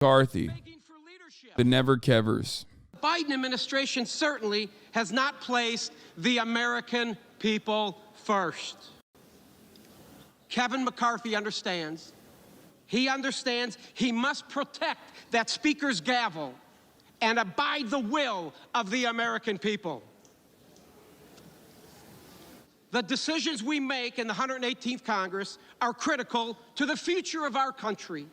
McCarthy, the Never Kevers. The Biden administration certainly has not placed the American people first. Kevin McCarthy understands. He understands he must protect that Speaker's gavel and abide the will of the American people. The decisions we make in the 118th Congress are critical to the future of our country.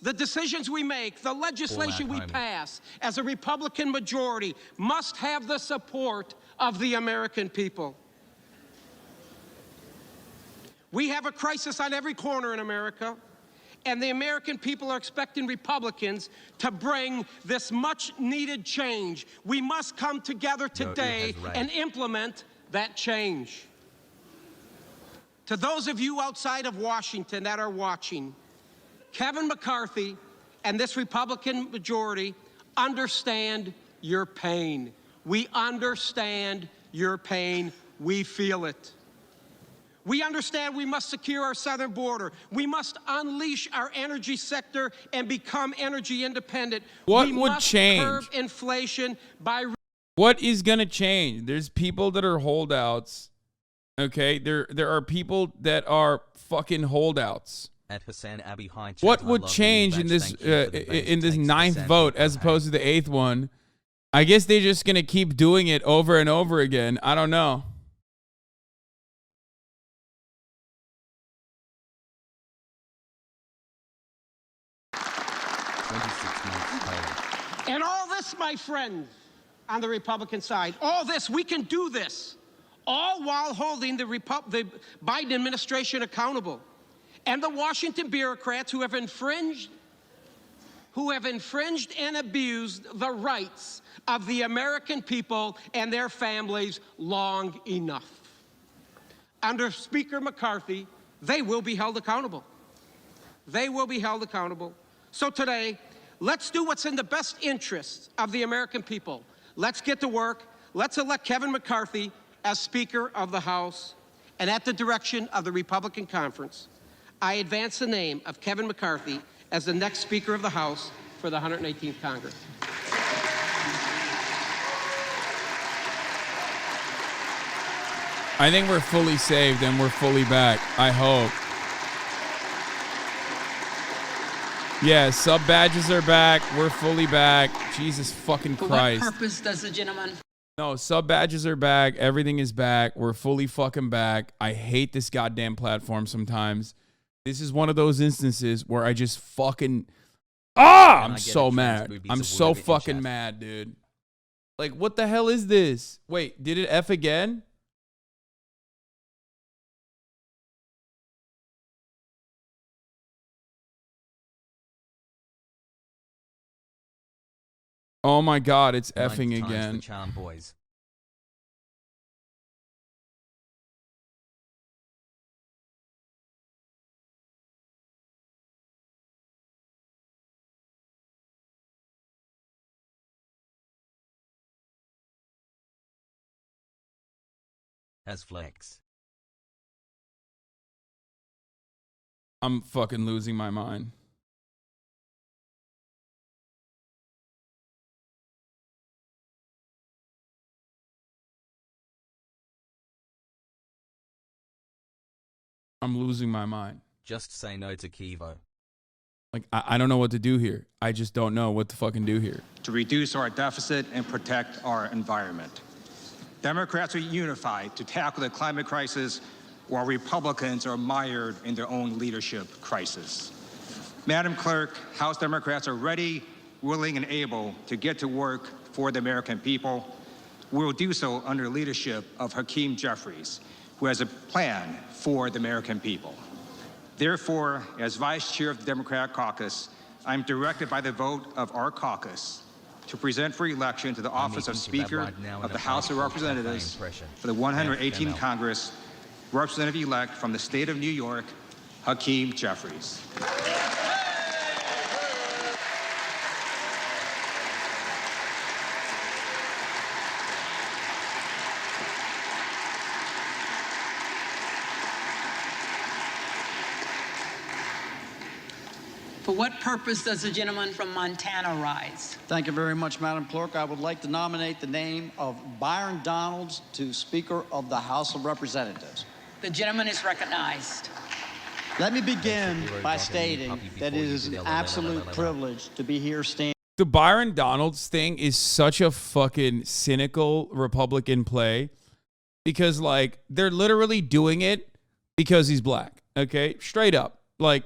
The decisions we make, the legislation we pass as a Republican majority must have the support of the American people. We have a crisis on every corner in America, and the American people are expecting Republicans to bring this much-needed change. We must come together today and implement that change. To those of you outside of Washington that are watching, Kevin McCarthy and this Republican majority understand your pain. We understand your pain. We feel it. We understand we must secure our southern border. We must unleash our energy sector and become energy independent. What we would must change? curb inflation by... What is going to change? There's people that are holdouts. Okay? There are people that are fucking holdouts. At HasanAbi, hi, chat, what would change in this ninth vote as opposed to the eighth one? I guess they're just going to keep doing it over and over again. I don't know. And all this, my friends, on the Republican side, all this, we can do this, all while holding the Biden administration accountable. And the Washington bureaucrats who have infringed and abused the rights of the American people and their families long enough. Under Speaker McCarthy, they will be held accountable. They will be held accountable. So today, let's do what's in the best interest of the American people. Let's get to work. Let's elect Kevin McCarthy as Speaker of the House. And at the direction of the Republican Conference, I advance the name of Kevin McCarthy as the next Speaker of the House for the 118th Congress. I think we're fully saved and we're fully back. I hope. Yeah, sub badges are back. We're fully back. Jesus fucking Christ. For what purpose does the gentleman... No, sub badges are back. Everything is back. We're fully fucking back. I hate this goddamn platform sometimes. This is one of those instances where I just fucking... I'm so mad. I'm so fucking mad, dude. Like, what the hell is this? Wait, did it F again? Oh my God, it's effing again. Boys. As flex. I'm fucking losing my mind. I'm losing my mind. Just say no to Kivo. Like, I don't know what to do here. I just don't know what to fucking do here. To reduce our deficit and protect our environment. Democrats are unified to tackle the climate crisis while Republicans are mired in their own leadership crisis. Madam Clerk, House Democrats are ready, willing, and able to get to work for the American people. We will do so under leadership of Hakeem Jeffries, who has a plan for the American people. Therefore, as Vice Chair of the Democratic Caucus, I'm directed by the vote of our caucus to present for election to the office of Speaker of the House of Representatives for the 118th Congress, Representative-elect from the state of New York, Hakeem Jeffries. For what purpose does the gentleman from Montana rise? Thank you very much, Madam Clerk. I would like to nominate the name of Byron Donalds to Speaker of the House of Representatives. The gentleman is recognized. Let me begin by stating that it is an absolute privilege to be here standing. The Byron Donalds thing is such a fucking cynical Republican play because, like, they're literally doing it because he's black. Okay, straight up. Like,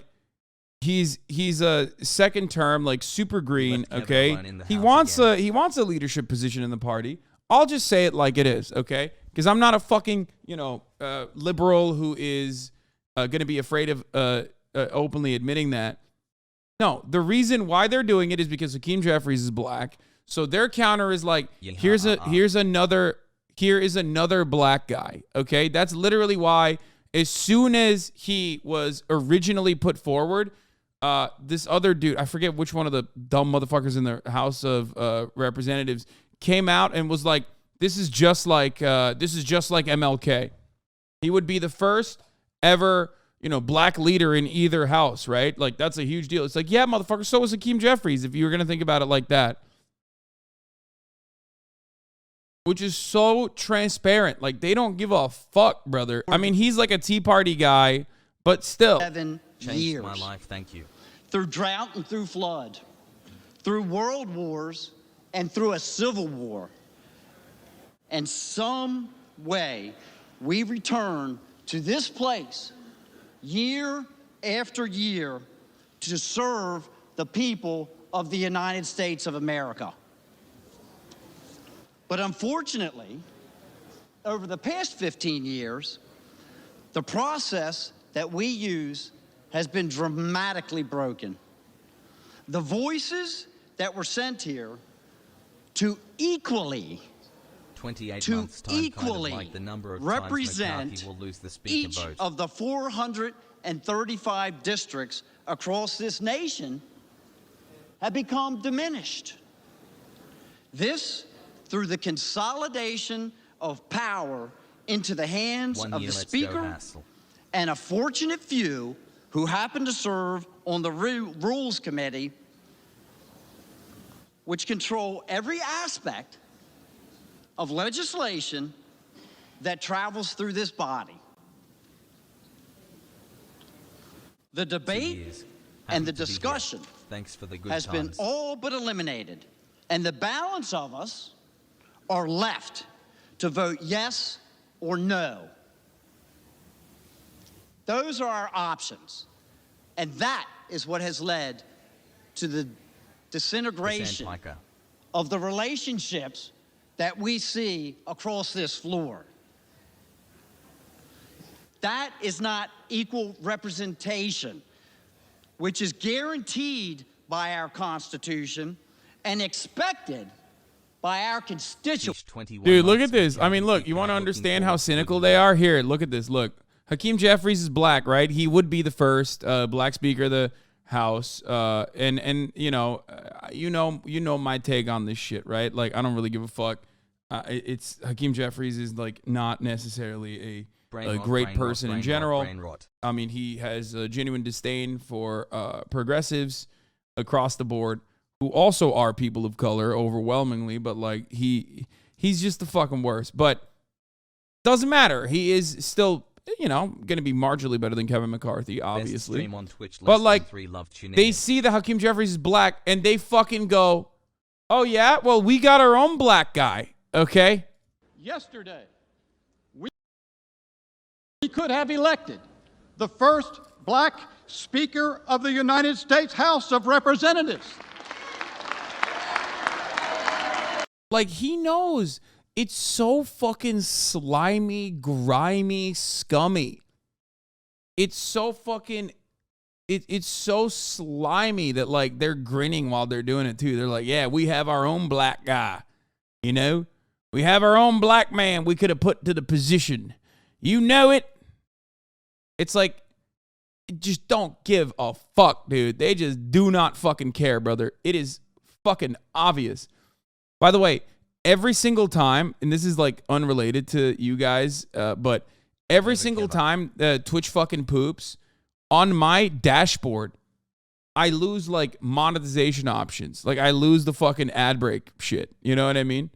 he's a second term, like super green. Okay, he wants a leadership position in the party. I'll just say it like it is. Okay, because I'm not a fucking liberal who is going to be afraid of openly admitting that. No, the reason why they're doing it is because Hakeem Jeffries is black. So their counter is like, here is another black guy. Okay, that's literally why. As soon as he was originally put forward, this other dude, I forget which one of the dumb motherfuckers in the House of Representatives, came out and was like, "This is just like MLK." He would be the first ever, black leader in either house, right? Like, that's a huge deal. It's like, yeah, motherfucker, so was Hakeem Jeffries, if you were going to think about it like that. Which is so transparent. Like, they don't give a fuck, brother. I mean, he's like a Tea Party guy, but still. 7 Changed years. my life, thank you. Through drought and through flood, through world wars and through a civil war. And some way, we return to this place year after year to serve the people of the United States of America. But unfortunately, over the past 15 years, the process that we use has been dramatically broken. The voices that were sent here to equally 28 to months time, equally kind of like the number of represent times McCarthy will lose the speaker each vote. of the 435 districts across this nation have become diminished. This through the consolidation of power into the hands of the Speaker and a fortunate few who happen to serve on the Rules Committee, which control every aspect of legislation that travels through this body. The debate and the discussion has been all but eliminated, and the balance of us are left to vote yes or no. Those are our options, and that is what has led to the disintegration of the relationships that we see across this floor. That is not equal representation, which is guaranteed by our Constitution and expected by our constituents. Dude, look at this. I mean, look, you want to understand how cynical they are? Here, look at this. Look, Hakeem Jeffries is black, right? He would be the first black Speaker of the House. And you know my take on this shit, right? Like, I don't really give a fuck. It's Hakeem Jeffries is like not necessarily a great person in general. I mean, he has a genuine disdain for progressives across the board, who also are people of color overwhelmingly, but like he's just the fucking worst. But doesn't matter. He is still, going to be marginally better than Kevin McCarthy, obviously. But like, they see that Hakeem Jeffries is black and they fucking go, "Oh yeah, well, we got our own black guy." Okay? Yesterday, we could have elected the first black Speaker of the United States House of Representatives. Like, he knows it's so fucking slimy, grimy, scummy. It's so fucking, it's so slimy that, like, they're grinning while they're doing it, too. They're like, yeah, we have our own black guy, We have our own black man we could have put to the position. You know it. It's like, just don't give a fuck, dude. They just do not fucking care, brother. It is fucking obvious. By the way, every single time, and this is like unrelated to you guys, but every single time Twitch fucking poops, on my dashboard, I lose like monetization options. Like I lose the fucking ad break shit. You know what I mean?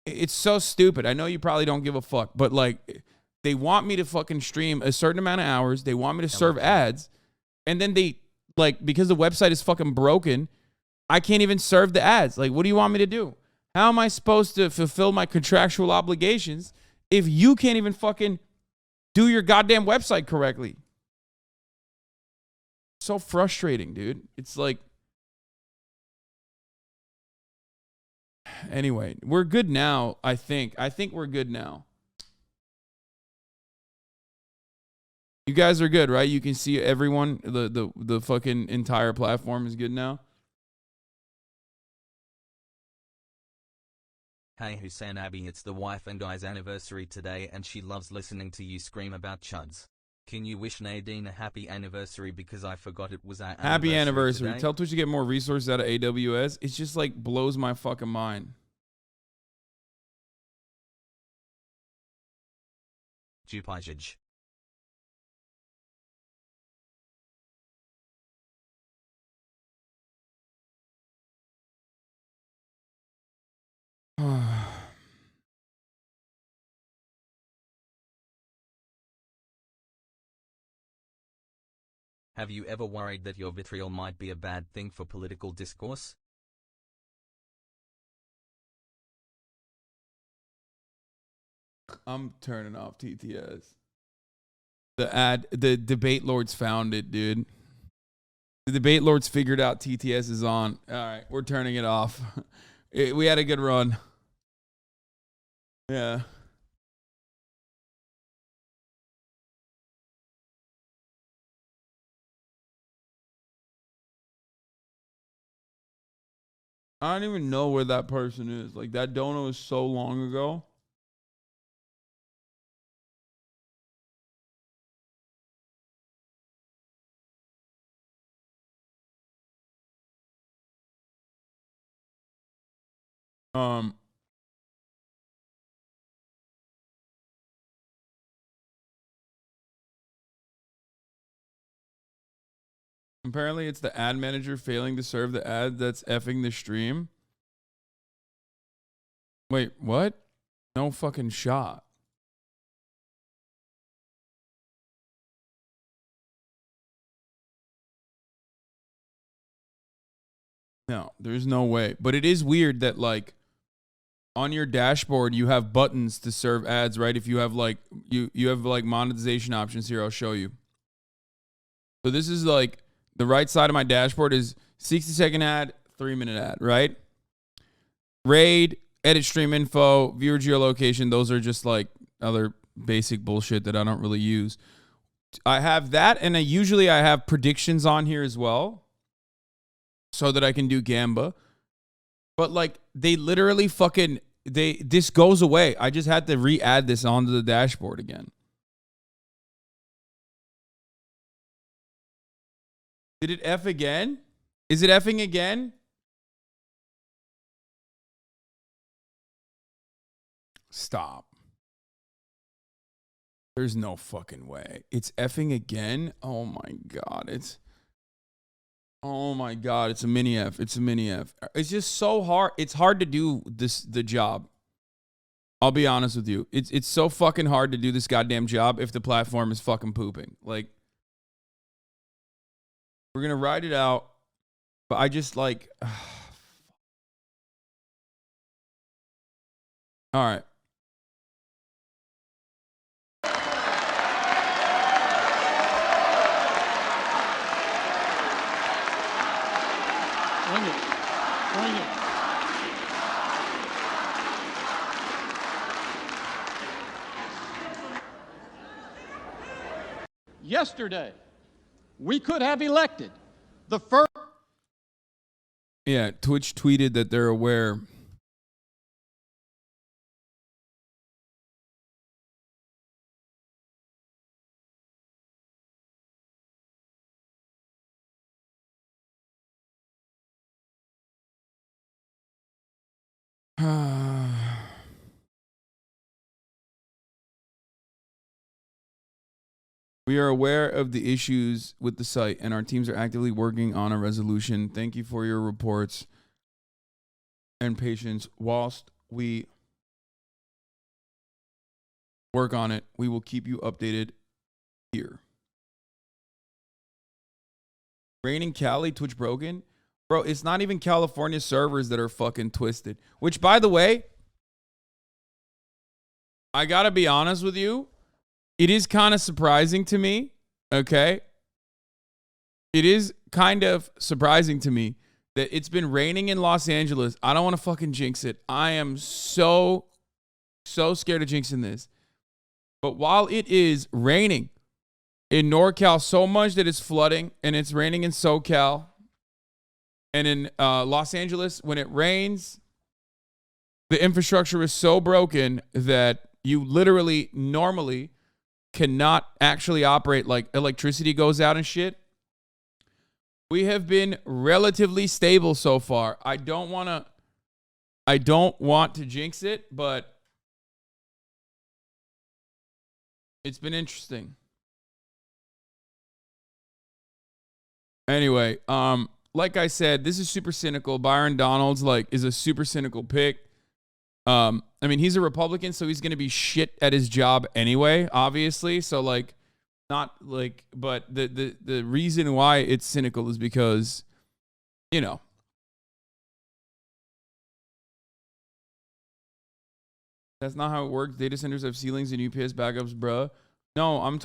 It's so stupid. I know you probably don't give a fuck, but like they want me to fucking stream a certain amount of hours. They want me to serve ads. And then they like, because the website is fucking broken, I can't even serve the ads. Like, what do you want me to do? How am I supposed to fulfill my contractual obligations if you can't even fucking do your goddamn website correctly? So frustrating, dude. It's like, anyway, we're good now, I think. I think we're good now. You guys are good, right? You can see everyone. The fucking entire platform is good now. Hey HasanAbi, it's the wife and I's anniversary today and she loves listening to you scream about chuds. Can you wish Nadine a happy anniversary because I forgot it was our Happy anniversary. today? Tell Twitch to get more resources out of AWS. It's just like blows my fucking mind. Jupajaj. Have you ever worried that your vitriol might be a bad thing for political discourse? I'm turning off TTS. The debate lords found it, dude. The debate lords figured out TTS is on. All right, we're turning it off. We had a good run. Yeah. I don't even know where that person is. Like, that dono is so long ago. Apparently it's the ad manager failing to serve the ad that's effing the stream. Wait, what? No fucking shot. No, there's no way. But it is weird that like on your dashboard you have buttons to serve ads, right? If you have like you have like monetization options here, I'll show you. So this is like the right side of my dashboard is 60-second ad, 3-minute ad, right? Raid, edit stream info, viewer geolocation, those are just like other basic bullshit that I don't really use. I have that, and usually I have predictions on here as well so that I can do Gamba. But like they literally fucking this goes away. I just had to re-add this onto the dashboard again. Did it F again? Is it effing again? Stop. There's no fucking way. It's effing again? Oh my God. Oh my God. It's a mini F. It's a mini F. It's just so hard. It's hard to do the job. I'll be honest with you. It's so fucking hard to do this goddamn job if the platform is fucking pooping. Like, we're going to ride it out, but I just like... all right. Bring it. Bring it. Yesterday, we could have elected the first. Yeah, Twitch tweeted that they're aware. We are aware of the issues with the site, and our teams are actively working on a resolution. Thank you for your reports and patience. Whilst we work on it, we will keep you updated here. Rain in Cali, Twitch broken? Bro, it's not even California servers that are fucking twisted. Which, by the way, I gotta be honest with you, it is kind of surprising to me, okay? It is kind of surprising to me that it's been raining in Los Angeles. I don't want to fucking jinx it. I am so scared of jinxing this. But while it is raining in NorCal so much that it's flooding, and it's raining in SoCal, and in Los Angeles, when it rains, the infrastructure is so broken that you literally normally cannot actually operate. Like, electricity goes out and shit. We have been relatively stable so far. I don't want to jinx it, but it's been interesting. Anyway, like I said, this is super cynical. Byron Donalds is a super cynical pick. I mean, he's a Republican, so he's going to be shit at his job anyway, obviously. So but the reason why it's cynical is because, you know, that's not how it works. Data centers have ceilings and UPS backups, bruh. No, I'm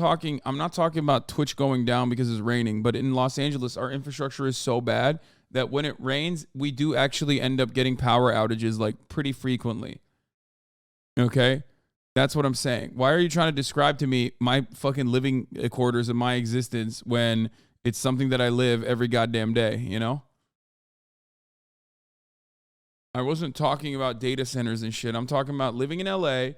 not talking about Twitch going down because it's raining, but in Los Angeles, our infrastructure is so bad that when it rains, we do actually end up getting power outages pretty frequently. Okay? That's what I'm saying. Why are you trying to describe to me my fucking living quarters and my existence when it's something that I live every goddamn day, you know? I wasn't talking about data centers and shit. I'm talking about living in LA.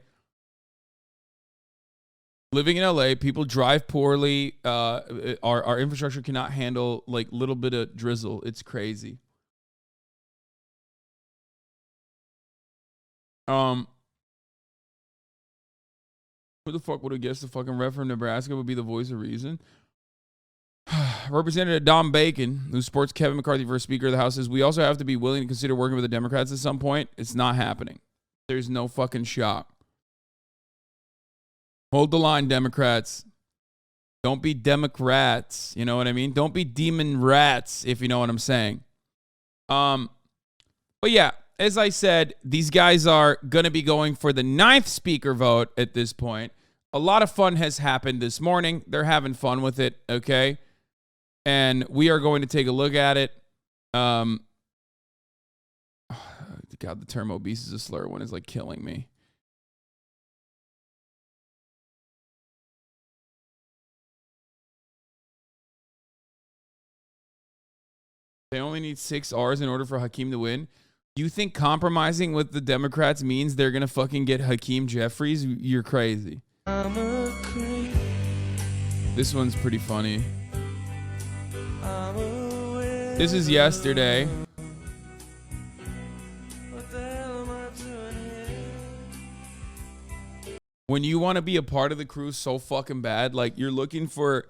Living in LA, people drive poorly. Our infrastructure cannot handle little bit of drizzle. It's crazy. Who the fuck would have guessed the fucking rep from Nebraska would be the voice of reason? Representative Don Bacon, who supports Kevin McCarthy for Speaker of the House, says we also have to be willing to consider working with the Democrats at some point. It's not happening. There's no fucking shot. Hold the line, Democrats. Don't be Democrats. You know what I mean? Don't be demon rats, if you know what I'm saying. But yeah, as I said, these guys are going to be going for the 9th speaker vote at this point. A lot of fun has happened this morning. They're having fun with it, okay? And we are going to take a look at it. God, the term obese is a slur one is killing me. They only need 6 R's in order for Hakeem to win. You think compromising with the Democrats means they're going to fucking get Hakeem Jeffries? You're crazy. This one's pretty funny. This is yesterday. When you want to be a part of the crew so fucking bad, you're looking for,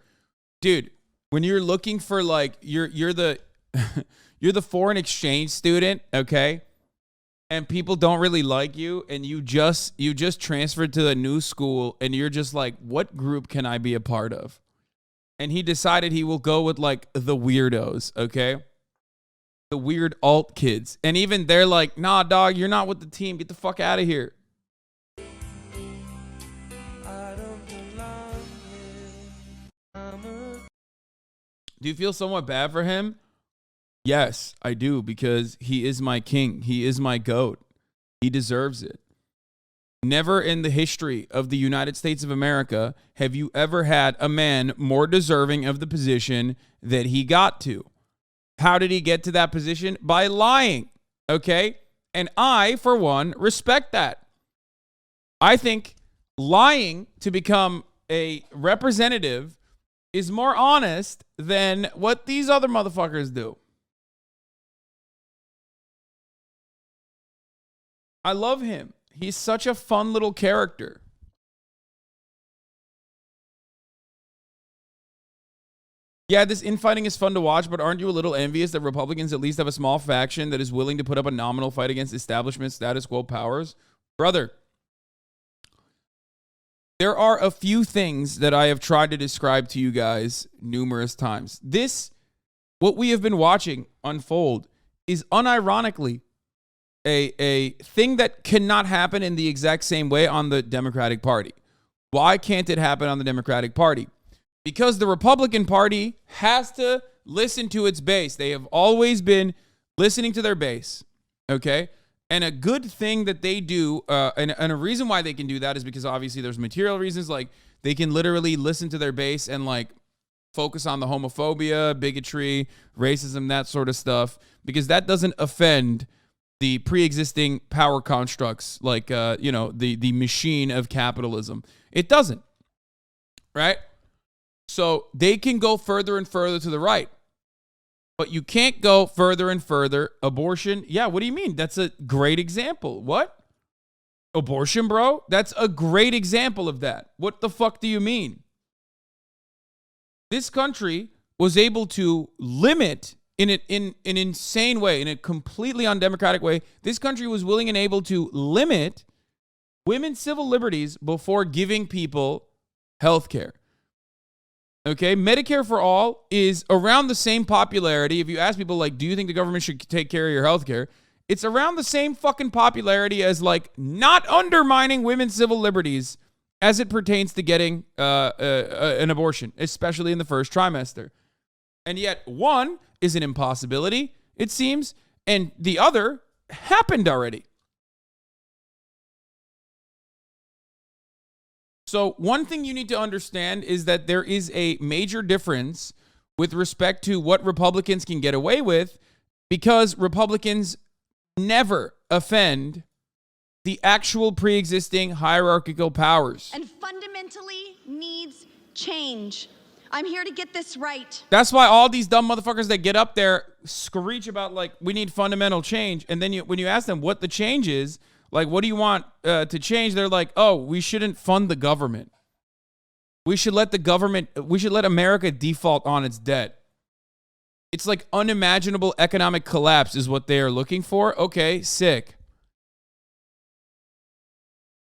dude, when you're looking for you're the you're the foreign exchange student, okay? And people don't really like you, and you just transferred to a new school, and you're just what group can I be a part of? And he decided he will go with the weirdos, okay? The weird alt kids. And even they're nah, dog, you're not with the team. Get the fuck out of here. Do you feel somewhat bad for him? Yes, I do, because he is my king. He is my GOAT. He deserves it. Never in the history of the United States of America have you ever had a man more deserving of the position that he got to. How did he get to that position? By lying, okay? And I, for one, respect that. I think lying to become a representative is more honest than what these other motherfuckers do. I love him. He's such a fun little character. Yeah, this infighting is fun to watch, but aren't you a little envious that Republicans at least have a small faction that is willing to put up a nominal fight against establishment status quo powers? Brother, there are a few things that I have tried to describe to you guys numerous times. What we have been watching unfold, is unironically a thing that cannot happen in the exact same way on the Democratic Party. Why can't it happen on the Democratic Party? Because the Republican Party has to listen to its base. They have always been listening to their base, okay? And a good thing that they do, and a reason why they can do that is because obviously there's material reasons, like they can literally listen to their base and like focus on the homophobia, bigotry, racism, that sort of stuff, because that doesn't offend the pre-existing power constructs like, the machine of capitalism. It doesn't, right? So they can go further and further to the right, but you can't go further and further. Abortion, yeah, what do you mean? That's a great example. What? Abortion, bro? That's a great example of that. What the fuck do you mean? This country was able to limit in an insane way, in a completely undemocratic way. This country was willing and able to limit women's civil liberties before giving people health care. Okay, Medicare for all is around the same popularity. If you ask people, like, do you think the government should take care of your health care? It's around the same fucking popularity as, like, not undermining women's civil liberties as it pertains to getting an abortion, especially in the first trimester. And yet, one is an impossibility, it seems, and the other happened already. So one thing you need to understand is that there is a major difference with respect to what Republicans can get away with, because Republicans never offend the actual pre-existing hierarchical powers. And fundamentally needs change. I'm here to get this right. That's why all these dumb motherfuckers that get up there screech about, like, we need fundamental change. And then when you ask them what the change is, like, what do you want to change? They're like, oh, we shouldn't fund the government. We should let America default on its debt. It's like unimaginable economic collapse is what they are looking for. Okay, sick.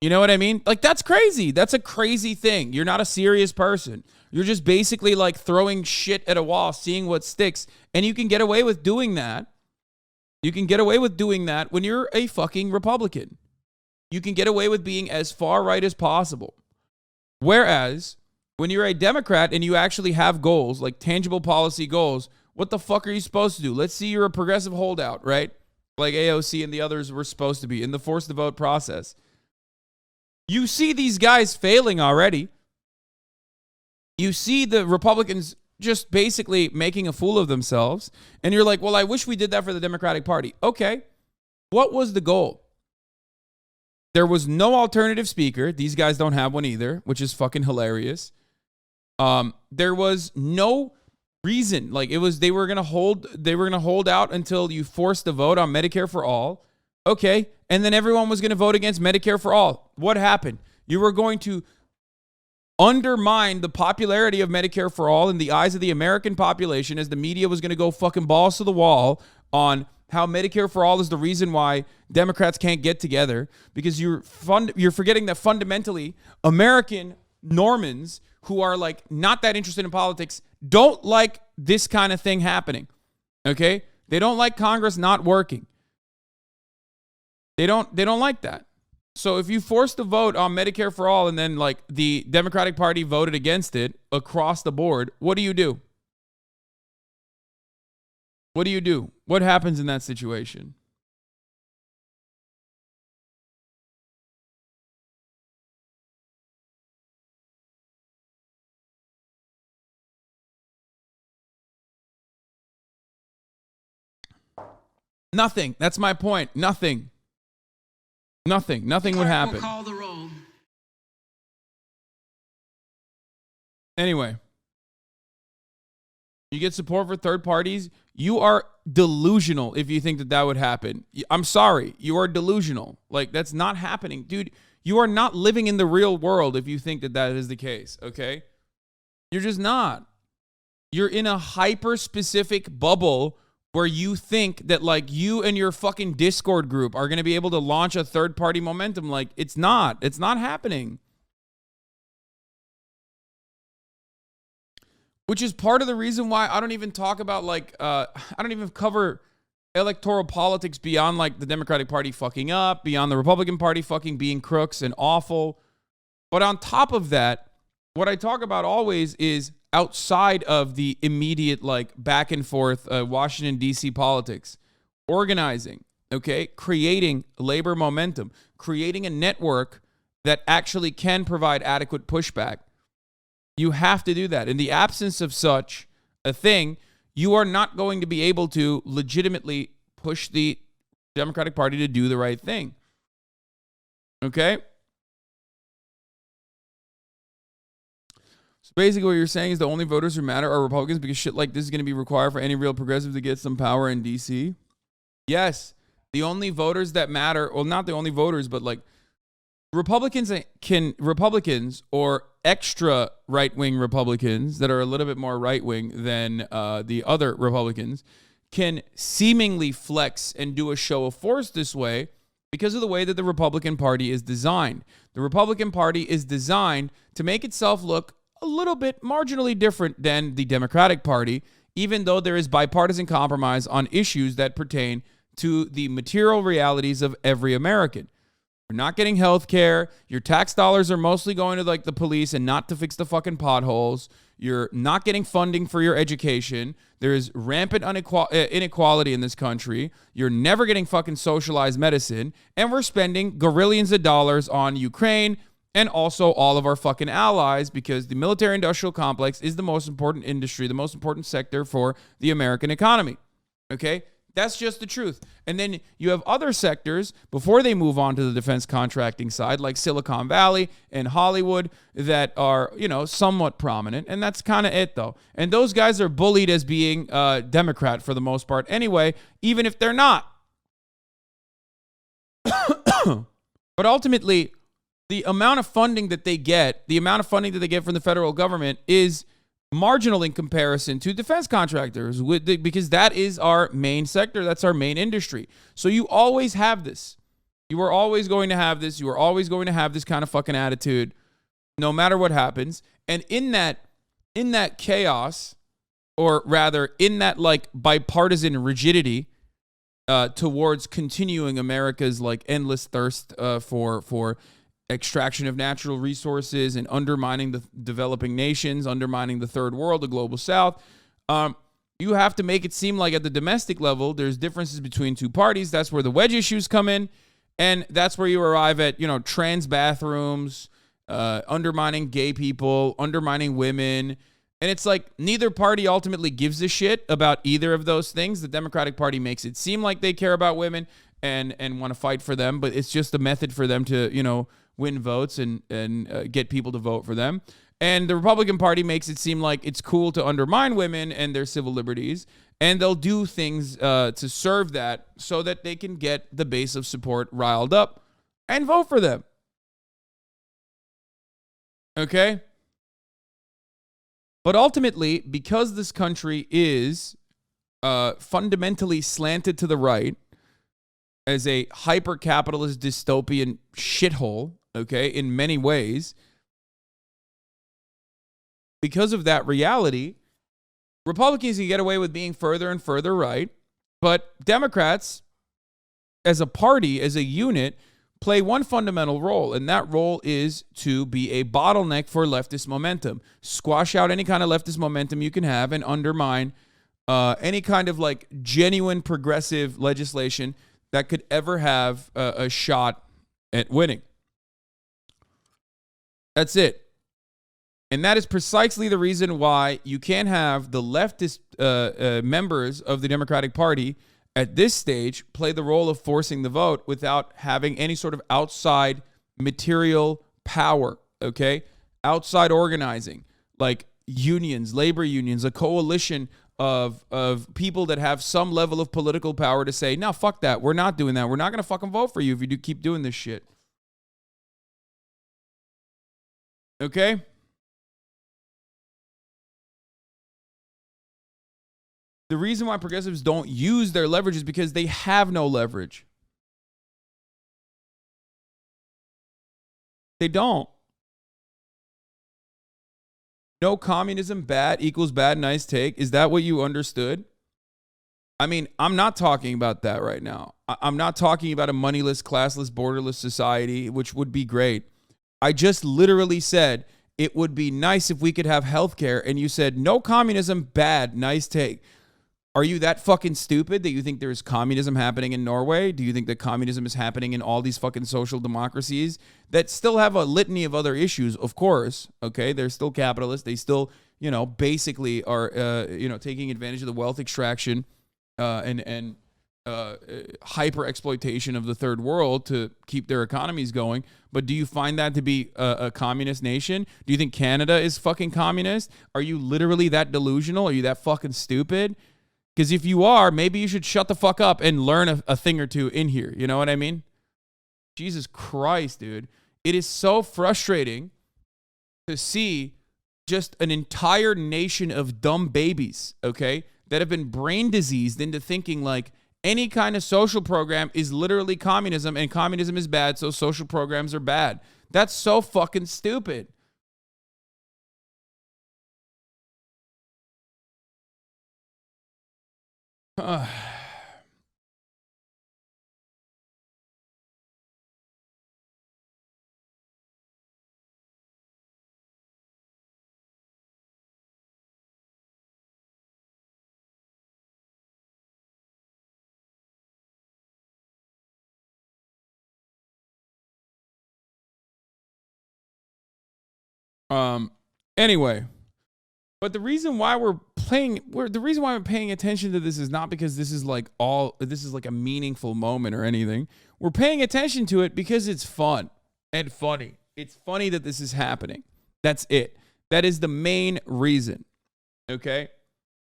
You know what I mean? Like, that's crazy. That's a crazy thing. You're not a serious person. You're just basically like throwing shit at a wall, seeing what sticks. And you can get away with doing that. You can get away with doing that when you're a fucking Republican. You can get away with being as far right as possible. Whereas, when you're a Democrat and you actually have goals, like tangible policy goals, what the fuck are you supposed to do? Let's see you're a progressive holdout, right? Like AOC and the others were supposed to be in the force the vote process. You see these guys failing already. You see the Republicans just basically making a fool of themselves. And you're like, well, I wish we did that for the Democratic Party. Okay. What was the goal? There was no alternative speaker. These guys don't have one either, which is fucking hilarious. There was no reason. Like, it was, they were going to hold out until you forced a vote on Medicare for all. Okay. And then everyone was going to vote against Medicare for all. What happened? You were going to undermine the popularity of Medicare for all in the eyes of the American population, as the media was going to go fucking balls to the wall on how Medicare for all is the reason why Democrats can't get together, because you're forgetting that fundamentally American Normans who are like not that interested in politics don't like this kind of thing happening. Okay? They don't like Congress not working. They don't like that. So if you forced a vote on Medicare for all and then like the Democratic Party voted against it across the board, what do you do? What do you do? What happens in that situation? Nothing. That's my point. Nothing. Nothing would happen. Call the roll. Anyway, you get support for third parties. You are delusional if you think that would happen. I'm sorry. You are delusional. Like, that's not happening. Dude, you are not living in the real world if you think that is the case, okay? You're just not. You're in a hyper-specific bubble where you think that, like, you and your fucking Discord group are going to be able to launch a third-party momentum. Like, it's not. It's not happening. Which is part of the reason why I don't even talk about, like, I don't even cover electoral politics beyond, like, the Democratic Party fucking up, beyond the Republican Party fucking being crooks and awful. But on top of that, what I talk about always is outside of the immediate, like, back and forth Washington, D.C. politics, organizing, okay, creating labor momentum, creating a network that actually can provide adequate pushback. You have to do that. In the absence of such a thing, you are not going to be able to legitimately push the Democratic Party to do the right thing. Okay? So basically what you're saying is the only voters who matter are Republicans because shit like this is going to be required for any real progressive to get some power in D.C.? Yes. The only voters that matter, well, not the only voters, but like Republicans or extra right-wing Republicans that are a little bit more right-wing than the other Republicans can seemingly flex and do a show of force this way because of the way that the Republican Party is designed. The Republican Party is designed to make itself look a little bit marginally different than the Democratic Party, even though there is bipartisan compromise on issues that pertain to the material realities of every American. You're not getting health care. Your tax dollars are mostly going to like the police and not to fix the fucking potholes. You're not getting funding for your education. There is rampant inequality in this country. You're never getting fucking socialized medicine. And we're spending gazillions of dollars on Ukraine and also all of our fucking allies because the military-industrial complex is the most important industry, the most important sector for the American economy. Okay? That's just the truth. And then you have other sectors before they move on to the defense contracting side, like Silicon Valley and Hollywood, that are, you know, somewhat prominent. And that's kind of it, though. And those guys are bullied as being Democrat for the most part anyway, even if they're not. But ultimately, the amount of funding that they get, from the federal government is marginal in comparison to defense contractors because that is our main sector. That's our main industry. So you always have this. You are always going to have this. You are always going to have this kind of fucking attitude no matter what happens. And in that chaos, or rather in that like bipartisan rigidity towards continuing America's like endless thirst for extraction of natural resources and undermining the developing nations, undermining the third world, the global south. You have to make it seem like at the domestic level, there's differences between two parties. That's where the wedge issues come in. And that's where you arrive at, you know, trans bathrooms, undermining gay people, undermining women. And it's like neither party ultimately gives a shit about either of those things. The Democratic Party makes it seem like they care about women and want to fight for them, but it's just a method for them to, you know, win votes and get people to vote for them. And the Republican Party makes it seem like it's cool to undermine women and their civil liberties. And they'll do things to serve that so that they can get the base of support riled up and vote for them. Okay? But ultimately, because this country is fundamentally slanted to the right as a hyper-capitalist dystopian shithole, okay, in many ways, because of that reality, Republicans can get away with being further and further right, but Democrats, as a party, as a unit, play one fundamental role, and that role is to be a bottleneck for leftist momentum. Squash out any kind of leftist momentum you can have and undermine any kind of like genuine progressive legislation that could ever have a shot at winning. That's it. And that is precisely the reason why you can't have the leftist members of the Democratic Party at this stage play the role of forcing the vote without having any sort of outside material power, okay? Outside organizing, like unions, labor unions, a coalition of people that have some level of political power to say, no, fuck that. We're not doing that. We're not going to fucking vote for you if you do keep doing this shit. Okay? The reason why progressives don't use their leverage is because they have no leverage. They don't. No communism bad equals bad, nice take. Is that what you understood? I mean, I'm not talking about that right now. I'm not talking about a moneyless, classless, borderless society, which would be great. I just literally said it would be nice if we could have healthcare, and you said no communism bad, nice take. Are you that fucking stupid that you think there's communism happening in Norway? Do you think that communism is happening in all these fucking social democracies that still have a litany of other issues? Of course, okay, they're still capitalist. They still, basically are, taking advantage of the wealth extraction and hyper exploitation of the third world to keep their economies going. But do you find that to be a communist nation? Do you think Canada is fucking communist? Are you literally that delusional? Are you that fucking stupid? Because if you are, maybe you should shut the fuck up and learn a thing or two in here. You know what I mean? Jesus Christ, dude. It is so frustrating to see just an entire nation of dumb babies, okay, that have been brain diseased into thinking like any kind of social program is literally communism and communism is bad, so social programs are bad. That's so fucking stupid. Anyway, but the reason why I'm paying attention to this is not because this is like a meaningful moment or anything. We're paying attention to it because it's fun and funny. It's funny that this is happening. That's it. That is the main reason. Okay?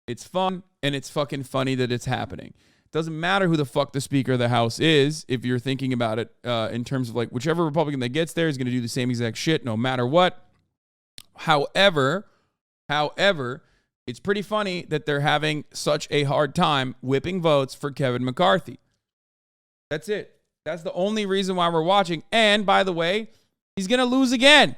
It's fun and it's fucking funny that it's happening. Doesn't matter who the fuck the Speaker of the House is if you're thinking about it in terms of like whichever Republican that gets there is going to do the same exact shit no matter what. However, it's pretty funny that they're having such a hard time whipping votes for Kevin McCarthy. That's it. That's the only reason why we're watching. And by the way, he's going to lose again.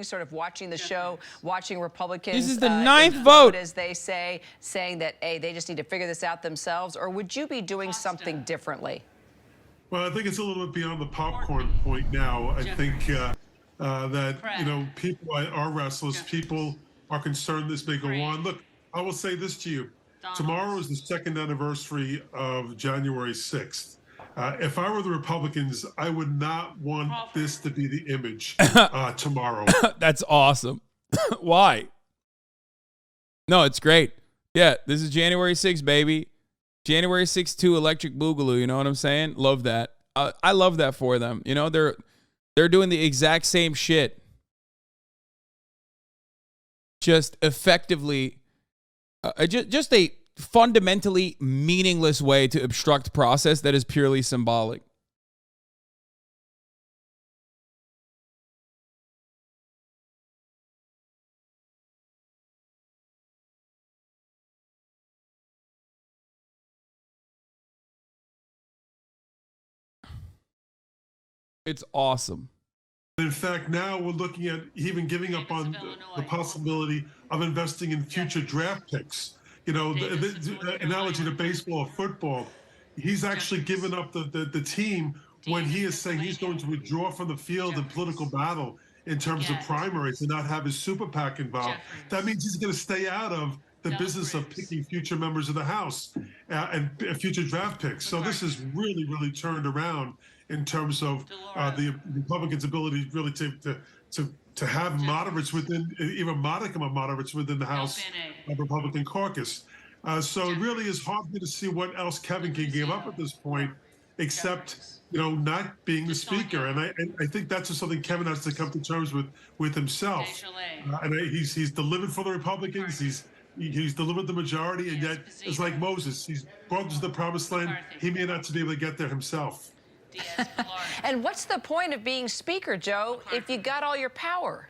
Sort of watching the show, watching Republicans. This is the ninth vote, as they say, saying that, hey, they just need to figure this out themselves. Or would you be doing something differently? Well, I think it's a little bit beyond the popcorn point now. I think that, people are restless. People are concerned this may go on. Look, I will say this to you. Tomorrow is the second anniversary of January 6th. If I were the Republicans, I would not want this to be the image tomorrow. That's awesome. Why? No, it's great. Yeah, this is January 6th, baby. January 6th 2 Electric Boogaloo, you know what I'm saying? Love that. I love that for them. They're doing the exact same shit. Just effectively, just a fundamentally meaningless way to obstruct process that is purely symbolic. It's awesome. In fact, now we're looking at even giving up on the possibility of investing in future draft picks. The analogy to baseball or football, he's actually given up the team when he is saying he's going to withdraw from the field in political battle in terms of primaries and not have his super PAC involved. That means he's going to stay out of the business of picking future members of the House and future draft picks. So this is really, really turned around in terms of the Republicans' ability really to have moderates within, even modicum of moderates within the House Republican caucus. So it really is hard for me to see what else Kevin can give up at this point, except not being the Speaker. And I think that's just something Kevin has to come to terms with himself. And he's delivered for the Republicans. He's delivered the majority, and yet it's like Moses. He's brought us to the promised land. He may not be able to get there himself. And what's the point of being Speaker, Joe, if you got all your power?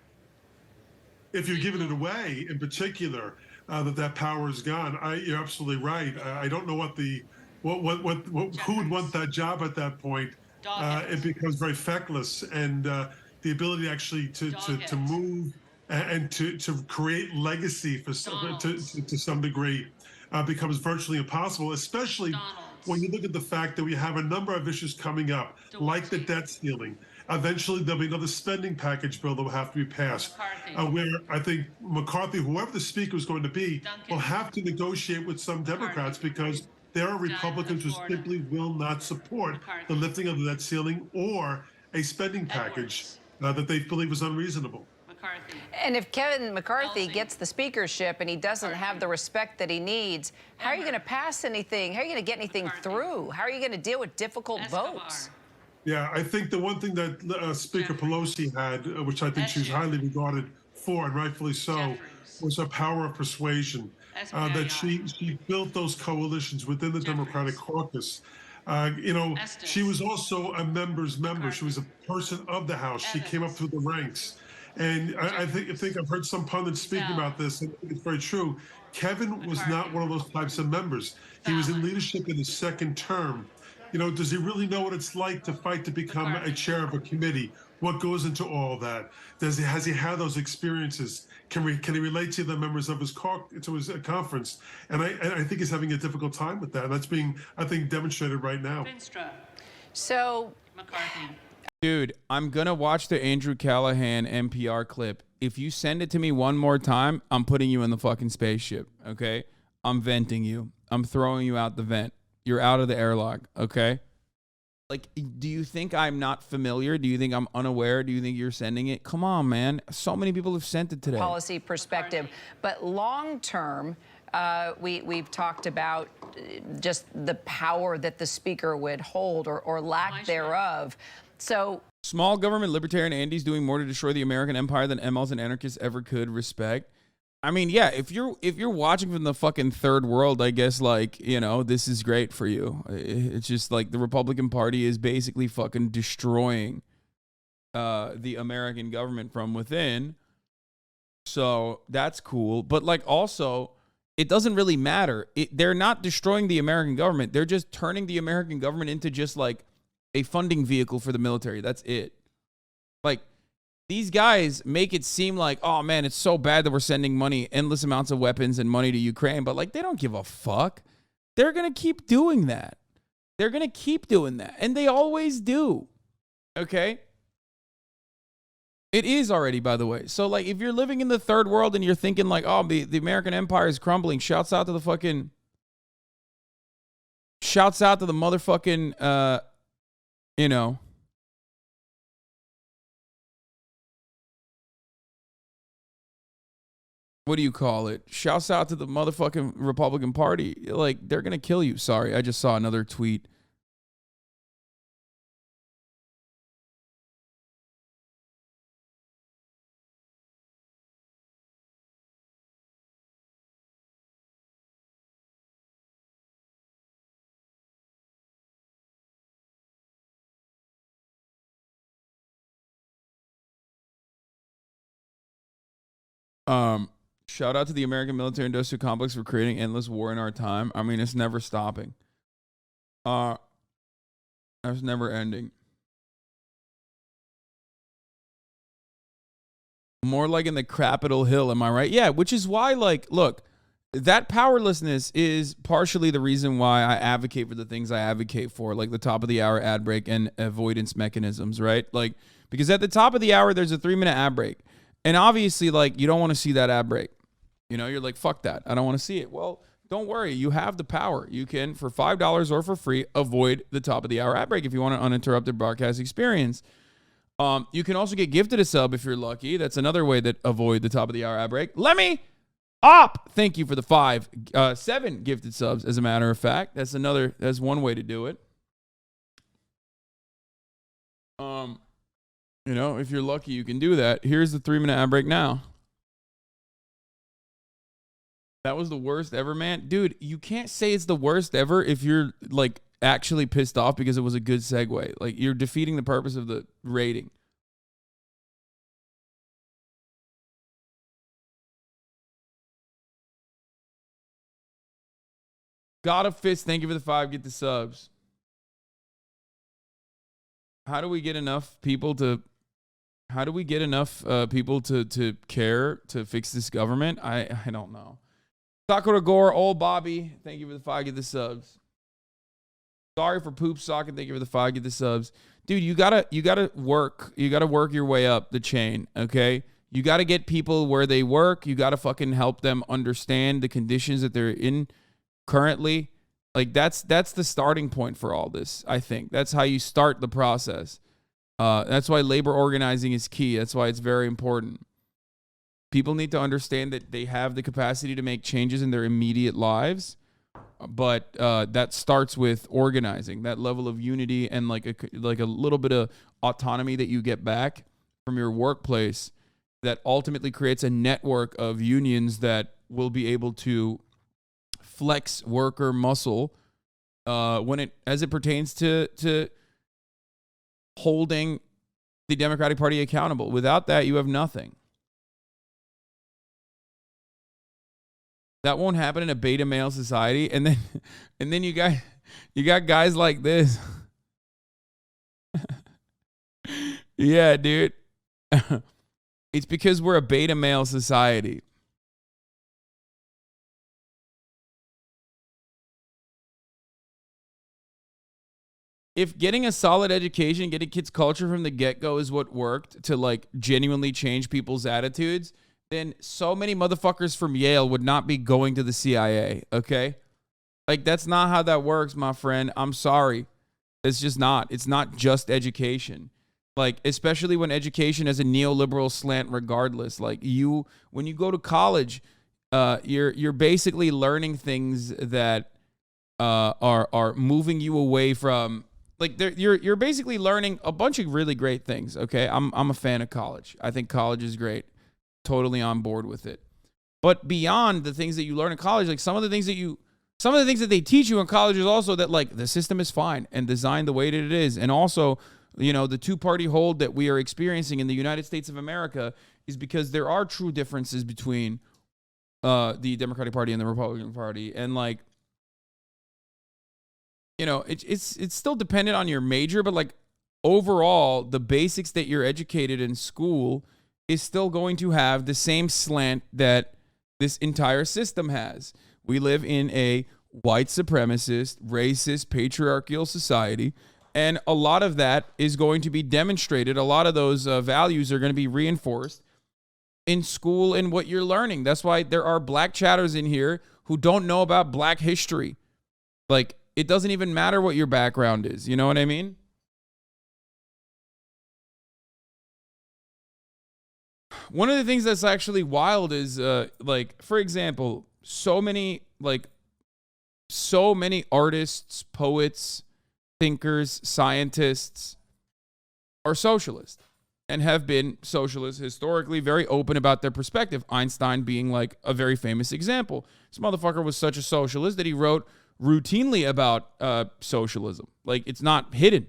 If you're giving it away, in particular, that power is gone. You're absolutely right. I don't know who would want that job at that point. It becomes very feckless, and the ability actually to move and to create legacy to some degree becomes virtually impossible, especially when you look at the fact that we have a number of issues coming up, like the debt ceiling. Eventually, there'll be another spending package bill that will have to be passed, where I think McCarthy, whoever the speaker is going to be, will have to negotiate with some Democrats because there are Republicans who simply will not support the lifting of the debt ceiling or a spending package that they believe is unreasonable. And if Kevin McCarthy gets the speakership and he doesn't have the respect that he needs, how are you going to pass anything? How are you going to get anything through? How are you going to deal with difficult votes? Yeah, I think the one thing that Speaker Pelosi had, which I think she's highly regarded for, and rightfully so, was her power of persuasion. That she built those coalitions within the Democratic caucus. She was also a member's member. She was a person of the House. She came up through the ranks. And I think I've heard some pundits speaking about this, and it's very true. Kevin was not one of those types of members. He was in leadership in his second term. Does he really know what it's like to fight to become a chair of a committee? What goes into all that? Has he had those experiences? Can he relate to the members of his conference? And I think he's having a difficult time with that. And that's being, I think, demonstrated right now. So, McCarthy. Dude, I'm going to watch the Andrew Callahan NPR clip. If you send it to me one more time, I'm putting you in the fucking spaceship, okay? I'm venting you. I'm throwing you out the vent. You're out of the airlock, okay? Like, do you think I'm not familiar? Do you think I'm unaware? Do you think you're sending it? Come on, man. So many people have sent it today. Policy perspective. But long term, we've talked about just the power that the speaker would hold or lack thereof. So small government libertarian Andy's doing more to destroy the American empire than MLs and anarchists ever could. Respect. I mean, yeah, if you're watching from the fucking third world, I guess, like, this is great for you. It's just like the Republican Party is basically fucking destroying the American government from within. So that's cool. But like, also, it doesn't really matter. They're not destroying the American government. They're just turning the American government into just like a funding vehicle for the military. That's it. Like, these guys make it seem like, oh man, it's so bad that we're sending money, endless amounts of weapons and money to Ukraine. But like, they don't give a fuck. They're going to keep doing that. They're going to keep doing that. And they always do. Okay? It is already, by the way. So like, if you're living in the third world and you're thinking like, oh, the American empire is crumbling, shouts out to the motherfucking, what do you call it? Shouts out to the motherfucking Republican Party. Like, they're going to kill you. Sorry, I just saw another tweet. Shout out to the American military industrial complex for creating endless war in our time. I mean, it's never stopping. It's never ending. More like in the Capitol Hill, am I right? Yeah, which is why, like, look, that powerlessness is partially the reason why I advocate for the things I advocate for, like the top of the hour ad break and avoidance mechanisms, right? Like, because at the top of the hour, there's a 3-minute ad break. And obviously, like, you don't want to see that ad break. You're like, fuck that. I don't want to see it. Well, don't worry. You have the power. You can, for $5 or for free, avoid the top of the hour ad break if you want an uninterrupted broadcast experience. You can also get gifted a sub if you're lucky. That's another way that avoid the top of the hour ad break. Let me up. Thank you for the 7 gifted subs, as a matter of fact. That's one way to do it. If you're lucky, you can do that. Here's the 3-minute ad break now. That was the worst ever, man. Dude, you can't say it's the worst ever if you're, like, actually pissed off because it was a good segue. Like, you're defeating the purpose of the rating. God of Fist, thank you for the 5. Get the subs. How do we get enough people to care to fix this government? I don't know. Sakura Gore, old Bobby, thank you for the 5. Get the subs. Sorry for Poop Socket, thank you for the 5. Get the subs. Dude, you gotta work. You gotta work your way up the chain, okay? You gotta get people where they work. You gotta fucking help them understand the conditions that they're in currently. Like that's the starting point for all this, I think. That's how you start the process. That's why labor organizing is key. That's why it's very important. People need to understand that they have the capacity to make changes in their immediate lives, but that starts with organizing, that level of unity and like a little bit of autonomy that you get back from your workplace that ultimately creates a network of unions that will be able to flex worker muscle as it pertains to holding the Democratic Party accountable. Without that, you have nothing. That won't happen in a beta male society. And then you got guys like this. Yeah, dude. It's because we're a beta male society. If getting a solid education, getting kids culture from the get-go is what worked to like genuinely change people's attitudes, then so many motherfuckers from Yale would not be going to the CIA, okay? Like that's not how that works, my friend. I'm sorry. It's just not. It's not just education. Like especially when education has a neoliberal slant regardless. Like when you go to college, you're basically learning things that are moving you away from like you're basically learning a bunch of really great things, okay? I'm a fan of college. I think college is great. Totally on board with it. But beyond the things that you learn in college, like some of the things that they teach you in college is also that like the system is fine and designed the way that it is. And also, you know, the two-party hold that we are experiencing in the United States of America is because there are true differences between the Democratic Party and the Republican Party. And like, you know, it's still dependent on your major, but like overall, the basics that you're educated in school is still going to have the same slant that this entire system has. We live in a white supremacist, racist, patriarchal society, and a lot of that is going to be demonstrated. A lot of those values are going to be reinforced in school and what you're learning. That's why there are black chatters in here who don't know about black history. Like, it doesn't even matter what your background is. You know what I mean? One of the things that's actually wild is, like, for example, so many artists, poets, thinkers, scientists are socialist and have been socialists historically, very open about their perspective. Einstein being like a very famous example. This motherfucker was such a socialist that he wrote routinely about socialism. Like, it's not hidden.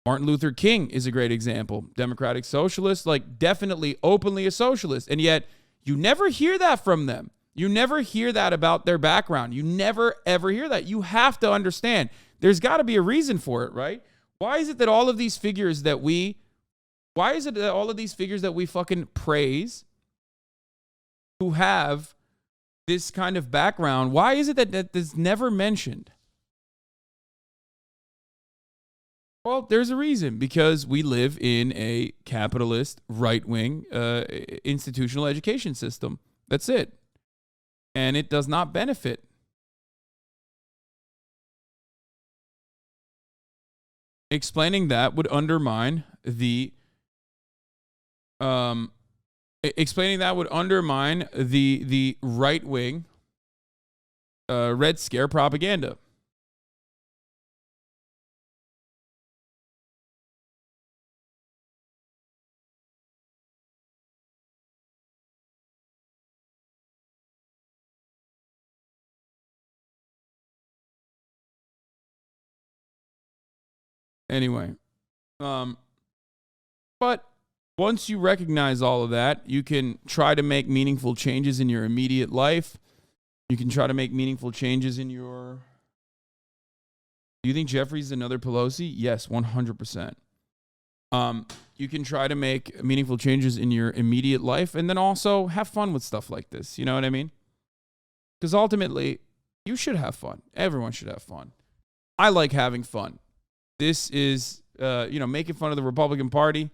Martin Luther King is a great example. Democratic socialist, like definitely openly a socialist. And yet you never hear that from them. You never hear that about their background. You never, ever hear that. You have to understand there's got to be a reason for it, right? Why is it that all of these figures that we fucking praise who have this kind of background, why is it that is never mentioned? Well, there's a reason, because we live in a capitalist, right-wing institutional education system. That's it. And it does not benefit. Explaining that would undermine the right-wing Red Scare propaganda. Anyway, but once you recognize all of that, you can try to make meaningful changes in your immediate life. You can try to make meaningful changes in your... Do you think Jeffrey's another Pelosi? Yes, 100%. You can try to make meaningful changes in your immediate life and then also have fun with stuff like this. You know what I mean? Because ultimately, you should have fun. Everyone should have fun. I like having fun. This is, making fun of the Republican Party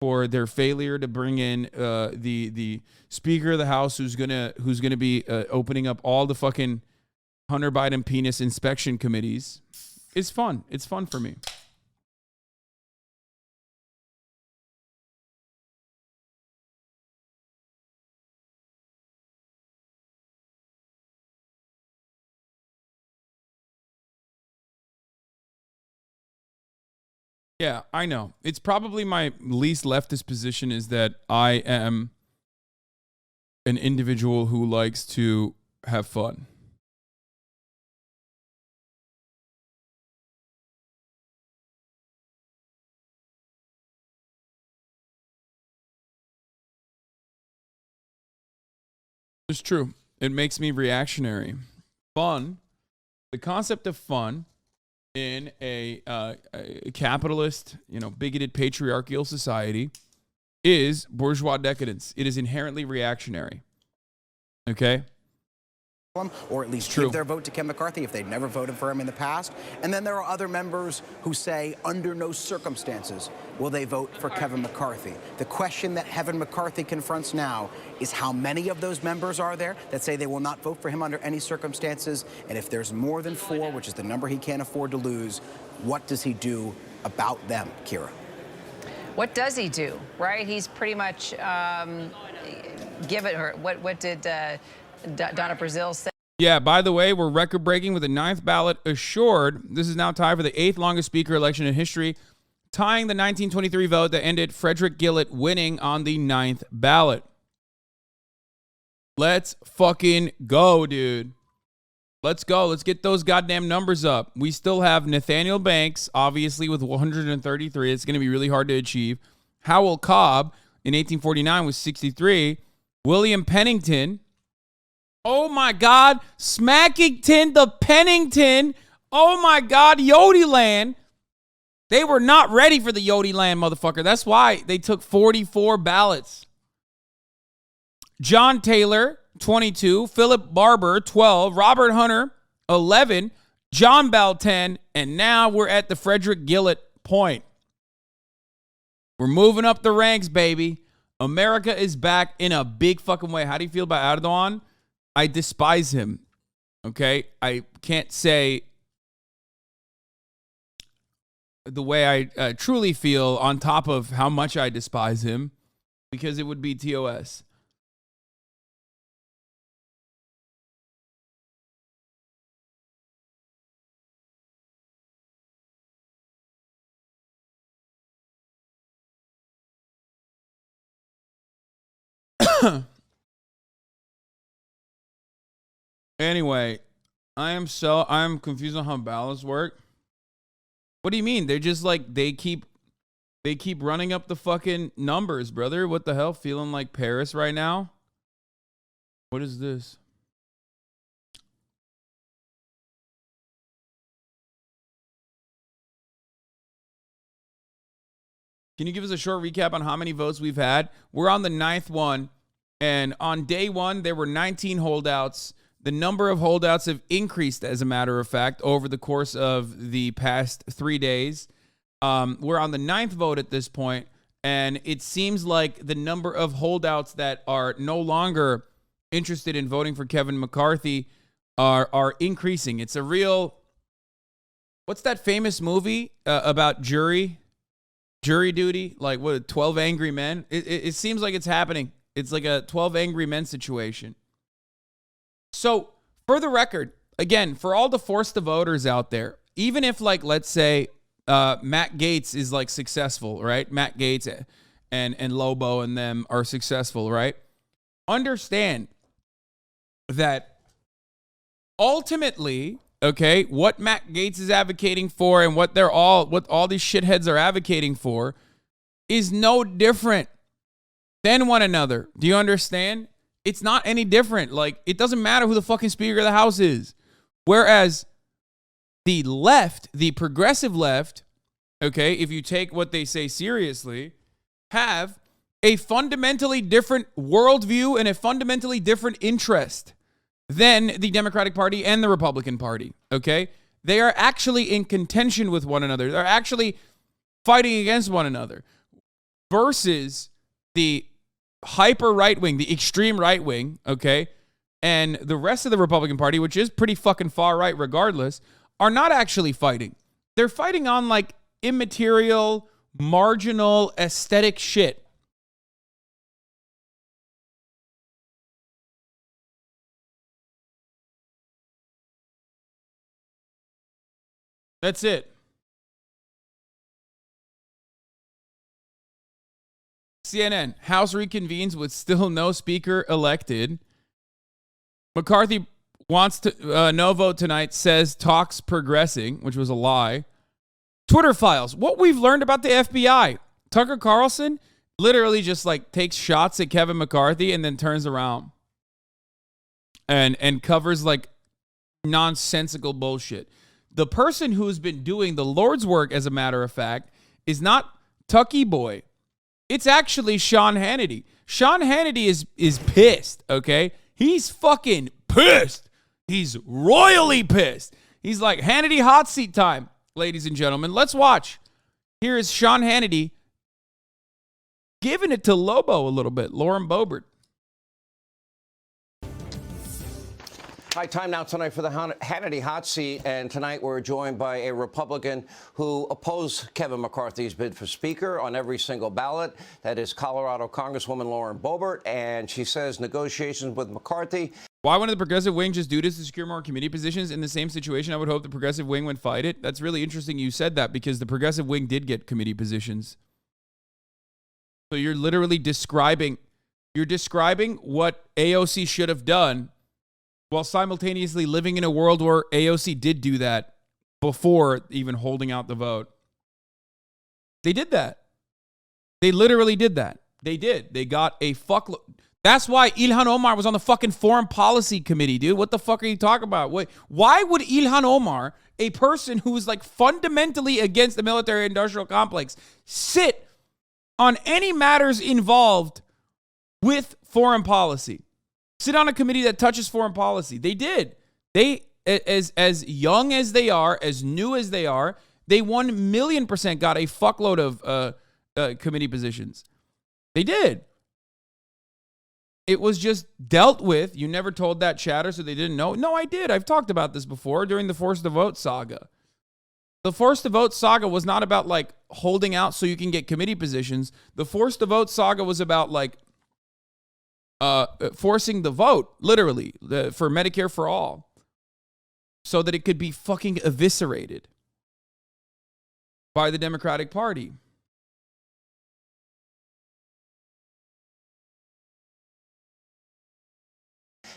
for their failure to bring in the Speaker of the House who's gonna be opening up all the fucking Hunter Biden penis inspection committees. It's fun. It's fun for me. Yeah, I know. It's probably my least leftist position is that I am an individual who likes to have fun. It's true. It makes me reactionary. Fun, the concept of fun in a capitalist, bigoted patriarchal society is bourgeois decadence. It is inherently reactionary. Okay? Or at least give their vote to Ken McCarthy if they'd never voted for him in the past. And then there are other members who say under no circumstances will they vote for Kevin McCarthy. The question that Kevin McCarthy confronts now is how many of those members are there that say they will not vote for him under any circumstances? And if there's more than 4, which is the number he can't afford to lose, what does he do about them, Kira? What does he do, right? He's pretty much given her. What did Donna Brazile say? Yeah, by the way, we're record-breaking with the 9th ballot assured. This is now tied for the 8th longest speaker election in history, tying the 1923 vote that ended Frederick Gillett winning on the 9th ballot. Let's fucking go, dude. Let's go. Let's get those goddamn numbers up. We still have Nathaniel Banks, obviously, with 133. It's going to be really hard to achieve. Howell Cobb in 1849 was 63. William Pennington... Oh my God, Smackington the Pennington. Oh my God, Yodiland. They were not ready for the Yodiland, motherfucker. That's why they took 44 ballots. John Taylor, 22. Philip Barber, 12. Robert Hunter, 11. John Bell, 10. And now we're at the Frederick Gillett point. We're moving up the ranks, baby. America is back in a big fucking way. How do you feel about Erdogan? I despise him, okay? I can't say the way I truly feel on top of how much I despise him because it would be TOS. Anyway, I'm confused on how ballots work. What do you mean? They're just like they keep running up the fucking numbers, brother. What the hell? Feeling like Paris right now? What is this? Can you give us a short recap on how many votes we've had? We're on the 9th one, and on day 1 there were 19 holdouts. The number of holdouts have increased, as a matter of fact, over the course of the past 3 days. We're on the 9th vote at this point, and it seems like the number of holdouts that are no longer interested in voting for Kevin McCarthy are increasing. It's a real... What's that famous movie about jury duty? Like, what, 12 Angry Men? It seems like it's happening. It's like a 12 Angry Men situation. So, for the record, again, for all the force the voters out there, even if, like, let's say Matt Gaetz is, like, successful, right? Matt Gaetz and Lobo and them are successful, right? Understand that ultimately, okay, what Matt Gaetz is advocating for and what all these shitheads are advocating for is no different than one another. Do you understand? It's not any different. Like, it doesn't matter who the fucking Speaker of the House is. Whereas the left, the progressive left, okay, if you take what they say seriously, have a fundamentally different worldview and a fundamentally different interest than the Democratic Party and the Republican Party, okay? They are actually in contention with one another. They're actually fighting against one another versus the hyper right wing, the extreme right wing, okay? And the rest of the Republican Party, which is pretty fucking far right regardless, are not actually fighting. They're fighting on like immaterial, marginal, aesthetic shit. That's it. CNN, House reconvenes with still no speaker elected. McCarthy wants to no vote tonight, says talks progressing, which was a lie. Twitter files, what we've learned about the FBI. Tucker Carlson literally just like takes shots at Kevin McCarthy and then turns around and covers like nonsensical bullshit. The person who's been doing the Lord's work, as a matter of fact, is not Tucky Boy. It's actually Sean Hannity. Sean Hannity is pissed, okay? He's fucking pissed. He's royally pissed. He's like, Hannity hot seat time, ladies and gentlemen. Let's watch. Here is Sean Hannity giving it to Lobo a little bit, Lauren Boebert. Hi, time now tonight for the Hannity hot seat, and tonight we're joined by a Republican who opposed Kevin McCarthy's bid for Speaker on every single ballot. That is Colorado Congresswoman Lauren Boebert, and she says negotiations with McCarthy. Why wouldn't the progressive wing just do this to secure more committee positions? In the same situation, I would hope the progressive wing would fight it. That's really interesting you said that, because the progressive wing did get committee positions. So you're literally describing what AOC should have done, while simultaneously living in a world where AOC did do that before even holding out the vote. They did that. They literally did that. They did. They got a fuckload. That's why Ilhan Omar was on the fucking Foreign Policy Committee, dude. What the fuck are you talking about? Wait, why would Ilhan Omar, a person who is like fundamentally against the military-industrial complex, sit on any matters involved with foreign policy? Sit on a committee that touches foreign policy. They did. They, as young as they are, as new as they are, they 1,000,000% got a fuckload of committee positions. They did. It was just dealt with. You never told that chatter, so they didn't know. No, I did. I've talked about this before during the Force to Vote saga. The Force to Vote saga was not about like holding out so you can get committee positions. The Force to Vote saga was about like forcing the vote, literally, for Medicare for all, so that it could be fucking eviscerated by the Democratic Party.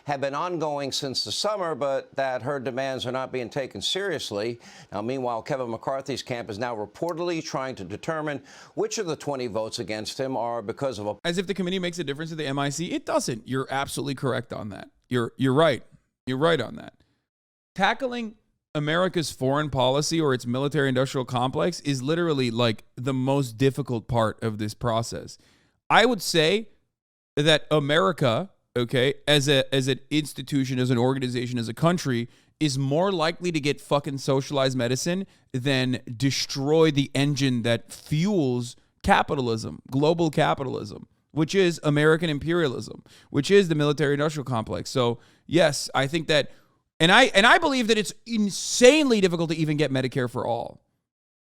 Have been ongoing since the summer, but that her demands are not being taken seriously. Now, meanwhile, Kevin McCarthy's camp is now reportedly trying to determine which of the 20 votes against him are because of a... As if the committee makes a difference to the MIC. It doesn't. You're absolutely correct on that. You're right. You're right on that. Tackling America's foreign policy or its military-industrial complex is literally like the most difficult part of this process. I would say that America, okay, as an institution, as an organization, as a country, is more likely to get fucking socialized medicine than destroy the engine that fuels capitalism, global capitalism, which is American imperialism, which is the military-industrial complex. So yes, I think that, and I believe that it's insanely difficult to even get Medicare for all.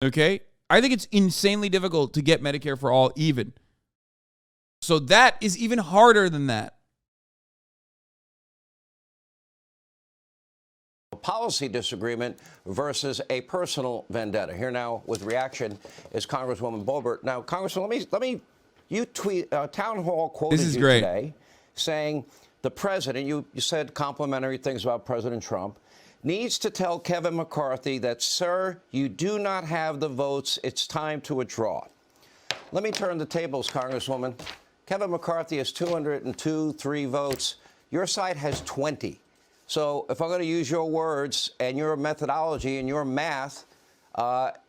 Okay, I think it's insanely difficult to get Medicare for all even. So that is even harder than that. Policy disagreement versus a personal vendetta. Here now with reaction is Congresswoman Boebert. Now, Congresswoman, you tweet, Town Hall quoted you today saying the president, you said complimentary things about President Trump, needs to tell Kevin McCarthy that, sir, you do not have the votes. It's time to withdraw. Let me turn the tables, Congresswoman. Kevin McCarthy has 203 votes. Your side has 20. So if I'm going to use your words and your methodology and your math,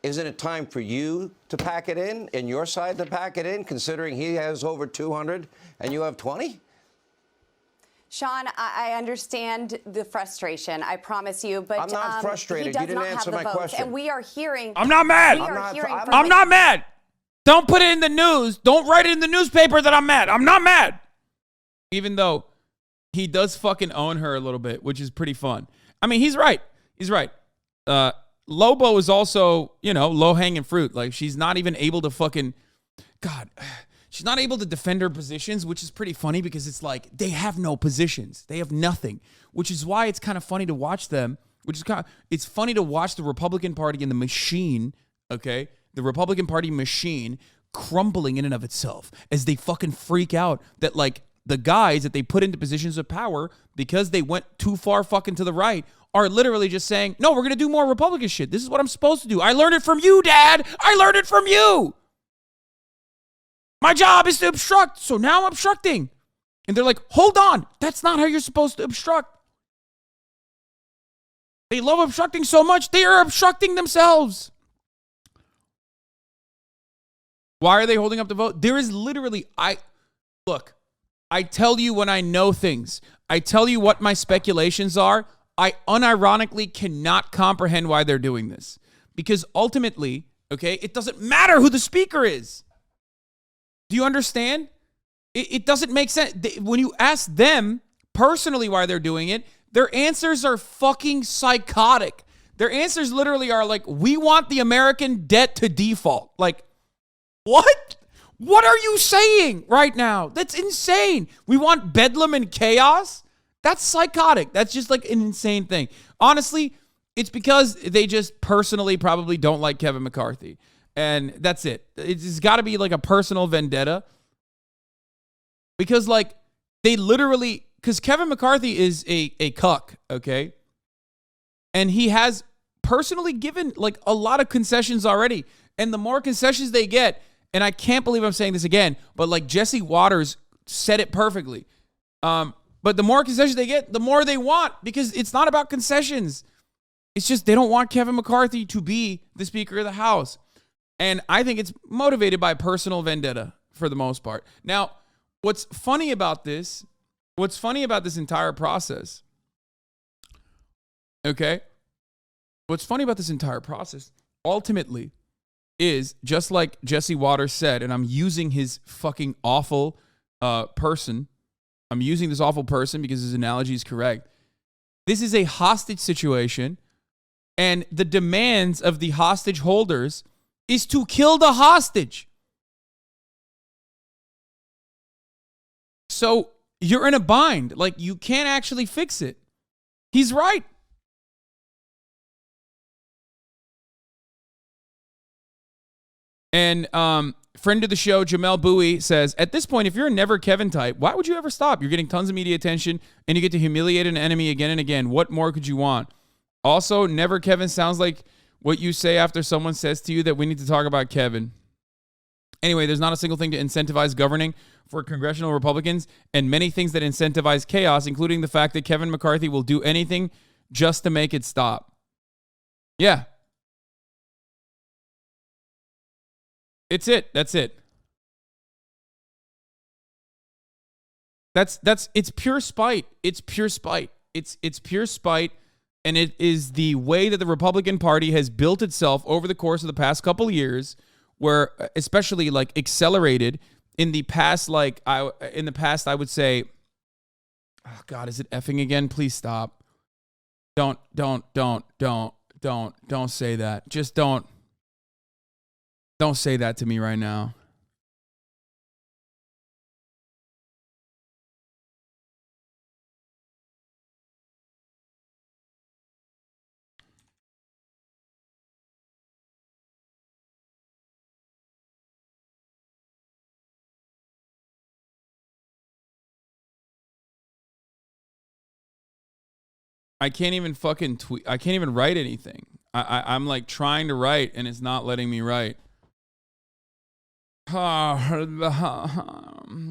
isn't it time for you to pack it in and your side to pack it in, considering he has over 200 and you have 20? Sean, I understand the frustration. I promise you, but I'm not frustrated. He You does didn't not answer have the my votes, question. and we are hearing. I'm not mad. I'm not mad. Don't put it in the news. Don't write it in the newspaper that I'm mad. I'm not mad. Even though he does fucking own her a little bit, which is pretty fun. I mean, he's right. He's right. Lobo is also, you know, low-hanging fruit. Like, she's not even able to fucking... God... She's not able to defend her positions, which is pretty funny because it's like they have no positions. They have nothing, which is why it's kind of funny to watch them, it's funny to watch the Republican Party and the machine, okay? The Republican Party machine crumbling in and of itself as they fucking freak out that like the guys that they put into positions of power because they went too far fucking to the right are literally just saying, no, we're going to do more Republican shit. This is what I'm supposed to do. I learned it from you, Dad. I learned it from you. My job is to obstruct, so now I'm obstructing. And they're like, hold on, that's not how you're supposed to obstruct. They love obstructing so much, they are obstructing themselves. Why are they holding up the vote? There is literally, look, I tell you when I know things. I tell you what my speculations are. I unironically cannot comprehend why they're doing this. Because ultimately, okay, it doesn't matter who the speaker is. Do you understand? It doesn't make sense. When you ask them personally why they're doing it, their answers are fucking psychotic. Their answers literally are like, we want the American debt to default. Like, what? What are you saying right now? That's insane. We want bedlam and chaos? That's psychotic. That's just like an insane thing. Honestly, it's because they just personally probably don't like Kevin McCarthy. And that's it. It's got to be like a personal vendetta. Because like they literally, because Kevin McCarthy is a cuck, okay? And he has personally given like a lot of concessions already. And the more concessions they get, and I can't believe I'm saying this again, but like Jesse Waters said it perfectly. But the more concessions they get, the more they want, because it's not about concessions. It's just they don't want Kevin McCarthy to be the Speaker of the House. And I think it's motivated by personal vendetta for the most part. Now, what's funny about this entire process, okay? What's funny about this entire process, ultimately, is just like Jesse Waters said, and I'm using his fucking awful person. I'm using this awful person because his analogy is correct. This is a hostage situation, and the demands of the hostage holders is to kill the hostage. So you're in a bind. Like, you can't actually fix it. He's right. And friend of the show, Jamel Bowie, says, at this point, if you're a never Kevin type, why would you ever stop? You're getting tons of media attention, and you get to humiliate an enemy again and again. What more could you want? Also, never Kevin sounds like what you say after someone says to you that we need to talk about Kevin. Anyway, there's not a single thing to incentivize governing for congressional Republicans, and many things that incentivize chaos, including the fact that Kevin McCarthy will do anything just to make it stop. Yeah. It's it. That's it. It's pure spite. It's pure spite. It's pure spite. And it is the way that the Republican Party has built itself over the course of the past couple of years, where especially like accelerated in the past, I would say, oh God, is it effing again? Please stop. Don't say that. Just don't say that to me right now. I can't even fucking tweet. I can't even write anything. I'm like trying to write and it's not letting me write.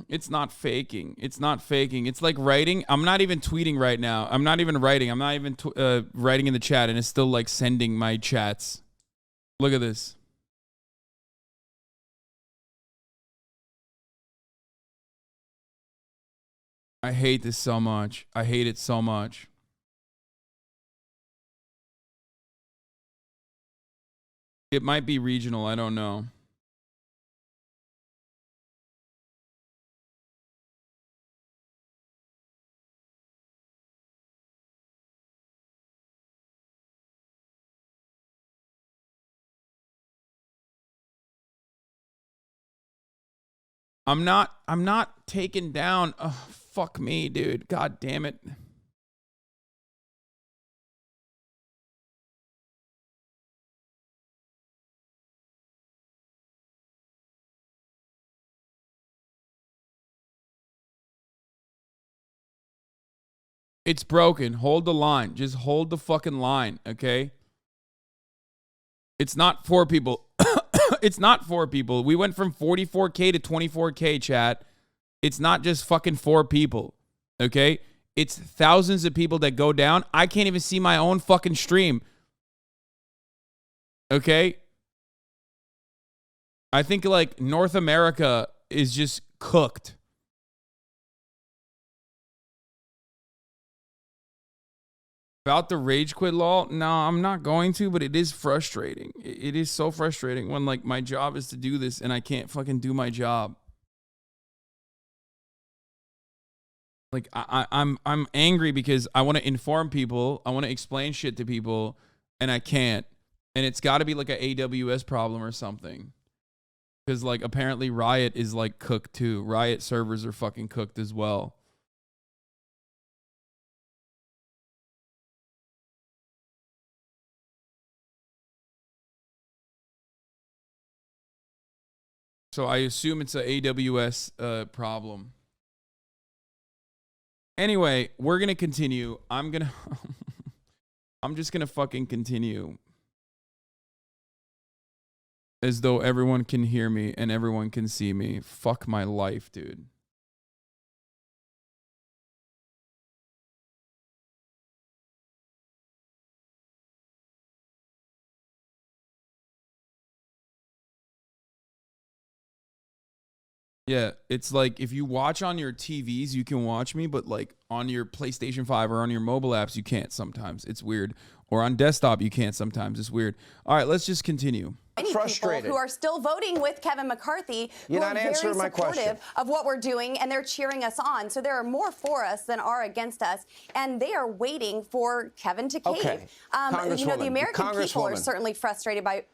It's not faking. It's not faking. It's like writing. I'm not even tweeting right now. I'm not even writing. I'm not even writing in the chat, and it's still like sending my chats. Look at this. I hate this so much. I hate it so much. It might be regional. I don't know. I'm not taken down. Oh, fuck me, dude. God damn it. It's broken. Hold the line. Just hold the fucking line, okay? It's not 4 people. It's not 4 people. We went from 44K to 24K, chat. It's not just fucking 4 people, okay? It's thousands of people that go down. I can't even see my own fucking stream, okay? I think like North America is just cooked. About the rage quit law? No, I'm not going to, but it is frustrating. It is so frustrating when like my job is to do this and I can't fucking do my job. Like I'm angry because I want to inform people, I want to explain shit to people, and I can't. And it's got to be like an AWS problem or something. Because like apparently Riot is like cooked too. Riot servers are fucking cooked as well. So I assume it's an AWS problem. Anyway, we're going to continue. I'm just going to fucking continue. As though everyone can hear me and everyone can see me. Fuck my life, dude. Yeah, it's like if you watch on your TVs, you can watch me, but like on your PlayStation 5 or on your mobile apps, you can't sometimes. It's weird. Or on desktop, you can't sometimes. It's weird. All right, let's just continue. Many people who are still voting with Kevin McCarthy who are very supportive of what we're doing, and they're cheering us on. So there are more for us than are against us, and they are waiting for Kevin to cave. Okay. You know, the American people are certainly frustrated by...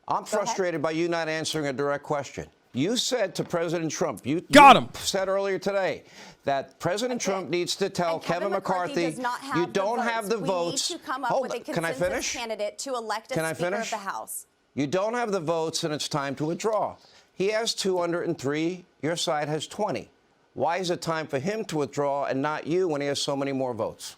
I'm frustrated by you not answering a direct question. You said to President Trump, you said earlier today that President Trump needs to tell Kevin McCarthy, you don't have the votes. We need to come up with a consensus candidate to elect a Speaker of the House. You don't have the votes, and it's time to withdraw. He has 203. Your side has 20. Why is it time for him to withdraw and not you when he has so many more votes?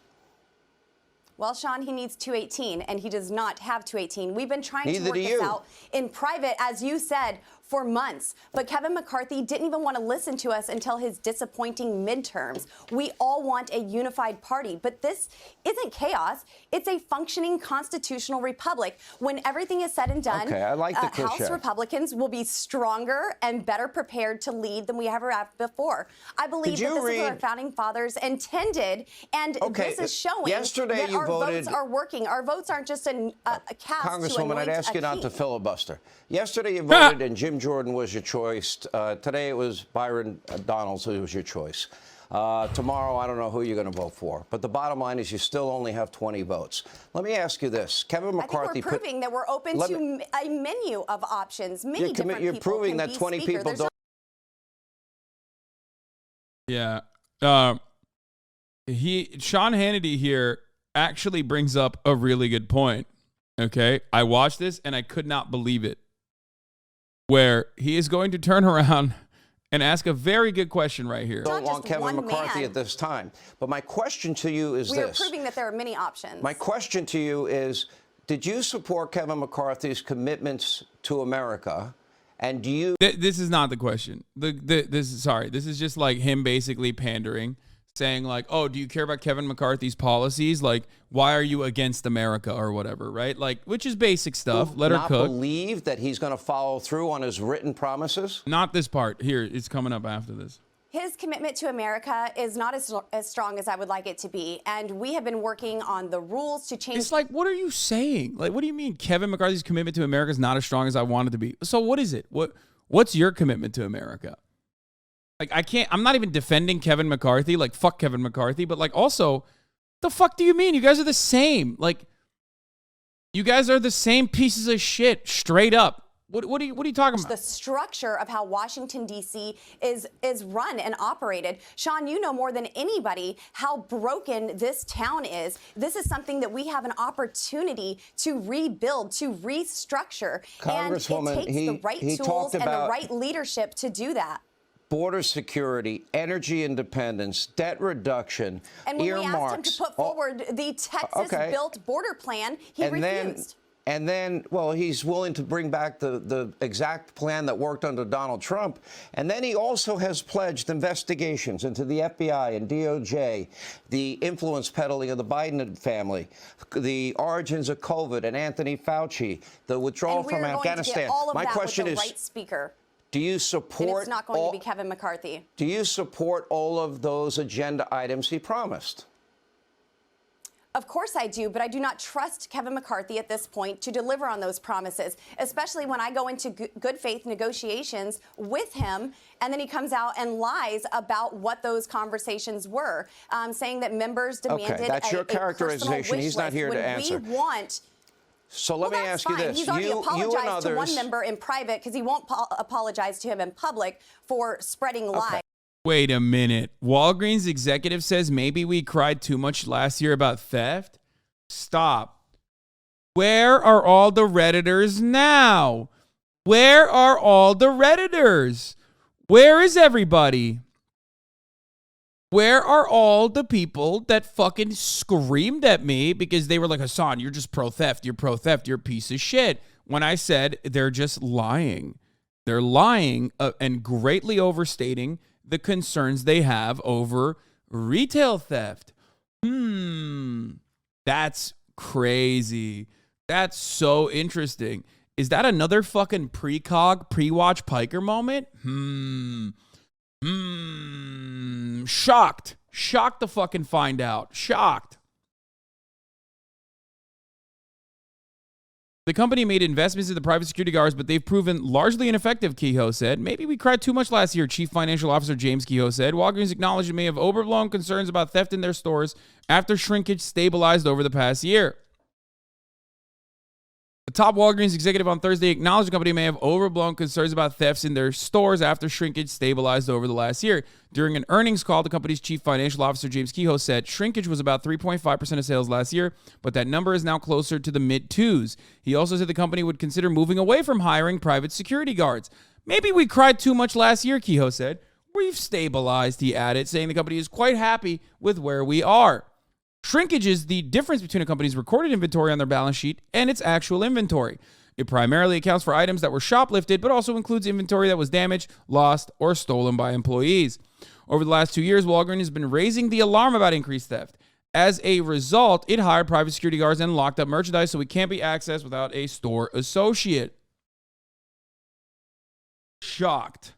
Well, Sean, he needs 218, and he does not have 218. We've been trying to work this out in private, as you said, for months. But Kevin McCarthy didn't even want to listen to us until his disappointing midterms. We all want a unified party, but this isn't chaos. It's a functioning constitutional republic. When everything is said and done, House Republicans will be stronger and better prepared to lead than we ever have before. I believe that this is what our founding fathers intended, and this is showing that our votes are working. Our votes aren't just a cast Congresswoman, to I'd ask you not king. to filibuster. Yesterday you voted and Jim Jordan was your choice. Today it was Byron Donalds who was your choice. Tomorrow, I don't know who you're going to vote for. But the bottom line is you still only have 20 votes. Let me ask you this. Kevin McCarthy... I think we're proving that we're open to a menu of options. Many different people proving can that be 20 speaker. people don't... Yeah. Sean Hannity here actually brings up a really good point. Okay? I watched this and I could not believe it. Where he is going to turn around and ask a very good question right here. Don't want Kevin McCarthy at this time. But my question to you is this. We are proving that there are many options. My question to you is, did you support Kevin McCarthy's commitments to America And do you... This is not the question. This is just like him basically pandering, saying like, oh, do you care about Kevin McCarthy's policies? Like, why are you against America or whatever, right? Like, which is basic stuff. Let her cook. Not believe that he's going to follow through on his written promises? Not this part. Here, it's coming up after this. His commitment to America is not as strong as I would like it to be. And we have been working on the rules to change. It's like, what are you saying? Like, what do you mean Kevin McCarthy's commitment to America is not as strong as I want it to be? So what is it? What's your commitment to America? Like, I'm not even defending Kevin McCarthy. Like, fuck Kevin McCarthy. But like, also, the fuck do you mean? You guys are the same. Like, you guys are the same pieces of shit, straight up. What are you talking about? The structure of how Washington, D.C. is run and operated. Sean, you know more than anybody how broken this town is. This is something that we have an opportunity to rebuild, to restructure. Congresswoman, and it takes the right tools and the right leadership to do that. Border security, energy independence, debt reduction, and when earmarks. we asked him to put forward the Texas-built border plan, he refused. And then, well, he's willing to bring back the exact plan that worked under Donald Trump. And then he also has pledged investigations into the FBI and DOJ, the influence peddling of the Biden family, the origins of COVID and Anthony Fauci, the withdrawal from Afghanistan. My question is, right speaker. Do you support? And it's not going to be Kevin McCarthy. Do you support all of those agenda items he promised? Of course I do, but I do not trust Kevin McCarthy at this point to deliver on those promises, especially when I go into good faith negotiations with him, and then he comes out and lies about what those conversations were, saying that members demanded that's your characterization. He's not here to answer. We want. So let me ask you this. He's already apologized to one member in private because he won't apologize to him in public for spreading lies. Wait a minute. Walgreens executive says maybe we cried too much last year about theft? Stop. Where are all the Redditors now? Where are all the Redditors? Where is everybody? Where are all the people that fucking screamed at me because they were like, Hasan, you're just pro-theft. You're pro-theft. You're a piece of shit. When I said they're just lying. They're lying and greatly overstating the concerns they have over retail theft. That's crazy. That's so interesting. Is that another fucking pre-watch Piker moment? Shocked. Shocked to fucking find out. Shocked. The company made investments in the private security guards, but they've proven largely ineffective, Kehoe said. Maybe we cried too much last year, Chief Financial Officer James Kehoe said. Walgreens acknowledged it may have overblown concerns about theft in their stores after shrinkage stabilized over the past year. The top Walgreens executive on Thursday acknowledged the company may have overblown concerns about thefts in their stores after shrinkage stabilized over the last year. During an earnings call, the company's chief financial officer, James Kehoe, said shrinkage was about 3.5% of sales last year, but that number is now closer to the mid-twos. He also said the company would consider moving away from hiring private security guards. Maybe we cried too much last year, Kehoe said. We've stabilized, he added, saying the company is quite happy with where we are. Shrinkage is the difference between a company's recorded inventory on their balance sheet and its actual inventory. It primarily accounts for items that were shoplifted, but also includes inventory that was damaged, lost, or stolen by employees. Over the last 2 years, Walgreens has been raising the alarm about increased theft. As a result, it hired private security guards and locked up merchandise so it can't be accessed without a store associate. Shocked.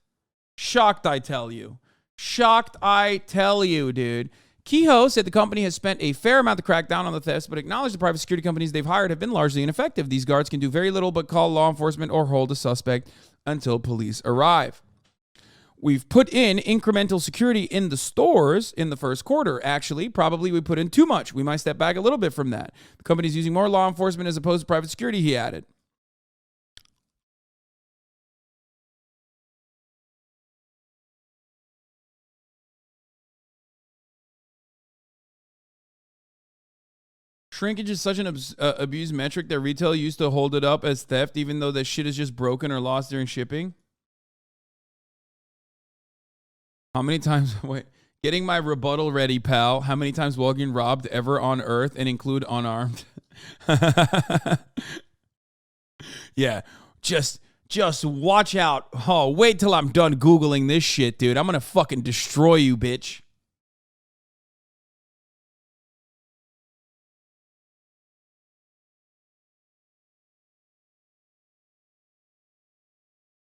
Shocked, I tell you. Shocked, I tell you, dude. Kehoe said the company has spent a fair amount to crack down on the thefts, but acknowledged the private security companies they've hired have been largely ineffective. These guards can do very little but call law enforcement or hold a suspect until police arrive. We've put in incremental security in the stores in the first quarter. Actually, probably we put in too much. We might step back a little bit from that. The company's using more law enforcement as opposed to private security, he added. Shrinkage is such an abused metric that retail used to hold it up as theft, even though that shit is just broken or lost during shipping. How many times, wait, getting my rebuttal ready, pal. How many times Walgreens robbed ever on earth and include unarmed? Yeah, just Just watch out. Oh, wait till I'm done Googling this shit, dude. I'm going to fucking destroy you, bitch.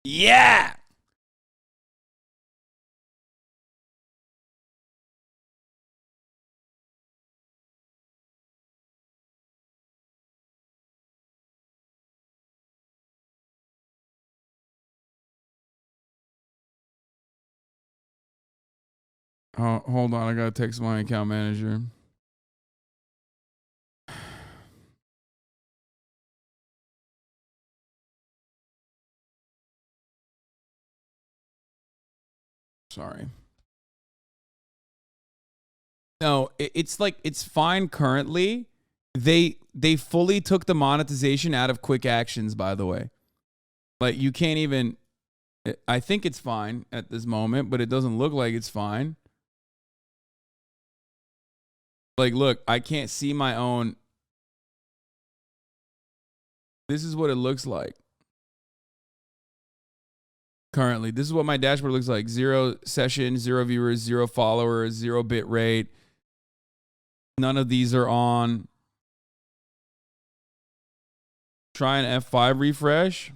Yeah. Oh, hold on. I got to text my account manager. Sorry. No, it's like it's fine currently. They fully took the monetization out of quick actions, by the way. Like you can't even I think it's fine at this moment, but it doesn't look like it's fine. Like look, I can't see my own. This is what it looks like. Currently, this is what my dashboard looks like. 0 sessions, 0 viewers, 0 followers, 0 bit rate. None of these are on. Try an F5 refresh.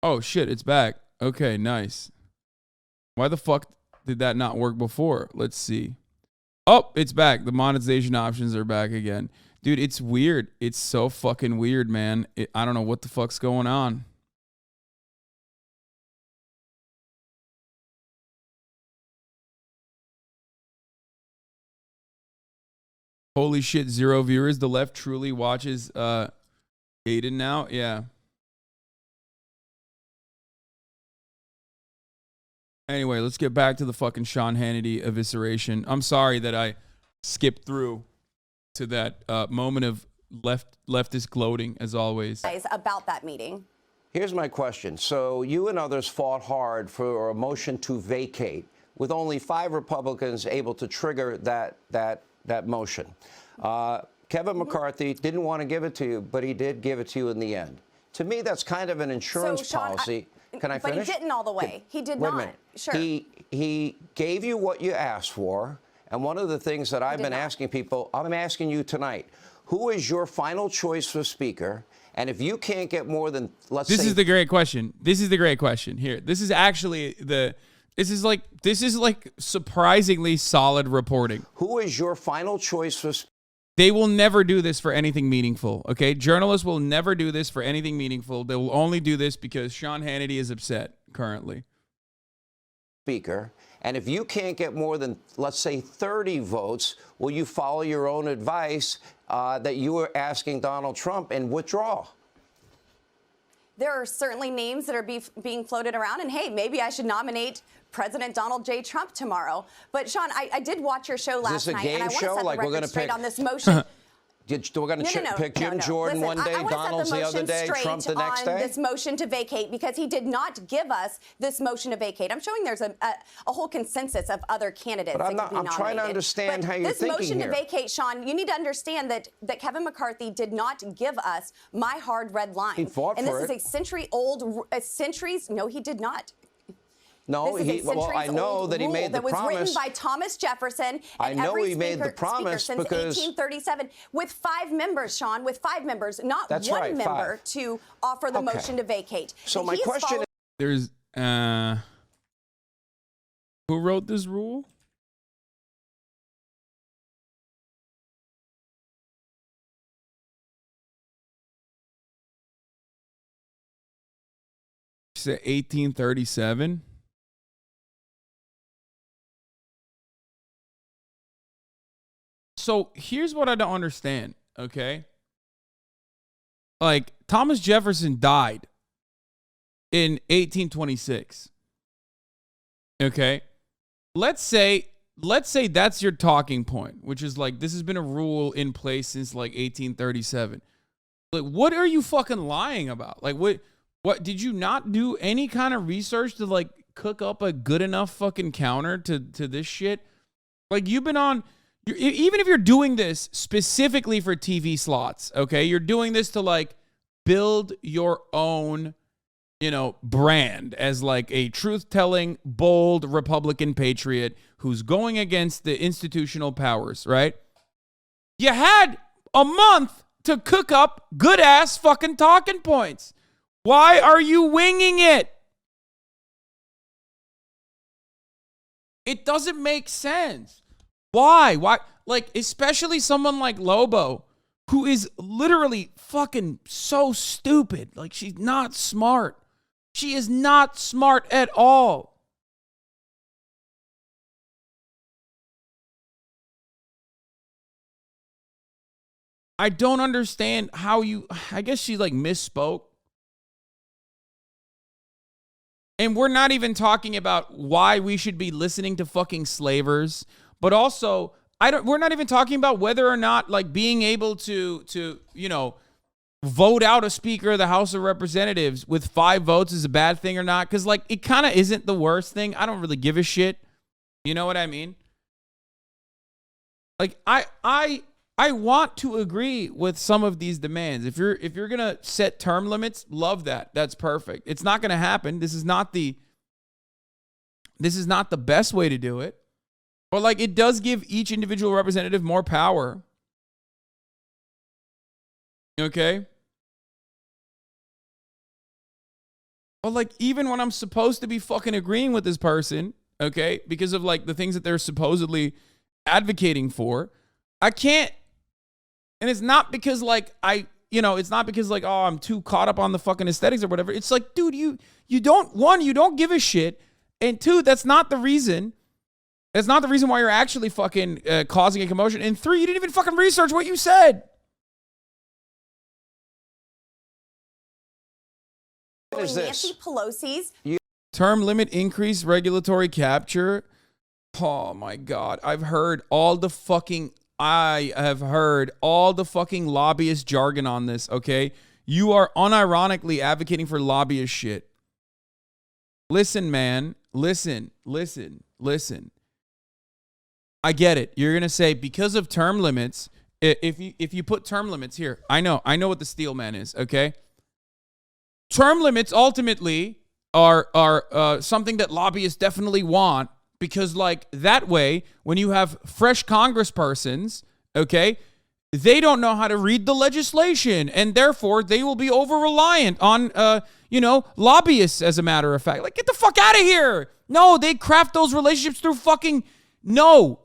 Oh, shit, it's back. Okay, nice. Why the fuck did that not work before? Let's see. Oh, it's back. The monetization options are back again. Dude, it's weird. It's so fucking weird, man. I don't know what the fuck's going on. Holy shit, 0 viewers. The left truly watches Aiden now. Yeah. Anyway, let's get back to the fucking Sean Hannity evisceration. I'm sorry that I skipped through to that moment of leftist gloating, as always. About that meeting. Here's my question. So you and others fought hard for a motion to vacate, with only 5 Republicans able to trigger that motion. Kevin McCarthy didn't want to give it to you, but he did give it to you in the end. To me, that's kind of an insurance policy. Can I finish? But he didn't all the way. He did not. Wait a minute. Sure. He gave you what you asked for. And one of the things that I've been asking people, I'm asking you tonight, who is your final choice for speaker? And if you can't get more than, let's say... This is the great question. This is the great question. Here, this is actually the... This is like surprisingly solid reporting. Who is your final choice for speaker? They will never do this for anything meaningful, okay? Journalists will never do this for anything meaningful. They will only do this because Sean Hannity is upset currently. Speaker, and if you can't get more than, let's say, 30 votes, will you follow your own advice that you were asking Donald Trump and withdraw? There are certainly names that are being floated around, and hey, maybe I should nominate President Donald J. Trump tomorrow. But Sean, I did watch your show last night, and I want to set the record straight on this motion. We're going to pick Jim Jordan one day, Donald's the other day, Trump the next day? This motion to vacate, because he did not give us this motion to vacate. I'm showing there's a whole consensus of other candidates that could be nominated. I'm trying to understand how you're thinking here. This motion to vacate, Sean, you need to understand that Kevin McCarthy did not give us my hard red line. He fought for it. And this is a century-old, no, he did not. No, I know that he made the promise. That was written by Thomas Jefferson. I know he made the promise since because 1837 with 5 members, Sean, with 5 members, not one member to offer the motion to vacate. So my question is, there's who wrote this rule? You said 1837. So here's what I don't understand, okay? Like, Thomas Jefferson died in 1826. Okay? Let's say that's your talking point, which is like, this has been a rule in place since like 1837. Like, what are you fucking lying about? Like, what did you not do any kind of research to like cook up a good enough fucking counter to this shit? Like, you've been on... Even if you're doing this specifically for TV slots, okay, you're doing this to like build your own you know, brand as like a truth-telling, bold Republican patriot who's going against the institutional powers, right? You had a month to cook up good-ass fucking talking points. Why are you winging it? It doesn't make sense. Why? Why? Like, especially someone like Lobo, who is literally fucking so stupid. Like, she's not smart. She is not smart at all. I don't understand how I guess she like misspoke. And we're not even talking about why we should be listening to fucking slavers, but also we're not even talking about whether or not like being able to you know, vote out a speaker of the House of Representatives with 5 votes is a bad thing or not, cuz like it kind of isn't the worst thing. I don't really give a shit. You know what I mean? Like I want to agree with some of these demands. If you're going to set term limits, love that. That's perfect. It's not going to happen. This is not the best way to do it. But like it does give each individual representative more power. Okay? But like even when I'm supposed to be fucking agreeing with this person, okay, because of like the things that they're supposedly advocating for, I can't. And it's not because like it's not because like, oh, I'm too caught up on the fucking aesthetics or whatever. It's like, dude, you don't give a shit. And 2, that's not the reason. That's not the reason why you're actually fucking causing a commotion. And 3, you didn't even fucking research what you said. What is this? Nancy Pelosi's Term limit increase, regulatory capture. Oh my God. I have heard all the fucking lobbyist jargon on this, okay? You are unironically advocating for lobbyist shit. Listen, man. Listen. I get it. You're going to say because of term limits, if you put term limits here, I know what the steel man is, okay? Term limits ultimately are something that lobbyists definitely want. Because, like, that way, when you have fresh congresspersons, okay, they don't know how to read the legislation, and therefore they will be over-reliant on, lobbyists, as a matter of fact. Like, get the fuck out of here. No, they craft those relationships through fucking... No.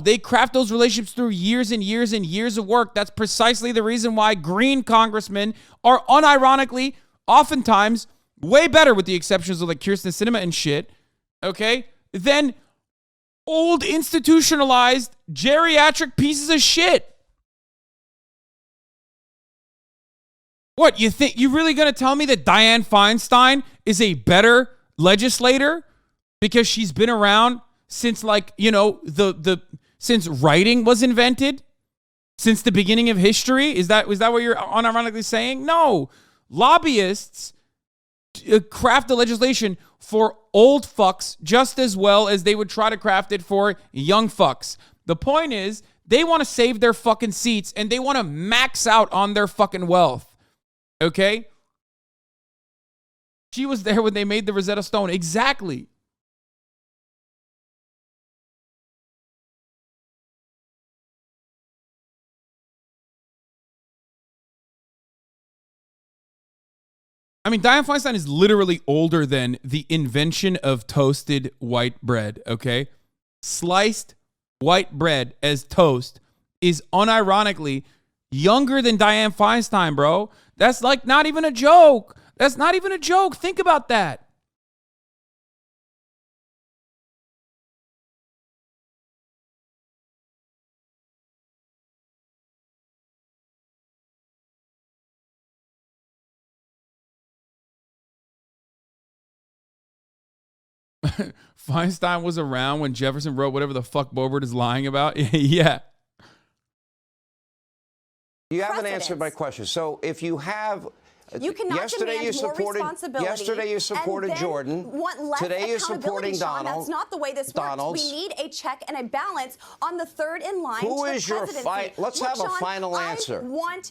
They craft those relationships through years and years and years of work. That's precisely the reason why green congressmen are unironically, oftentimes, way better, with the exceptions of, like, Kyrsten Sinema and shit, okay, then old institutionalized geriatric pieces of shit. What, you think you really going to tell me that Dianne Feinstein is a better legislator because she's been around since, like, you know, since writing was invented, since the beginning of history? Is that what you're unironically saying? No. Lobbyists craft the legislation for old fucks just as well as they would try to craft it for young fucks. The point is, they want to save their fucking seats and they want to max out on their fucking wealth. Okay? She was there when they made the Rosetta Stone. Exactly. I mean, Dianne Feinstein is literally older than the invention of toasted white bread, okay? Sliced white bread as toast is unironically younger than Dianne Feinstein, bro. That's like not even a joke. That's not even a joke. Think about that. Feinstein was around when Jefferson wrote whatever the fuck Boebert is lying about. Yeah. You haven't answered my question. So if you have You cannot demand more responsibility. Yesterday you supported and then Jordan. Want less Today you're supporting Sean. Donald. That's not the way this works. We need a check and a balance on the third in line. Who to is the your presidency. Let's have a final answer.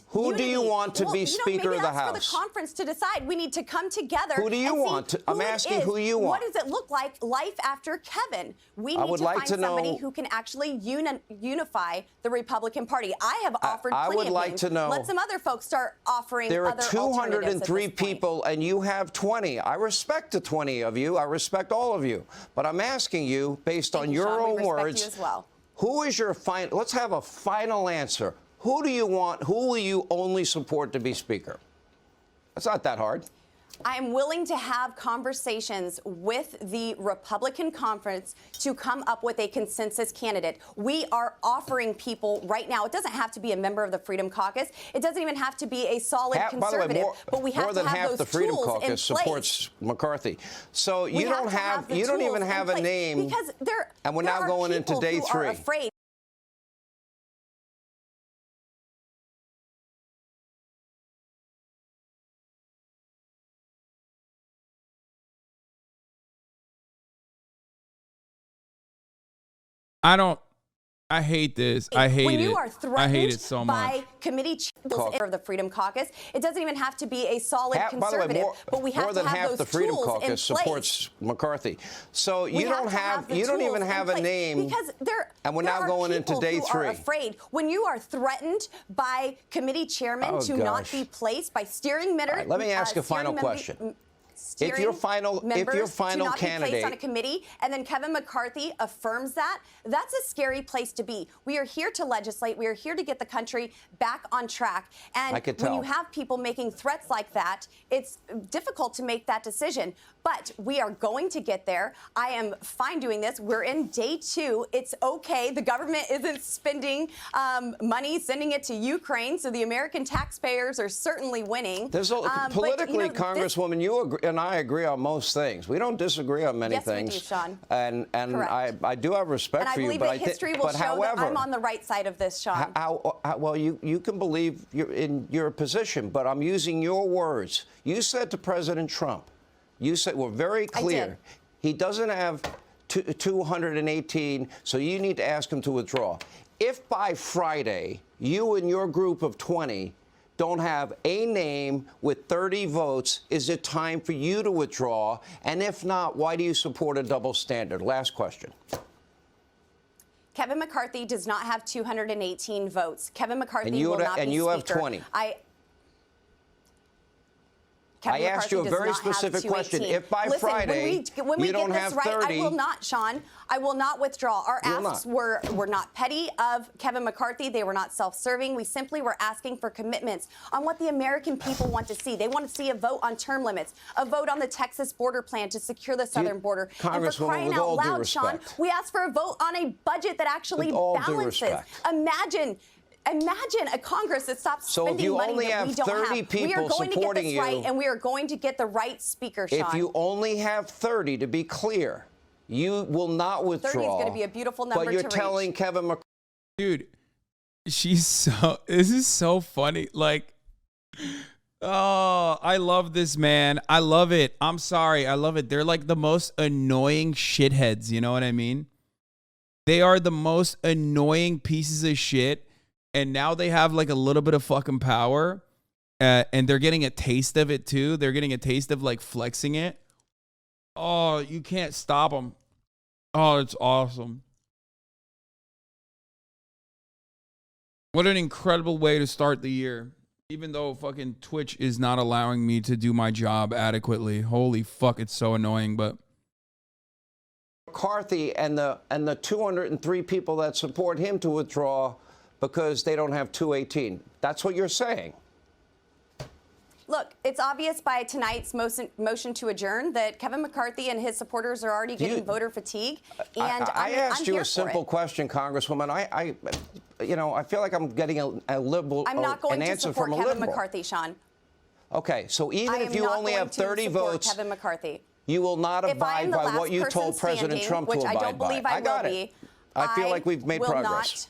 Who do you want to be Speaker of the House? Maybe that's for the conference to decide. We need to come together. Who do you want? I'm asking who you want. What does it look like, life after Kevin? We need to find somebody who can actually unify the Republican Party. I have offered plenty of names. Let some other folks start offering there are other 203 people, and you have 20. I respect the 20 of you. I respect all of you. But I'm asking you, based on your own words, you as well. Who is your final? Let's have a final answer. Who do you want? Who will you only support to be Speaker? That's not that hard. I am willing to have conversations with the Republican conference to come up with a consensus candidate. We are offering people right now. It doesn't have to be a member of the Freedom Caucus. It doesn't even have to be a solid conservative. By the way, but we have more than to have half those the Freedom tools Caucus supports McCarthy. So you don't even have a name. Because and we're now going into day 3. Afraid. I hate this. I hate it. When you are I hate it so much. by committee chairs of the Freedom Caucus, it doesn't even have to be a solid conservative, by the way, but we have more than to have half those the Freedom tools Caucus in supports McCarthy. So you don't even have a name. Because and we're now going into day 3. Are afraid when you are threatened by committee chairmen to not be placed by steering mitter. Let me ask a final question. If your final candidate placed on a committee, and then Kevin McCarthy affirms that, that's a scary place to be. We are here to legislate. We are here to get the country back on track. And when you have people making threats like that, it's difficult to make that decision. But we are going to get there. I am fine doing this. We're in day 2. It's okay. The government isn't spending money, sending it to Ukraine, so the American taxpayers are certainly winning. Politically, Congresswoman, you agree, and I agree on most things. We don't disagree on many things. Yes, we do, Sean. And I do have respect for you. And I believe that history will show that I'm on the right side of this, Sean. Well, you can believe in your position, but I'm using your words. You said to President Trump, you said, we're very clear. He doesn't have 218, so you need to ask him to withdraw. If by Friday, you and your group of 20 don't have a name with 30 votes, is it time for you to withdraw? And if not, why do you support a double standard? Last question. Kevin McCarthy does not have 218 votes. Kevin McCarthy will not be Speaker. And you have 20. I asked you a very specific question. If by Friday you don't have 30, I will not, Sean. I will not withdraw. Our asks were not petty of Kevin McCarthy. They were not self-serving. We simply were asking for commitments on what the American people want to see. They want to see a vote on term limits, a vote on the Texas border plan to secure the southern border. And for crying out loud, Sean, we asked for a vote on a budget that actually balances. Imagine a Congress that stops spending money that we don't have. We are going to get this right, and we are going to get the right Speaker, Sean. If you only have 30, to be clear, you will not withdraw. 30 is going to be a beautiful number to reach. But you're telling Kevin McCarthy. Dude, this is so funny. Like, oh, I love this, man. I love it. I'm sorry. I love it. They're like the most annoying shitheads. You know what I mean? They are the most annoying pieces of shit. And now they have like a little bit of fucking power, and they're getting a taste of it too. They're getting a taste of like flexing it. Oh, you can't stop them. Oh, it's awesome. What an incredible way to start the year. Even though fucking Twitch is not allowing me to do my job adequately. Holy fuck, it's so annoying, but McCarthy and the 203 people that support him to withdraw because they don't have 218. That's what you're saying. Look, it's obvious by tonight's motion to adjourn that Kevin McCarthy and his supporters are already getting voter fatigue. And I asked you a simple question, Congresswoman. I feel like I'm getting a liberal I'm not going an to answer support from a Kevin liberal. McCarthy, Sean. Okay, so even if you only have 30 votes, Kevin McCarthy, you will not abide by what you told President Trump to abide by. I don't believe I will got it. be. I feel like we've made progress.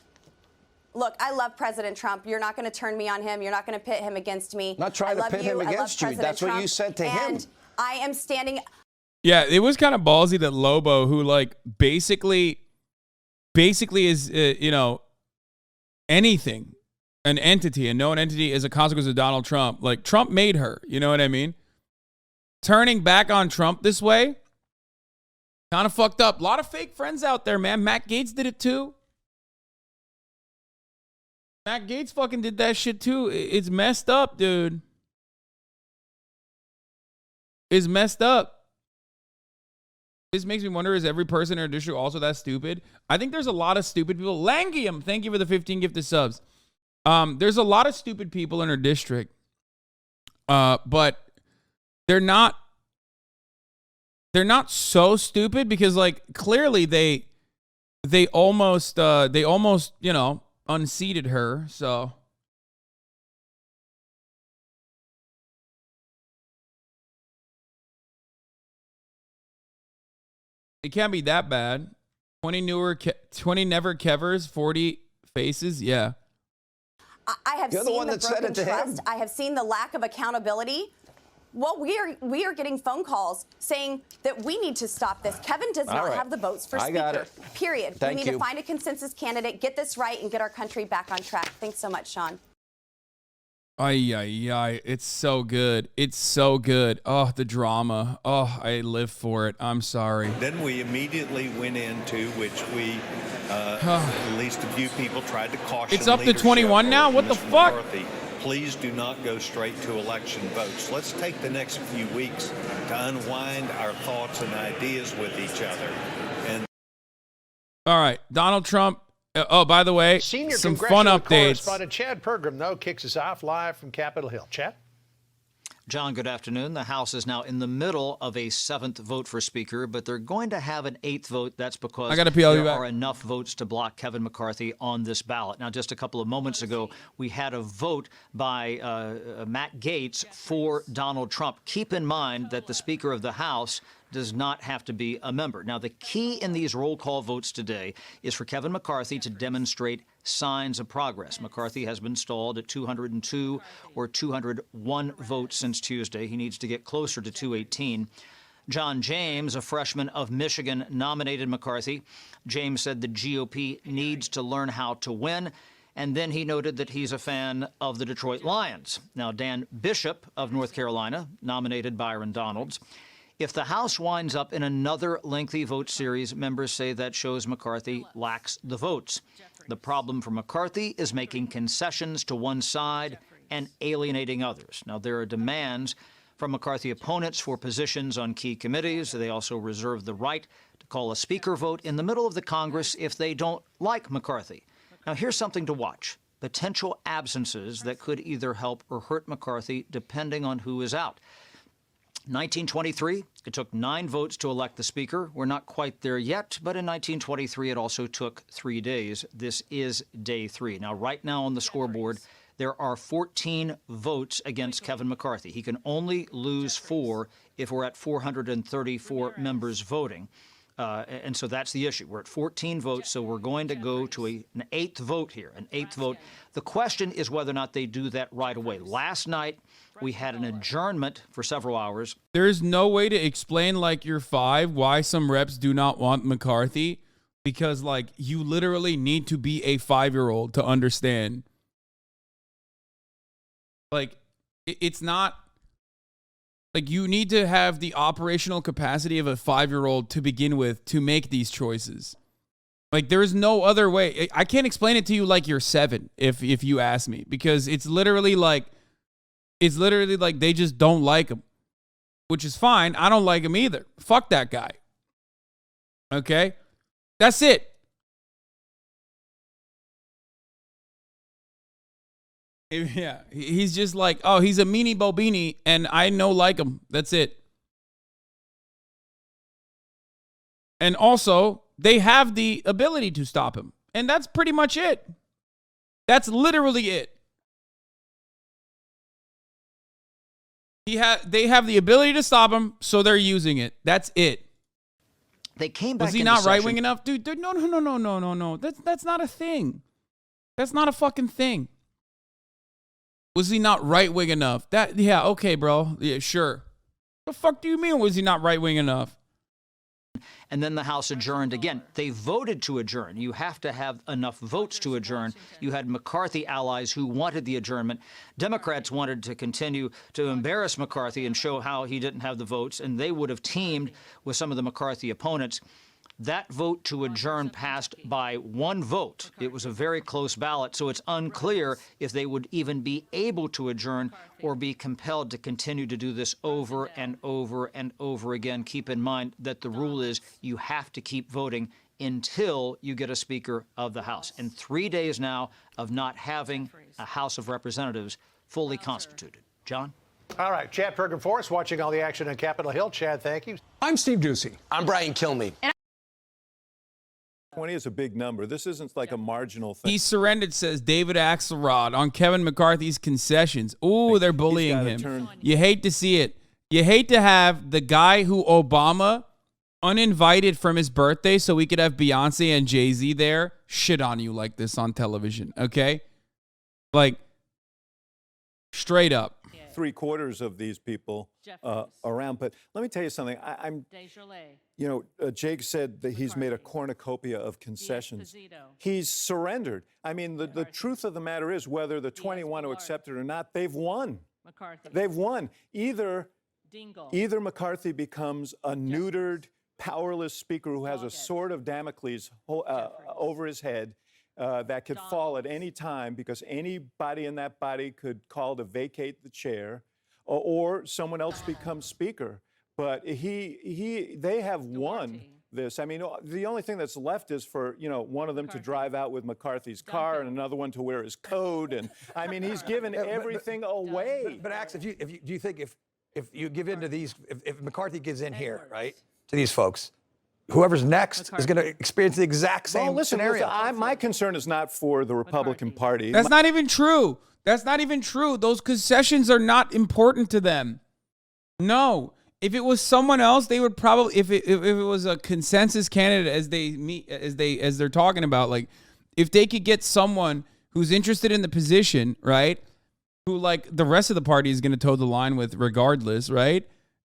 look, I love President Trump. You're not going to turn me on him. You're not going to pit him against me. Not trying to pit him against you. That's what you said to him. And I am standing. Yeah, it was kind of ballsy that Lobo, who like basically is, anything, an entity, a known entity is a consequence of Donald Trump. Like Trump made her, you know what I mean? Turning back on Trump this way, kind of fucked up. A lot of fake friends out there, man. Matt Gaetz did it too. Matt Gaetz fucking did that shit too. It's messed up, dude. It's messed up. This makes me wonder, is every person in our district also that stupid? I think there's a lot of stupid people. Langium, thank you for the 15 gifted subs. There's a lot of stupid people in our district. But they're not so stupid because like clearly they almost unseated her, so it can't be that bad. 20 never Kevers, 40 faces. Yeah. I have You're the seen one the that said broken it to him. trust. I have seen the lack of accountability. Well, we are getting phone calls saying that we need to stop this. Kevin does not have the votes for speaker. Period. Thank we need to find a consensus candidate, get this right, and get our country back on track. Thanks so much, Sean. Ay. It's so good. It's so good. Oh, the drama. Oh, I live for it. I'm sorry. Then we immediately went into, which we, at least a few people tried to caution. It's up to 21 now? What the fuck? McCarthy, please do not go straight to election votes. Let's take the next few weeks to unwind our thoughts and ideas with each other. And all right, Donald Trump. Oh, by the way, Senior some fun updates. Correspondent Chad Pergram, though, kicks us off live from Capitol Hill. Chad? John, good afternoon. The House is now in the middle of a 7th vote for Speaker, but they're going to have an 8th vote. That's because there are enough votes to block Kevin McCarthy on this ballot. Now, just a couple of moments ago, we had a vote by Matt Gaetz for Donald Trump. Keep in mind that the Speaker of the House does not have to be a member. Now, the key in these roll call votes today is for Kevin McCarthy to demonstrate signs of progress. McCarthy has been stalled at 202 or 201 votes since Tuesday. He needs to get closer to 218. John James, a freshman of Michigan, nominated McCarthy. James said the GOP needs to learn how to win. And then he noted that he's a fan of the Detroit Lions. Now, Dan Bishop of North Carolina nominated Byron Donalds. If the House winds up in another lengthy vote series, members say that shows McCarthy lacks the votes. The problem for McCarthy is making concessions to one side and alienating others. Now, there are demands from McCarthy opponents for positions on key committees. They also reserve the right to call a speaker vote in the middle of the Congress if they don't like McCarthy. Now, here's something to watch. Potential absences that could either help or hurt McCarthy, depending on who is out. 1923, it took 9 votes to elect the Speaker. We're not quite there yet, but in 1923, it also took 3 days. This is day 3. Now, right now on the scoreboard, there are 14 votes against Kevin McCarthy. He can only lose 4 if we're at 434 members voting. And so that's the issue. We're at 14 votes, so we're going to go to an 8th vote here, an 8th vote. The question is whether or not they do that right away. Last night, we had an adjournment for several hours. There's no way to explain, like you're 5, why some reps do not want McCarthy, because, like, you literally need to be a 5-year-old to understand. Like, it's not... Like, you need to have the operational capacity of a 5-year-old to begin with to make these choices. Like, there is no other way. I can't explain it to you like you're 7 if you ask me, because it's literally like they just don't like him, which is fine. I don't like him either. Fuck that guy. Okay? That's it. Yeah, he's just like, oh, he's a meanie bobini, and I no like him. That's it. And also, they have the ability to stop him, and that's pretty much it. That's literally it. They have the ability to stop him, so they're using it. That's it. They came back. Was he not right wing enough, dude? No. That's not a thing. That's not a fucking thing. Was he not right-wing enough? Yeah, okay, bro. Yeah, sure. The fuck do you mean was he not right-wing enough? And then the House adjourned again. They voted to adjourn. You have to have enough votes to adjourn. You had McCarthy allies who wanted the adjournment. Democrats wanted to continue to embarrass McCarthy and show how he didn't have the votes, and they would have teamed with some of the McCarthy opponents. That vote to adjourn passed by one vote. It was a very close ballot, so it's unclear if they would even be able to adjourn or be compelled to continue to do this over and over and over again. Keep in mind that the rule is you have to keep voting until you get a Speaker of the House. And 3 days now of not having a House of Representatives fully constituted. John? All right, Chad Perkin for us, watching all the action on Capitol Hill. Chad, thank you. I'm Steve Ducey. I'm Brian Kilmeade. 20 is a big number. This isn't like a marginal thing. He surrendered, says David Axelrod, on Kevin McCarthy's concessions. Ooh, they're bullying him. You hate to see it. You hate to have the guy who Obama uninvited from his birthday so we could have Beyonce and Jay-Z there shit on you like this on television, okay? Like, straight up. 3/4 of these people around. But let me tell you something. Jake said that he's made a cornucopia of concessions. He's surrendered. I mean, the truth of the matter is, whether the 20 want to accept it or not, they've won. They've won. Either McCarthy becomes a neutered, powerless speaker who has a sword of Damocles over his head, that could fall at any time because anybody in that body could call to vacate the chair, or someone else becomes speaker. But they have won this. I mean, the only thing that's left is for one of them to drive out with McCarthy's car and another one to wear his coat. And I mean, he's given everything away. But Axe, do you think if you give in to these, if McCarthy gives in here, right, to these folks, whoever's next is going to experience the exact same scenario? My concern is not for the Republican Party. That's not even true. That's not even true. Those concessions are not important to them. No. If it was someone else, they would probably, if it was a consensus candidate as they're talking about, like if they could get someone who's interested in the position, right, who like the rest of the party is going to toe the line with regardless, right,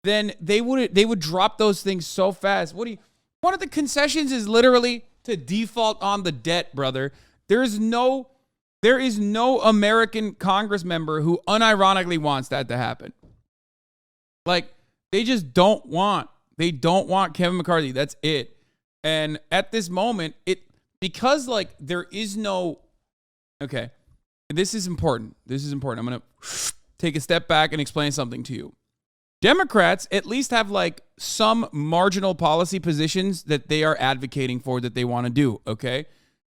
then they would drop those things so fast. One of the concessions is literally to default on the debt, brother. There is no American Congress member who unironically wants that to happen. Like, they just don't want Kevin McCarthy. That's it. And at this moment, because like there is no, okay, this is important. I'm going to take a step back and explain something to you. Democrats at least have like some marginal policy positions that they are advocating for that they want to do, okay?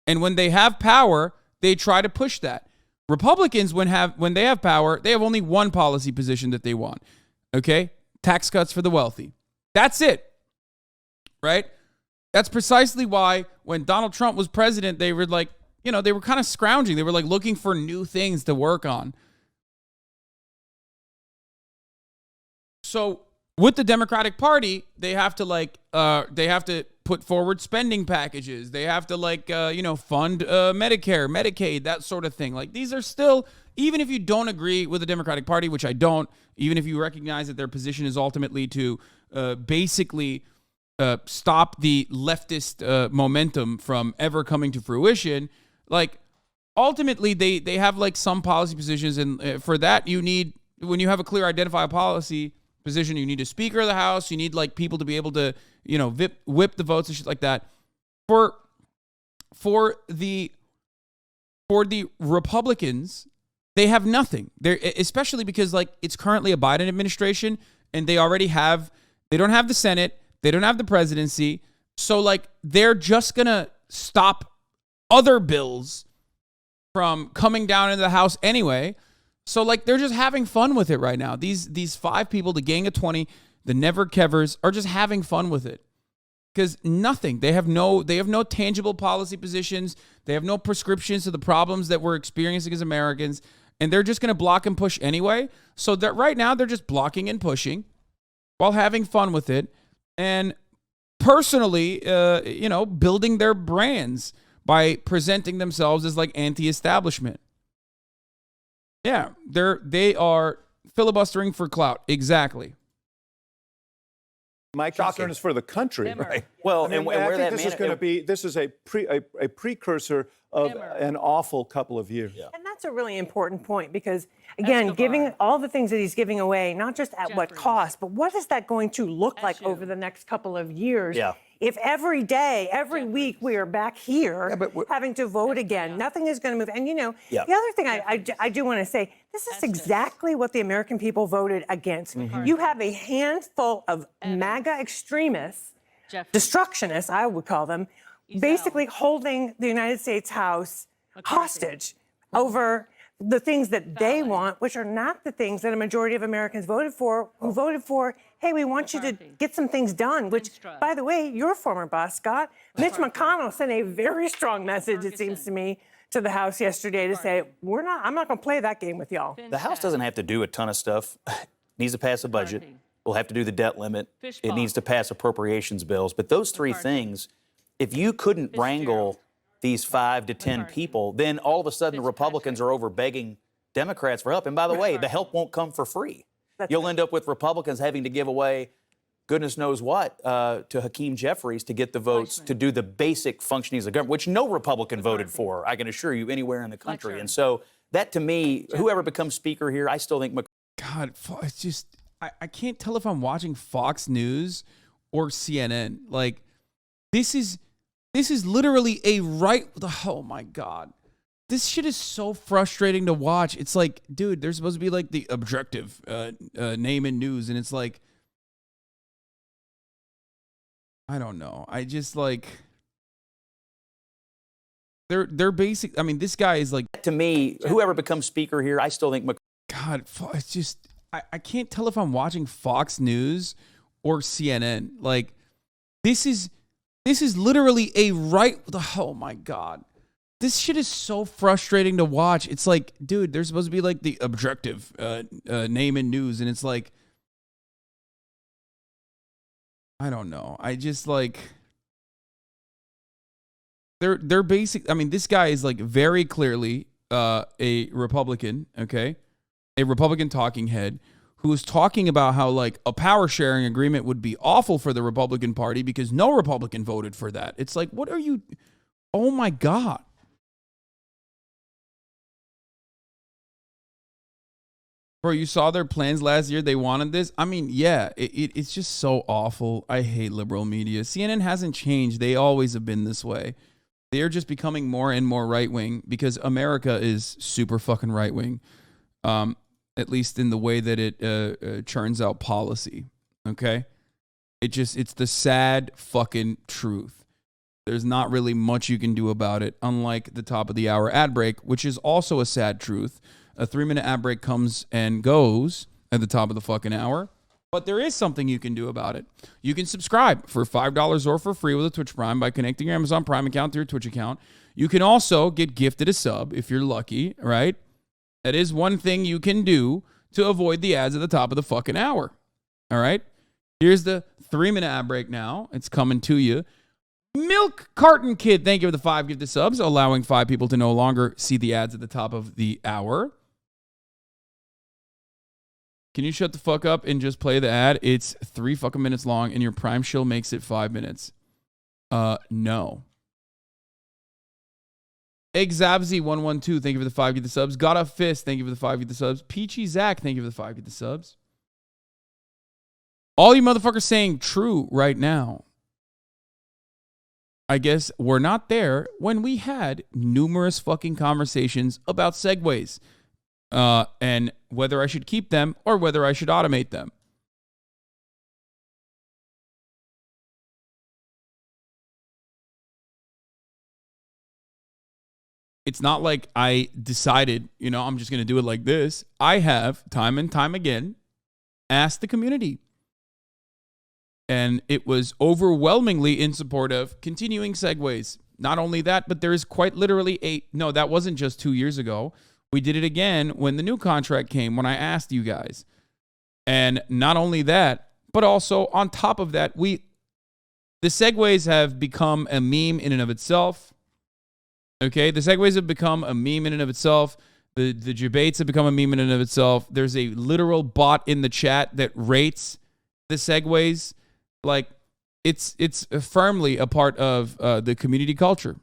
And when they have power, they try to push that. Republicans, when they have power, they have only one policy position that they want, okay? Tax cuts for the wealthy. That's it, right? That's precisely why when Donald Trump was president, they were like, they were kind of scrounging. They were like looking for new things to work on. So with the Democratic Party, they have to put forward spending packages. They have to fund Medicare, Medicaid, that sort of thing. Like these are still, even if you don't agree with the Democratic Party, which I don't, even if you recognize that their position is ultimately to basically stop the leftist momentum from ever coming to fruition, like ultimately they have like some policy positions. And for that, you need, when you have a clear identifiable policy position, you need a Speaker of the House. You need like people to be able to, whip the votes and shit like that. For the Republicans, they have nothing. They're especially because like it's currently a Biden administration, and they don't have the Senate, they don't have the presidency. So like they're just gonna stop other bills from coming down into the House anyway. So, like, they're just having fun with it right now. These 5 people, the Gang of 20, the Never Kevers, are just having fun with it. Because nothing. They have no tangible policy positions. They have no prescriptions to the problems that we're experiencing as Americans. And they're just going to block and push anyway. So, that right now, they're just blocking and pushing while having fun with it. And personally, building their brands by presenting themselves as like anti-establishment. Yeah, they are filibustering for clout. Exactly. My concern is for the country. Right. Well, I think this is going to be, this is a precursor of an awful couple of years. Yeah. And that's a really important point because, again, giving all the things that he's giving away, not just at what cost, but what is that going to look like over the next couple of years? Yeah. If every day, every week, we are back here having to vote again, nothing is going to move. And, you know, the other thing I do want to say, this is exactly what the American people voted against. You have a handful of MAGA extremists, destructionists, I would call them, basically holding the United States House hostage over the things that they want, which are not the things that a majority of Americans voted for, who voted for, hey, we want you to get some things done, which, by the way, your former boss, Scott, Mitch McConnell sent a very strong message, it seems to me, to the House yesterday to say, I'm not going to play that game with y'all. The House doesn't have to do a ton of stuff. It needs to pass a budget. We'll have to do the debt limit. It needs to pass appropriations bills. But those three things, if you couldn't wrangle these 5 to 10 people, then all of a sudden the Republicans are over begging Democrats for help. And by the way, the help won't come for free. You'll end up with Republicans having to give away goodness knows what to Hakeem Jeffries to get the votes to do the basic functionings of government, which no Republican voted for, I can assure you, anywhere in the country. And so that, to me, whoever becomes speaker here, I still think God, it's just, I can't tell if I'm watching Fox News or CNN. Like, this is literally a right. Oh my God. This shit is so frustrating to watch. It's like, dude, there's supposed to be like the objective name in news. And it's like, I don't know. I just like, they're basic. I mean, this guy is like, to me, whoever becomes speaker here, I still think God, it's just, I can't tell if I'm watching Fox News or CNN. Like, this is literally a right. Oh my God. This shit is so frustrating to watch. It's like, dude, there's supposed to be like the objective name in news. And it's like, I don't know. I just like, they're basic. I mean, this guy is like very clearly a Republican, okay? A Republican talking head who is talking about how like a power sharing agreement would be awful for the Republican Party because no Republican voted for that. It's like, what are you? Oh my God. Bro, you saw their plans last year. They wanted this. I mean, yeah, it's just so awful. I hate liberal media. CNN hasn't changed. They always have been this way. They're just becoming more and more right-wing because America is super fucking right-wing, at least in the way that it churns out policy, okay? It's the sad fucking truth. There's not really much you can do about it, unlike the top of the hour ad break, which is also a sad truth. A 3-minute ad break comes and goes at the top of the fucking hour. But there is something you can do about it. You can subscribe for $5 or for free with a Twitch Prime by connecting your Amazon Prime account to your Twitch account. You can also get gifted a sub if you're lucky, right? That is one thing you can do to avoid the ads at the top of the fucking hour. All right? Here's the 3-minute ad break now. It's coming to you. Milk Carton Kid, thank you for the 5 gifted subs, allowing 5 people to no longer see the ads at the top of the hour. Can you shut the fuck up and just play the ad? It's 3 fucking minutes long and your Prime shill makes it 5 minutes. No. Egzabzy112, thank you for the 5 gifted subs. Got a Fist, thank you for the 5 gifted subs. Peachy Zach, thank you for the 5 gifted subs. All you motherfuckers saying true right now. I guess we're not there when we had numerous fucking conversations about segues. And whether I should keep them or whether I should automate them. It's not like I decided, I'm just going to do it like this. I have time and time again asked the community. And it was overwhelmingly in support of continuing segues. Not only that, but there is quite literally no, that wasn't just 2 years ago. We did it again when the new contract came, when I asked you guys. And not only that, but also on top of that, the segues have become a meme in and of itself. Okay, the segues have become a meme in and of itself. The debates have become a meme in and of itself. There's a literal bot in the chat that rates the segues. Like, it's firmly a part of the community culture.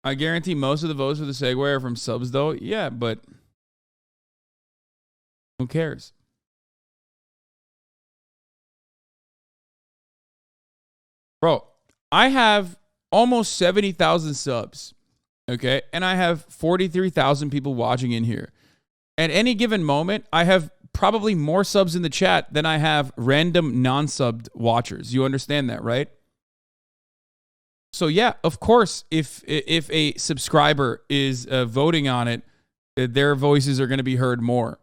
I guarantee most of the votes for the segue are from subs, though. Yeah, but who cares? Bro, I have almost 70,000 subs, okay? And I have 43,000 people watching in here. At any given moment, I have probably more subs in the chat than I have random non-subbed watchers. You understand that, right? So yeah, of course, if a subscriber is voting on it, their voices are going to be heard more.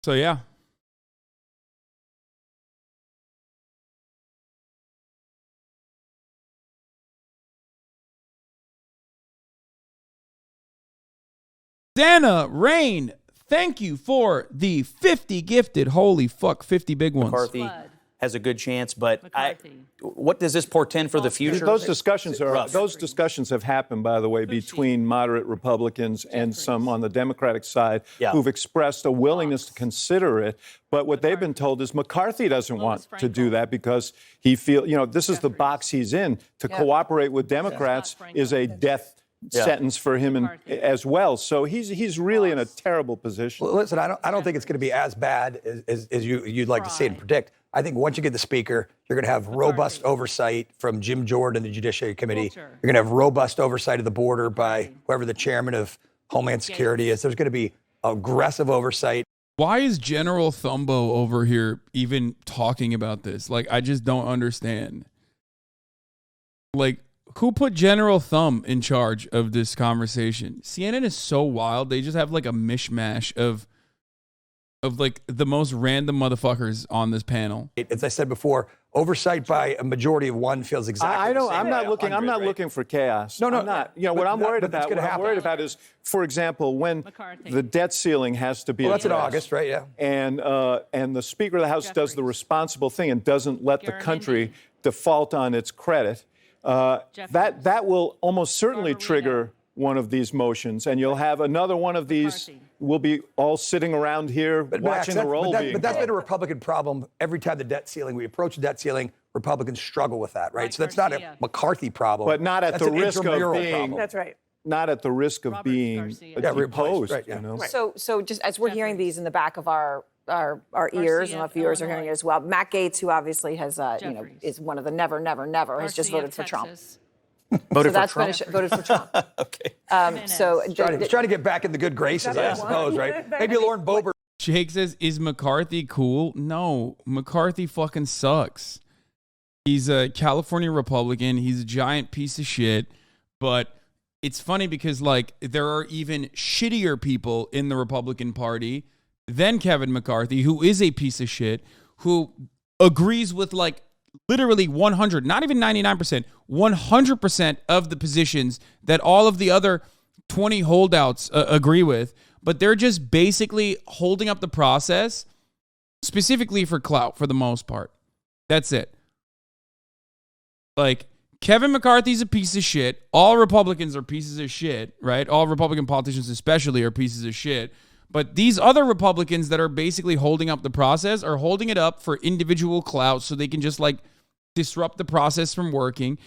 So yeah. Dana Rain, thank you for the 50 gifted. Holy fuck, 50 big ones. McCarthy has a good chance, but what does this portend for the future? Those discussions have happened, by the way, between moderate Republicans and some on the Democratic side who've expressed a willingness to consider it. But what they've been told is McCarthy doesn't want to do that because he feels, this is the box he's in. To cooperate with Democrats is a death sentence for him as well. So he's really in a terrible position. Well, listen, I don't think it's going to be as bad as you'd like to see and predict. I think once you get the speaker, you're going to have robust oversight from Jim Jordan and the Judiciary Committee. You're going to have robust oversight of the border by whoever the chairman of Homeland Security is. There's going to be aggressive oversight. Why is General Thumbo over here even talking about this? Like, I just don't understand. Like, who put General Thumb in charge of this conversation? CNN is so wild. They just have like a mishmash of like the most random motherfuckers on this panel. As I said before, oversight by a majority of one feels exactly the same. I'm not looking for chaos. No, I'm not. What I'm worried about is, for example, when the debt ceiling has to be addressed. That's in August, right? Yeah. And the Speaker of the House does the responsible thing and doesn't let the country default on its credit. That will almost certainly trigger one of these motions, and you'll have another one of these. We'll be all sitting around here watching the roll. But that's been a Republican problem. Every time we approach the debt ceiling, Republicans struggle with that, right? So that's not a McCarthy problem. But not at the risk of being. That's right. Not at the risk of being deposed. Right, So just as we're hearing these in the back of our ears, and our viewers are hearing it as well. Matt Gaetz, who obviously has, is one of the never, has just voted for Trump. Voted for Trump? Voted for Trump. Okay. He's trying to get back in the good graces, I suppose, right? Maybe Lauren Boebert. Jake says, is McCarthy cool? No, McCarthy fucking sucks. He's a California Republican. He's a giant piece of shit. But it's funny because, like, there are even shittier people in the Republican Party than Kevin McCarthy, who is a piece of shit, who agrees with, like, literally 100, not even 99%, 100% of the positions that all of the other 20 holdouts agree with. But they're just basically holding up the process specifically for clout for the most part. That's it. Like, Kevin McCarthy's a piece of shit. All Republicans are pieces of shit, right? All Republican politicians especially are pieces of shit. But these other Republicans that are basically holding up the process are holding it up for individual clout so they can just like disrupt the process from working,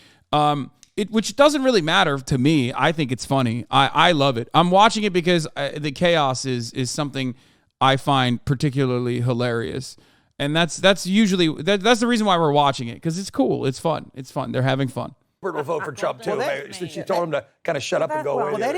which doesn't really matter to me. I think it's funny. I love it. I'm watching it because the chaos is something I find particularly hilarious. And that's usually, that's the reason why we're watching it, because it's cool. It's fun. It's fun. They're having fun. will vote for Trump too. She told him to kind of shut up and go away. Well, that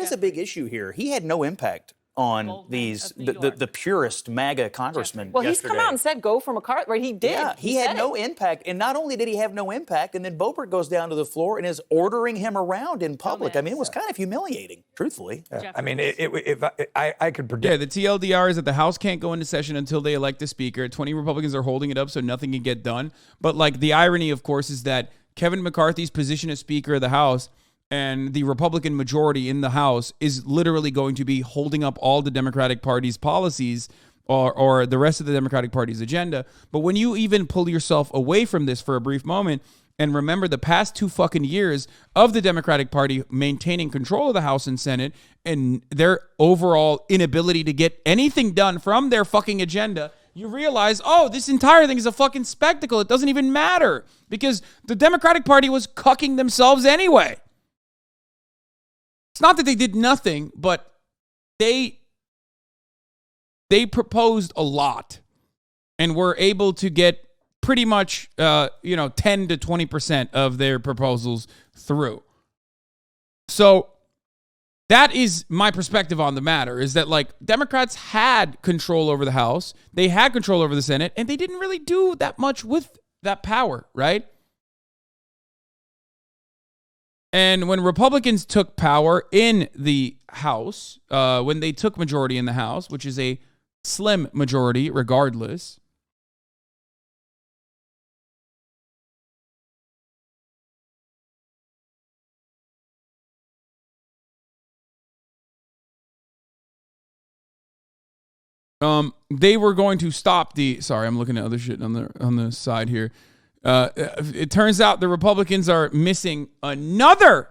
is a big issue here. He had no impact on the purest MAGA congressman. Well, he's come out and said go for McCarthy. Right? He did. Yeah, he had no impact. And not only did he have no impact, and then Boebert goes down to the floor and is ordering him around in public. I mean, it was kind of humiliating, truthfully. Yeah. I mean, if I could predict. Yeah, the TLDR is that the House can't go into session until they elect a speaker. 20 Republicans are holding it up so nothing can get done. But like the irony, of course, is that Kevin McCarthy's position as Speaker of the House and the Republican majority in the House is literally going to be holding up all the Democratic Party's policies or the rest of the Democratic Party's agenda. But when you even pull yourself away from this for a brief moment and remember the past 2 fucking years of the Democratic Party maintaining control of the House and Senate and their overall inability to get anything done from their fucking agenda, you realize, oh, this entire thing is a fucking spectacle. It doesn't even matter because the Democratic Party was cucking themselves anyway. It's not that they did nothing, but they proposed a lot and were able to get pretty much 10 to 20% of their proposals through. So that is my perspective on the matter, is that like Democrats had control over the House, they had control over the Senate, and they didn't really do that much with that power, right? And when Republicans took power in the House, when they took majority in the House, which is a slim majority regardless, they were going to stop the. Sorry, I'm looking at other shit on the side here. It turns out the Republicans are missing another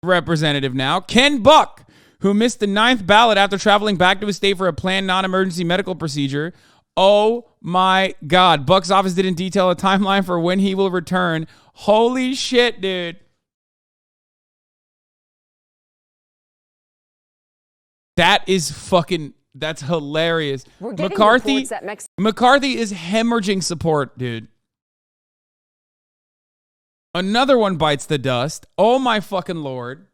representative now, Ken Buck, who missed the 9th ballot after traveling back to his state for a planned non-emergency medical procedure. Oh my God. Buck's office didn't detail a timeline for when he will return. Holy shit, dude. That's hilarious. McCarthy is hemorrhaging support, dude. Another one bites the dust. Oh my fucking Lord.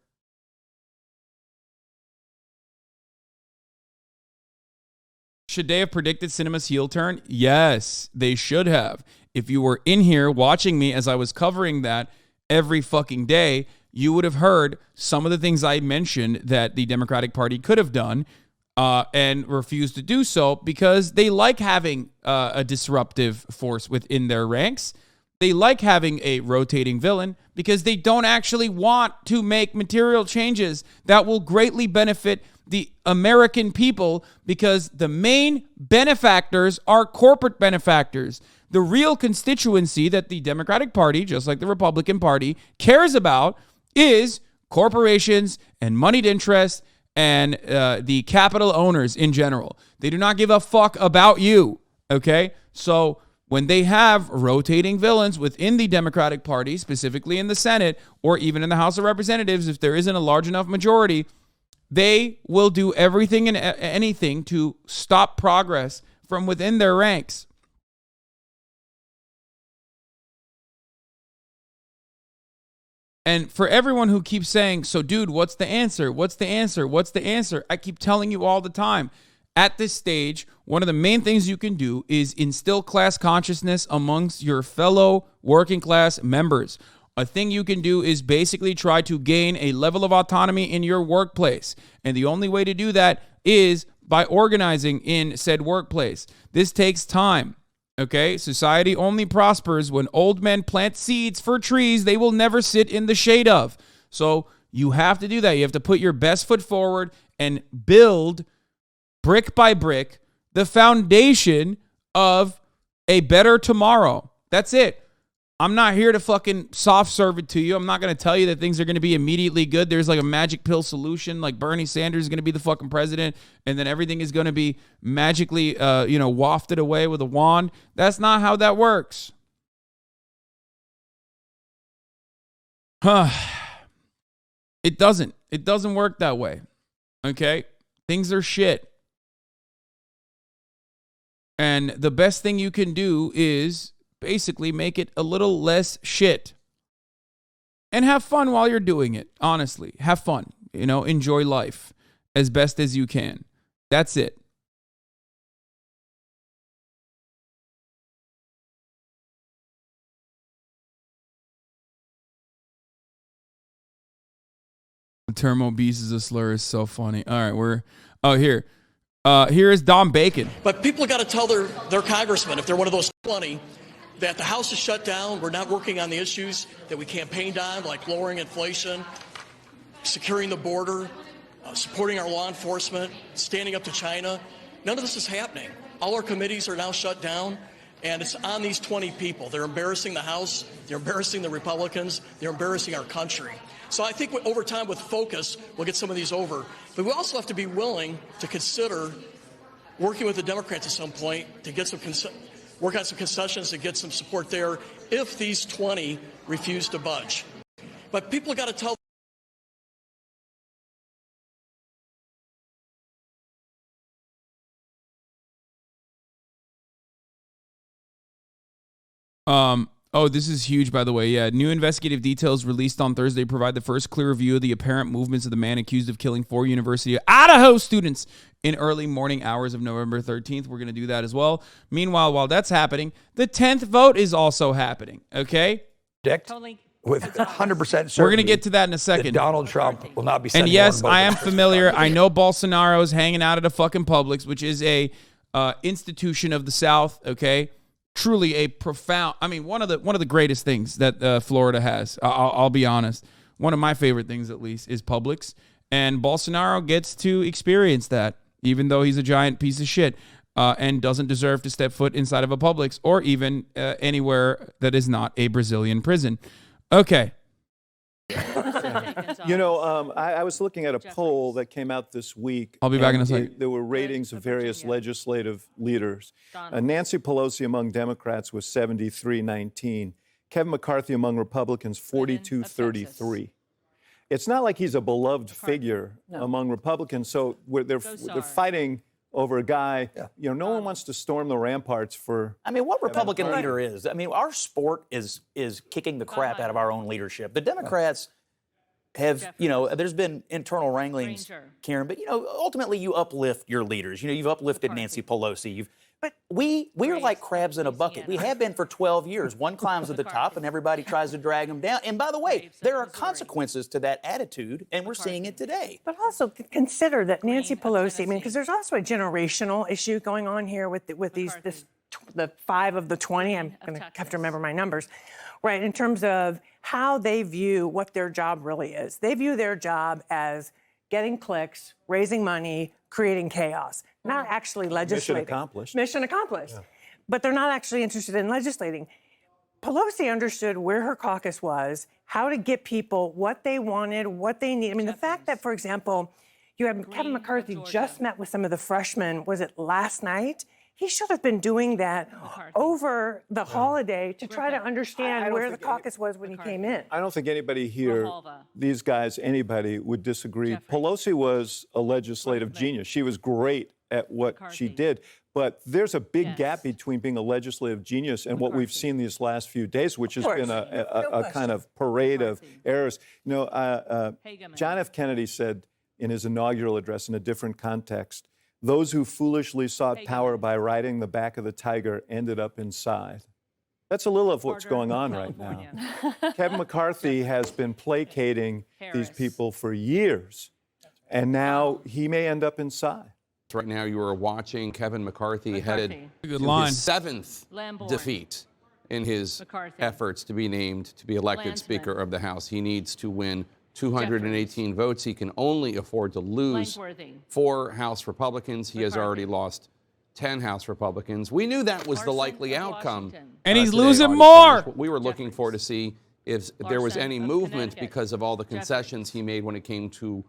Should they have predicted Sinema's heel turn? Yes, they should have. If you were in here watching me as I was covering that every fucking day, you would have heard some of the things I mentioned that the Democratic Party could have done and refused to do so because they like having a disruptive force within their ranks. They like having a rotating villain because they don't actually want to make material changes that will greatly benefit the American people because the main benefactors are corporate benefactors. The real constituency that the Democratic Party, just like the Republican Party, cares about is corporations and moneyed interests and the capital owners in general. They do not give a fuck about you, okay? So when they have rotating villains within the Democratic Party, specifically in the Senate or even in the House of Representatives, if there isn't a large enough majority, they will do everything and anything to stop progress from within their ranks. And for everyone who keeps saying, so dude, what's the answer? What's the answer? What's the answer? I keep telling you all the time. At this stage, one of the main things you can do is instill class consciousness amongst your fellow working class members. A thing you can do is basically try to gain a level of autonomy in your workplace. And the only way to do that is by organizing in said workplace. This takes time. Okay? Society only prospers when old men plant seeds for trees they will never sit in the shade of. So you have to do that. You have to put your best foot forward and build brick by brick the foundation of a better tomorrow. That's it. I'm not here to fucking soft serve it to you. I'm not going to tell you that things are going to be immediately good. There's like a magic pill solution, like Bernie Sanders is going to be the fucking president, and then everything is going to be magically, wafted away with a wand. That's not how that works. It doesn't. It doesn't work that way. Okay? Things are shit. And the best thing you can do is basically make it a little less shit. And have fun while you're doing it. Honestly, have fun. Enjoy life as best as you can. That's it. The term obese is a slur is so funny. All right, here is Don Bacon. But people got to tell their congressman, if they're one of those 20, that the House is shut down. We're not working on the issues that we campaigned on, like lowering inflation, securing the border, supporting our law enforcement, standing up to China. None of this is happening. All our committees are now shut down, and it's on these 20 people. They're embarrassing the House. They're embarrassing the Republicans. They're embarrassing our country. So I think over time, with focus, we'll get some of these over. But we also have to be willing to consider working with the Democrats at some point to get some work on some concessions to get some support there if these 20 refuse to budge. But people got to tell. Oh, this is huge, by the way. Yeah, new investigative details released on Thursday provide the first clear view of the apparent movements of the man accused of killing 4 University of Idaho students in early morning hours of November 13th. We're going to do that as well. Meanwhile, while that's happening, the 10th vote is also happening, okay? With 100% certainty. We're going to get to that in a second. Donald Trump will not be sending And yes, Warren I am Buffett. familiar. I know Bolsonaro's hanging out at a fucking Publix, which is a institution of the South, okay? Truly a profound, one of the greatest things that Florida has. I'll be honest. One of my favorite things, at least, is Publix. And Bolsonaro gets to experience that, even though he's a giant piece of shit and doesn't deserve to step foot inside of a Publix or even anywhere that is not a Brazilian prison. Okay. I was looking at a poll that came out this week. I'll be back in a second. There were ratings of various legislative leaders. Nancy Pelosi among Democrats was 73-19. Kevin McCarthy among Republicans, 42-33. It's not like he's a beloved figure among Republicans, so they're fighting over a guy. No one wants to storm the ramparts for. What Republican leader is? Our sport is kicking the crap out of our own leadership. The Democrats have, there's been internal wranglings, Karen, but ultimately you uplift your leaders. You've uplifted Nancy Pelosi. But we are like crabs in a bucket. We have been for 12 years. One climbs to the top and everybody tries to drag them down. And by the way, there are consequences to that attitude, and we're seeing it today. But also consider that Nancy Pelosi, because there's also a generational issue going on here with the 5 of the 20. I'm going to have to remember my numbers, right? In terms of how they view what their job really is. They view their job as getting clicks, raising money, creating chaos, not actually legislating. Mission accomplished. Yeah. But they're not actually interested in legislating. Pelosi understood where her caucus was, how to get people what they wanted, what they need. The fact that, for example, you have Kevin McCarthy just met with some of the freshmen, was it last night? He should have been doing that over the holiday to try to understand where the caucus was when he came in. I don't think anybody here, these guys, anybody would disagree. Pelosi was a legislative genius. She was great at what she did. But there's a big gap between being a legislative genius and what we've seen these last few days, which has been a kind of parade of errors. John F. Kennedy said in his inaugural address in a different context, those who foolishly sought power by riding the back of the tiger ended up inside. That's a little of what's going on right now. Kevin McCarthy has been placating these people for years, and now he may end up inside. Right now you are watching Kevin McCarthy headed to his 7th defeat in his efforts to be named to be elected Speaker of the House. He needs to win 218 votes. He can only afford to lose 4 House Republicans. He has already lost 10 House Republicans. We knew that was the likely outcome. And he's today, losing more. What we were looking for to see if there was any movement because of all the concessions he made when it came to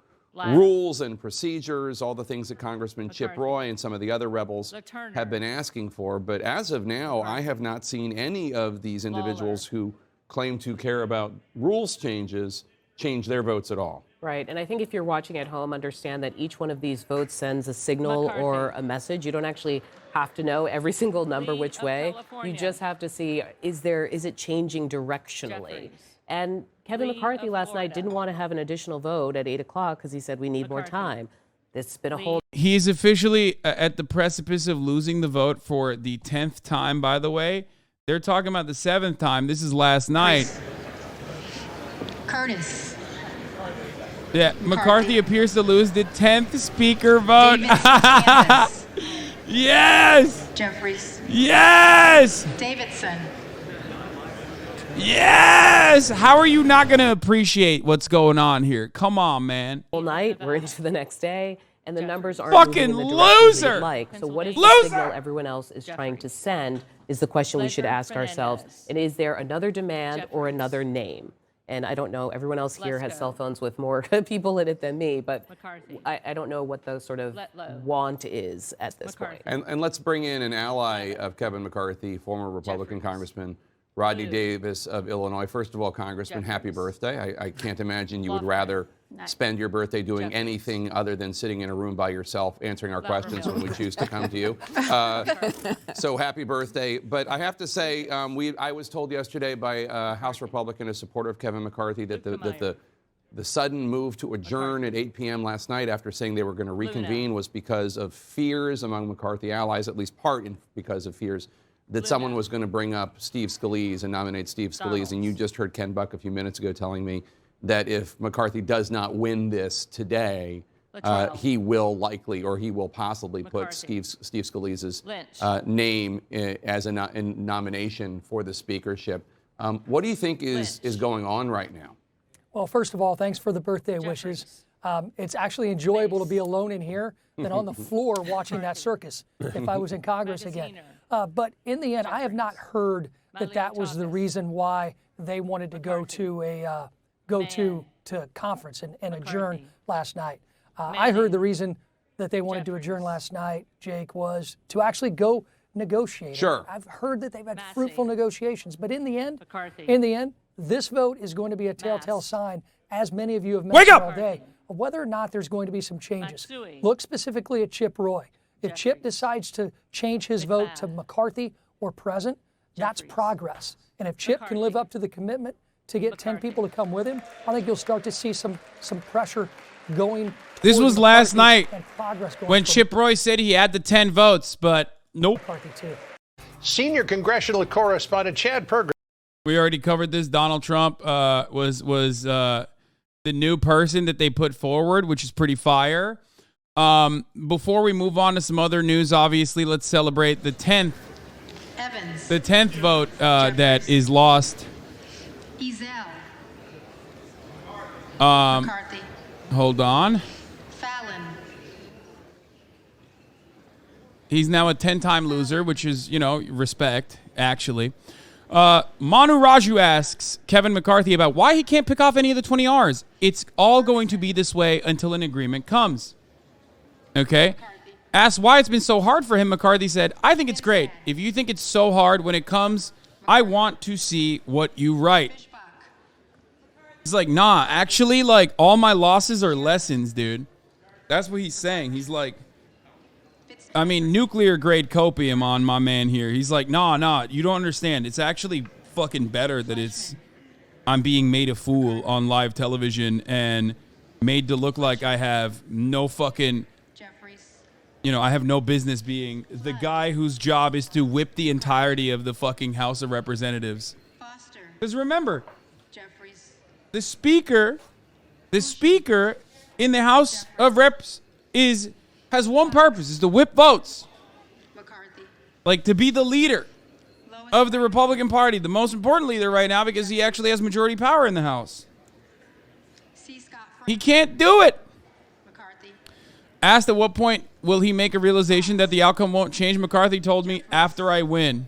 rules and procedures, all the things that Congressman Chip Roy and some of the other rebels have been asking for. But as of now, I have not seen any of these individuals who claim to care about rules changes change their votes at all. Right, and I think if you're watching at home, understand that each one of these votes sends a signal or a message. You don't actually have to know every single number which way. You just have to see, is it changing directionally? And Kevin McCarthy last night didn't want to have an additional vote at 8 o'clock because he said we need more time. It's been a whole... He is officially at the precipice of losing the vote for the 10th time, by the way. They're talking about the 7th time. This is last night. Curtis. Yeah, McCarthy appears to lose the 10th speaker vote. Yes! Jeffries. Yes! Davidson. Yes! How are you not going to appreciate what's going on here? Come on, man. Whole night, we're into the next day, and the numbers aren't fucking moving in the direction loser. we'd like. So what is the signal everyone else is trying to send is the question we should ask ourselves. And is there another demand or another name? And I don't know, everyone else here has cell phones with more people in it than me, but I don't know what the sort of want is at this point. And let's bring in an ally of Kevin McCarthy, former Republican Congressman Rodney Davis of Illinois. First of all, Congressman, happy birthday. I can't imagine you would rather spend your birthday doing anything other than sitting in a room by yourself answering our questions when we choose to come to you. So happy birthday. But I have to say, I was told yesterday by a House Republican, a supporter of Kevin McCarthy, that the sudden move to adjourn at 8 p.m. last night after saying they were going to reconvene was because of fears among McCarthy allies, at least because of fears that someone was going to bring up Steve Scalise and nominate Steve Scalise. And you just heard Ken Buck a few minutes ago telling me that if McCarthy does not win this today, he will likely, or he will possibly put Steve Scalise's name as a nomination for the speakership. What do you think is going on right now? Well, first of all, thanks for the birthday wishes. It's actually enjoyable to be alone in here than on the floor watching that circus if I was in Congress again. But in the end, I have not heard that was the reason why they wanted to go to a conference and adjourn last night. I heard the reason that they wanted to adjourn last night, Jake, was to actually go negotiate. Sure. I've heard that they've had fruitful negotiations, but in the end, this vote is going to be a telltale sign, as many of you have mentioned all day, of whether or not there's going to be some changes. Look specifically at Chip Roy. If Chip decides to change his vote to McCarthy or present, that's progress. And if Chip can live up to the commitment to get 10 people to come with him, I think you'll start to see some pressure going. This was last night when Chip Roy said he had the 10 votes, but nope. Senior congressional correspondent Chad Perger. We already covered this. Donald Trump was the new person that they put forward, which is pretty fire. Before we move on to some other news, obviously, let's celebrate the 10th vote that is lost. McCarthy. Hold on. Fallon. He's now a 10-time loser, which is, respect, actually. Manu Raju asks Kevin McCarthy about why he can't pick off any of the 20 R's. It's all going to be this way until an agreement comes. Okay? Asked why it's been so hard for him, McCarthy said, I think it's great. If you think it's so hard when it comes, I want to see what you write. He's like, nah, actually, all my losses are lessons, dude. That's what he's saying. He's like, nuclear grade copium on my man here. He's like, nah, you don't understand. It's actually fucking better that I'm being made a fool on live television and made to look like I have no fucking... I have no business being the guy whose job is to whip the entirety of the fucking House of Representatives. Because remember, the speaker in the House of Reps has one purpose, is to whip votes. To be the leader of the Republican Party, the most important leader right now because he actually has majority power in the House. He can't do it. Asked at what point will he make a realization that the outcome won't change, McCarthy told me, after I win.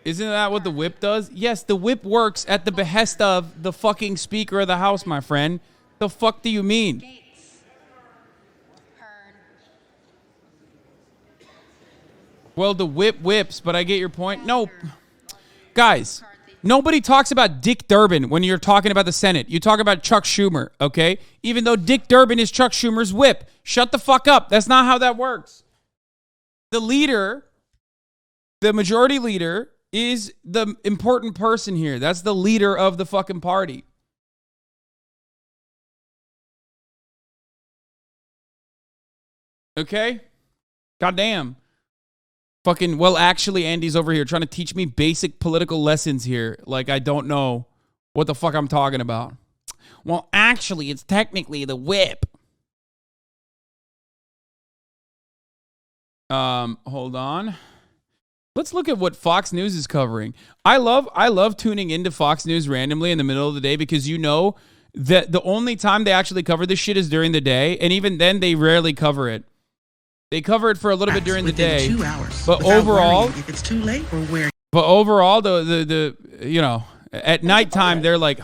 Isn't that what the whip does? Yes, the whip works at the behest of the fucking Speaker of the House, my friend. The fuck do you mean? Well, the whip whips, but I get your point. No. Guys, nobody talks about Dick Durbin when you're talking about the Senate. You talk about Chuck Schumer, okay? Even though Dick Durbin is Chuck Schumer's whip. Shut the fuck up. That's not how that works. The leader, the majority leader, is the important person here. That's the leader of the fucking party. Okay? Goddamn. Fucking, well, actually, Andy's over here trying to teach me basic political lessons here. Like, I don't know what the fuck I'm talking about. Well, actually, it's technically the whip. Hold on. Let's look at what Fox News is covering. I love tuning into Fox News randomly in the middle of the day because you know that the only time they actually cover this shit is during the day, and even then they rarely cover it. They cover it for a little bit during the day. 2 hours. But overall, if it's too late or where. But overall, the you know, at nighttime they're like,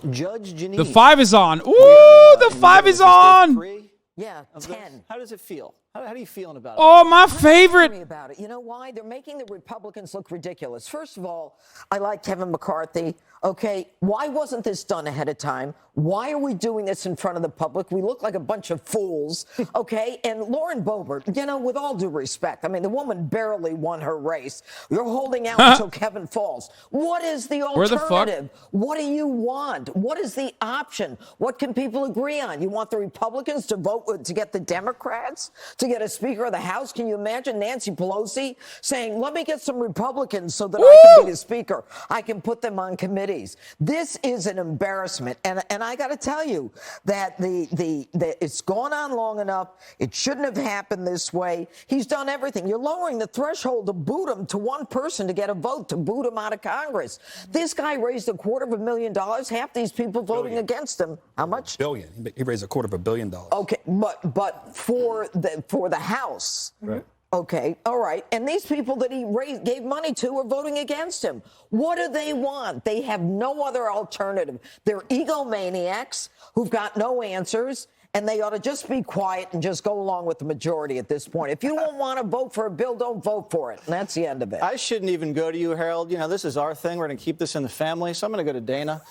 Judge Janine. the 5 is on. Ooh, the 5 is on. Yeah, 10. How does it feel? How are you feeling about it? Oh, my favorite. Tell me about it. You know why? They're making the Republicans look ridiculous. First of all, I like Kevin McCarthy. Okay, why wasn't this done ahead of time? Why are we doing this in front of the public? We look like a bunch of fools. Okay, and Lauren Boebert, you know, with all due respect, I mean, the woman barely won her race. You're holding out until Kevin falls. What is the alternative? What do you want? What is the option? What can people agree on? You want the Republicans to vote to get the Democrats to get a Speaker of the House? Can you imagine Nancy Pelosi saying, let me get some Republicans so that I can be the Speaker. I can put them on committees. This is an embarrassment. And I got to tell you that it's gone on long enough. It shouldn't have happened this way. He's done everything. You're lowering the threshold to boot him to one person to get a vote, to boot him out of Congress. This guy raised $250,000. Half these people voting against him. How much? Billion. He raised $250 million. Okay, but for the House. Right. Okay, all right. And these people that he gave money to are voting against him. What do they want? They have no other alternative. They're egomaniacs who've got no answers, and they ought to just be quiet and just go along with the majority at this point. If you don't want to vote for a bill, don't vote for it. And that's the end of it. I shouldn't even go to you, Harold. You know, this is our thing. We're going to keep this in the family, so I'm going to go to Dana.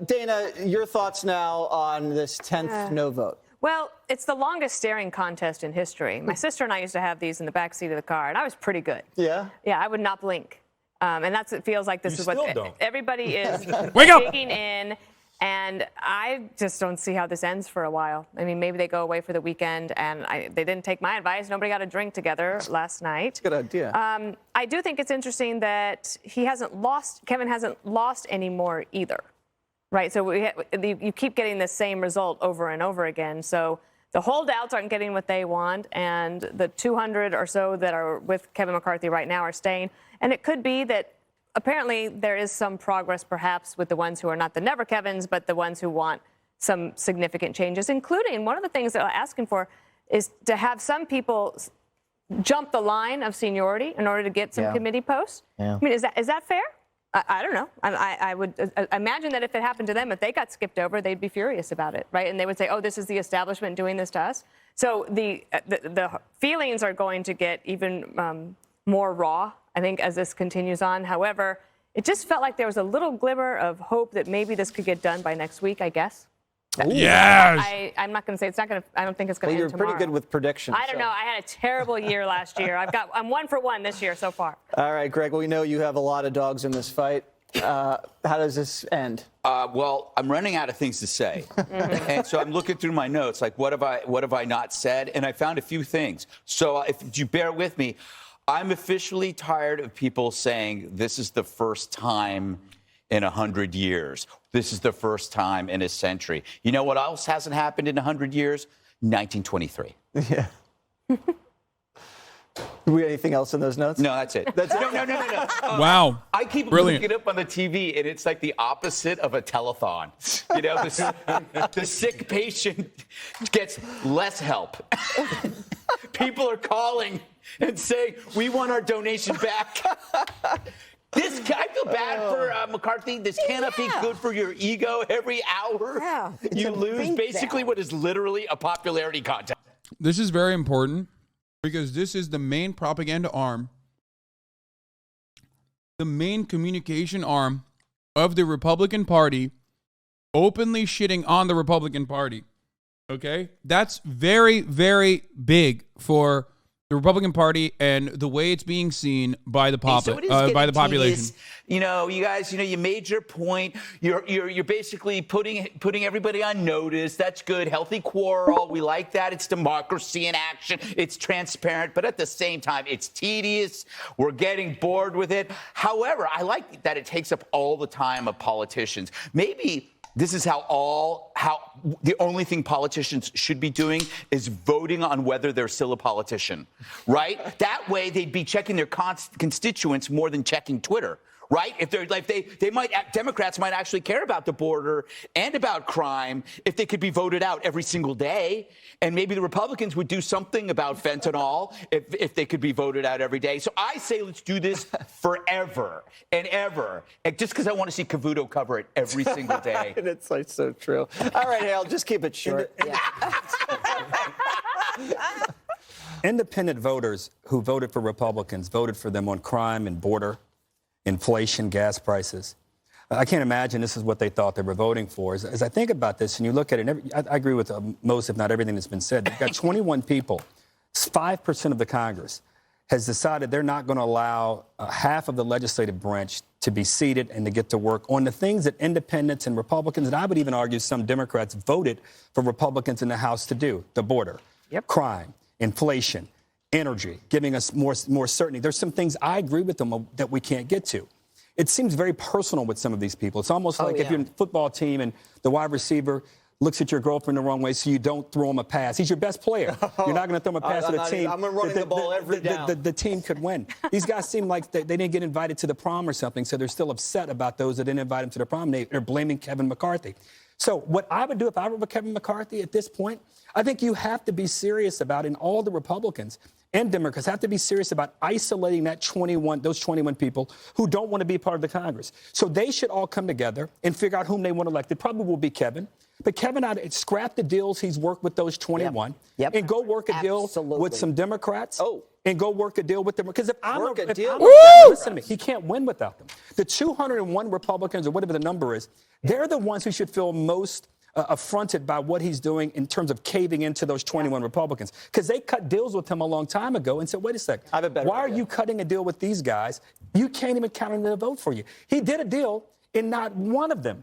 Dana, your thoughts now on this 10th no vote. Well, it's the longest staring contest in history. My sister and I used to have these in the back seat of the car, and I was pretty good. Yeah? Yeah, I would not blink. And it feels like this is what everybody is digging in. And I just don't see how this ends for a while. I mean, maybe they go away for the weekend, and they didn't take my advice. Nobody got a drink together last night. Good idea. I do think it's interesting that Kevin hasn't lost anymore either. Right, so you keep getting the same result over and over again. So the holdouts aren't getting what they want, and the 200 or so that are with Kevin McCarthy right now are staying. And it could be that apparently there is some progress perhaps with the ones who are not the Never Kevins, but the ones who want some significant changes, including one of the things that I'm asking for is to have some people jump the line of seniority in order to get some committee posts. Yeah. I mean, is that fair? I don't know. I would imagine that if it happened to them, if they got skipped over, they'd be furious about it, right? And they would say, oh, this is the establishment doing this to us. So the feelings are going to get even more raw, I think, as this continues on. However, it just felt like there was a little glimmer of hope that maybe this could get done by next week, I guess. Yes. I'm not going to say it's not going to. I don't think it's going to end tomorrow. You're pretty good with predictions. I don't know. I had a terrible year last year. I'm 1 for 1 this year so far. All right, Greg. We know you have a lot of dogs in this fight. How does this end? Well, I'm running out of things to say, and so I'm looking through my notes. Like, what have I not said? And I found a few things. So if you bear with me, I'm officially tired of people saying this is the first time in 100 years. This is the first time in a century. You know what else hasn't happened in 100 years? 1923. Yeah. Do we have anything else in those notes? No, that's it. That's it? No. Wow. I keep Brilliant. looking it up on the TV, and it's like the opposite of a telethon. You know, the sick patient gets less help. People are calling and saying, we want our donation back. I feel bad for McCarthy. This cannot be good for your ego. Every hour you lose basically what is literally a popularity contest. This is very important because this is the main propaganda arm, the main communication arm of the Republican Party openly shitting on the Republican Party. Okay? That's very, very big for the Republican Party and the way it's being seen by the by the population. You know, you guys, you made your point. You're basically putting everybody on notice. That's good. Healthy quarrel. We like that. It's democracy in action. It's transparent, but at the same time, it's tedious. We're getting bored with it. However, I like that it takes up all the time of politicians. Maybe this is how the only thing politicians should be doing is voting on whether they're still a politician, right? That way they'd be checking their constituents more than checking Twitter. Right? If they're like Democrats might actually care about the border and about crime if they could be voted out every single day. And maybe the Republicans would do something about fentanyl if they could be voted out every day. So I say let's do this forever and ever. And just because I want to see Cavuto cover it every single day. And it's like so true. All right, Hale, just keep it short. Independent voters who voted for Republicans voted for them on crime and border, inflation, gas prices. I can't imagine this is what they thought they were voting for. As I think about this and you look at it, I agree with most, if not everything that's been said. You've got 21 people, 5% of the Congress has decided they're not going to allow half of the legislative branch to be seated and to get to work on the things that independents and Republicans, and I would even argue some Democrats, voted for Republicans in the House to do: the border, crime, inflation, energy, giving us more certainty. There's some things I agree with them that we can't get to. It seems very personal with some of these people. It's almost like if you're in a football team and the wide receiver looks at your girlfriend the wrong way, so you don't throw him a pass. He's your best player. You're not going to throw him a pass to the team. I'm running the ball every down. The team could win. These guys seem like they didn't get invited to the prom or something, so they're still upset about those that didn't invite them to the prom. They're blaming Kevin McCarthy. So what I would do if I were Kevin McCarthy at this point, I think you have to be serious about, and all the Republicans and Democrats have to be serious about isolating those 21 people who don't want to be part of the Congress. So they should all come together and figure out whom they want elected. Probably will be Kevin. But Kevin, I'd scrap the deals he's worked with those 21 and go work a deal with some Democrats. And go work a deal with them. Because if I'm listen to me, he can't win without them. The 201 Republicans, or whatever the number is, they're the ones who should feel most affronted by what he's doing in terms of caving into those 21 Republicans. Because they cut deals with him a long time ago and said, wait a second, why are you cutting a deal with these guys? You can't even count them to vote for you. He did a deal and not one of them.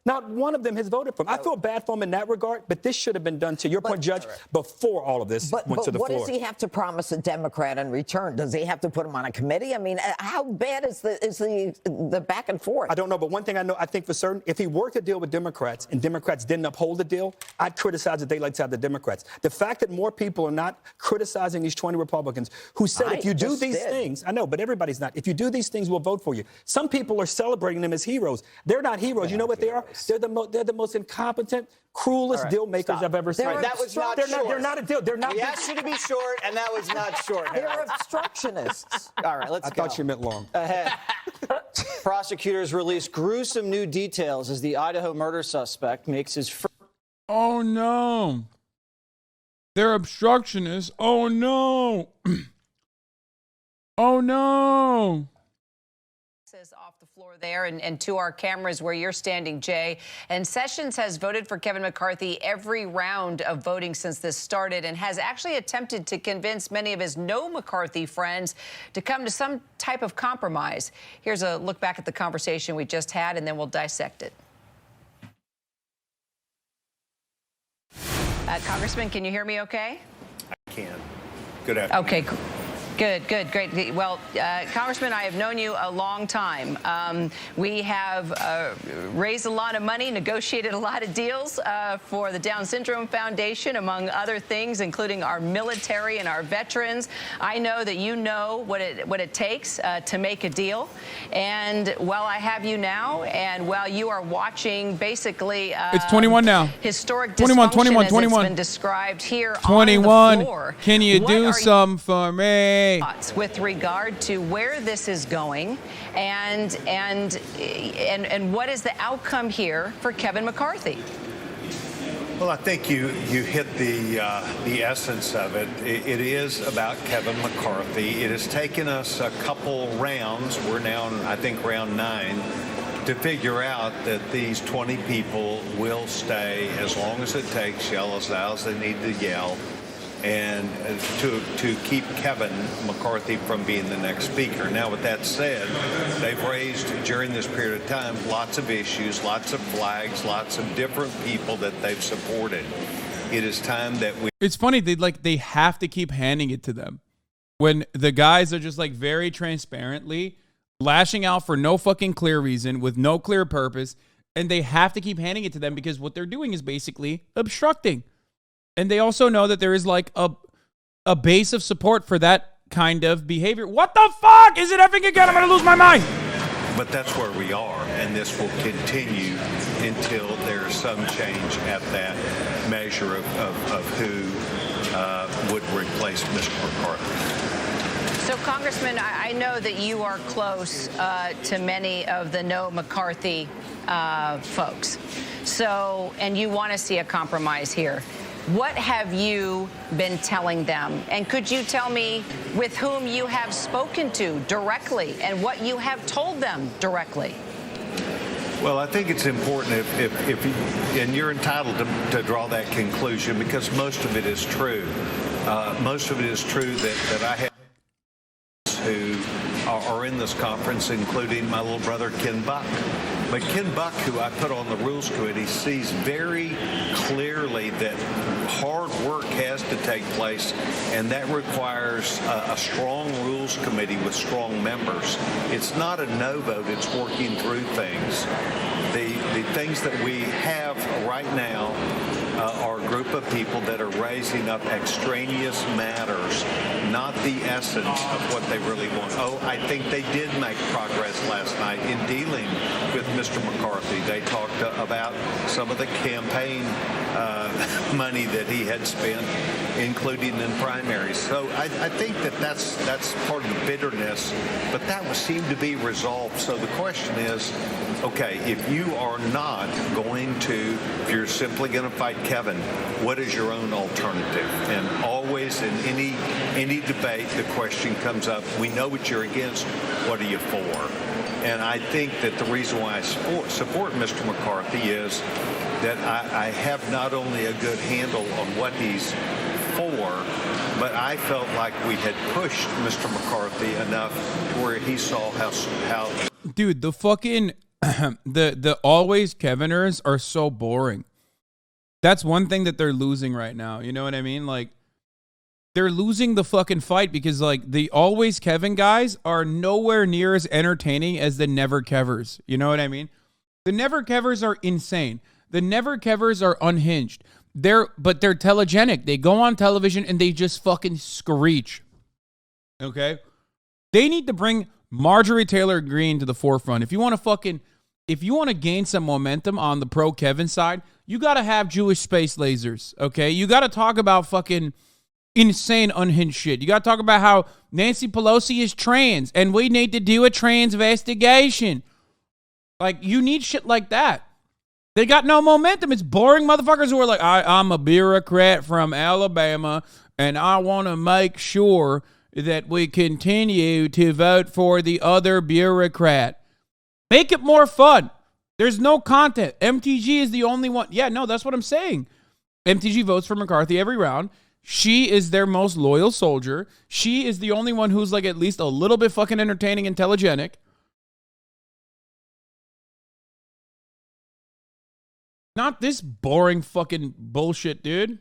Not one of them has voted for him. I feel bad for him in that regard, but this should have been done, to your point, Judge, before all of this went to the floor. But what does he have to promise a Democrat in return? Does he have to put him on a committee? I mean, how bad is the back and forth? I don't know, but one thing I know, I think for certain, if he worked a deal with Democrats and Democrats didn't uphold the deal, I'd criticize the daylights out of the Democrats. The fact that more people are not criticizing these 20 Republicans who said if you do these things, I know, but everybody's not. If you do these things, we'll vote for you. Some people are celebrating them as heroes. They're not heroes. You know what they are? They're the most incompetent, cruelest deal makers I've ever seen. That was not short. They're not a deal. They're not. We asked you to be short, and that was not short. They're obstructionists. All right, let's go. I thought you meant long. Ahead. Prosecutors released gruesome new details as the Idaho murder suspect makes his first. Oh, no. They're obstructionists. Oh, no. Oh, no. Off the floor there and to our cameras where you're standing, Jay. And Sessions has voted for Kevin McCarthy every round of voting since this started and has actually attempted to convince many of his no-McCarthy friends to come to some type of compromise. Here's a look back at the conversation we just had, and then we'll dissect it. Congressman, can you hear me okay? I can. Good afternoon. Okay, good, great. Well, Congressman, I have known you a long time. We have raised a lot of money, negotiated a lot of deals for the Down Syndrome Foundation, among other things, including our military and our veterans. I know that you know what it takes to make a deal. And while I have you now, and while you are watching basically it's 21 now. Historic 21, dysfunction 21, as 21. It's been described here 21. On the floor. Can you do something for me? With regard to where this is going and what is the outcome here for Kevin McCarthy? Well, I think you hit the essence of it. It is about Kevin McCarthy. It has taken us a couple rounds. We're now in, I think, round 9 to figure out that these 20 people will stay as long as it takes, yell as loud as they need to yell. and to keep Kevin McCarthy from being the next speaker. Now, with that said, they've raised during this period of time lots of issues, lots of flags, lots of different people that they've supported. It is time that we... It's funny, they have to keep handing it to them when the guys are just like very transparently lashing out for no fucking clear reason with no clear purpose, and they have to keep handing it to them because what they're doing is basically obstructing. And they also know that there is like a base of support for that kind of behavior. What the fuck? Is it effing again? I'm going to lose my mind. But that's where we are, and this will continue until there's some change at that measure of who would replace Mr. McCarthy. So, Congressman, I know that you are close to many of the No McCarthy folks. So, and you want to see a compromise here. What have you been telling them? And could you tell me with whom you have spoken to directly and what you have told them directly? Well, I think it's important if you, and you're entitled to draw that conclusion because most of it is true. Most of it is true that I have who are in this conference, including my little brother, Ken Buck. But Ken Buck, who I put on the Rules Committee, sees very clearly that hard work has to take place, and that requires a strong Rules Committee with strong members. It's not a no vote, it's working through things. The things that we have right now are a group of people that are raising up extraneous matters, not the essence of what they really want. Oh, I think they did make progress last night in dealing with Mr. McCarthy. They talked about some of the campaign money that he had spent, including in primaries. So I think that's part of the bitterness, but that would seem to be resolved. So the question is, okay, if you are not going to, if you're simply going to fight Kevin, what is your own alternative? And always in any debate, the question comes up, we know what you're against, what are you for? And I think that the reason why I support Mr. McCarthy is that I have not only a good handle on what he's for, but I felt like we had pushed Mr. McCarthy enough where he saw how Dude, the fucking the always Keviners are so boring. That's one thing that they're losing right now. You know what I mean? Like, they're losing the fucking fight because, like, the always Kevin guys are nowhere near as entertaining as the Never Kevers. You know what I mean? The Never Kevers are insane. The Never Kevers are unhinged. But they're telegenic. They go on television and they just fucking screech. Okay? They need to bring Marjorie Taylor Greene to the forefront. If you want to gain some momentum on the pro Kevin side, you got to have Jewish space lasers, okay? You got to talk about fucking insane unhinged shit. You got to talk about how Nancy Pelosi is trans and we need to do a trans investigation. Like, you need shit like that. They got no momentum. It's boring motherfuckers who are like, I'm a bureaucrat from Alabama and I want to make sure that we continue to vote for the other bureaucrat. Make it more fun. There's no content. MTG is the only one. Yeah, no, that's what I'm saying. MTG votes for McCarthy every round. She is their most loyal soldier. She is the only one who's like at least a little bit fucking entertaining and telegenic. Not this boring fucking bullshit, dude.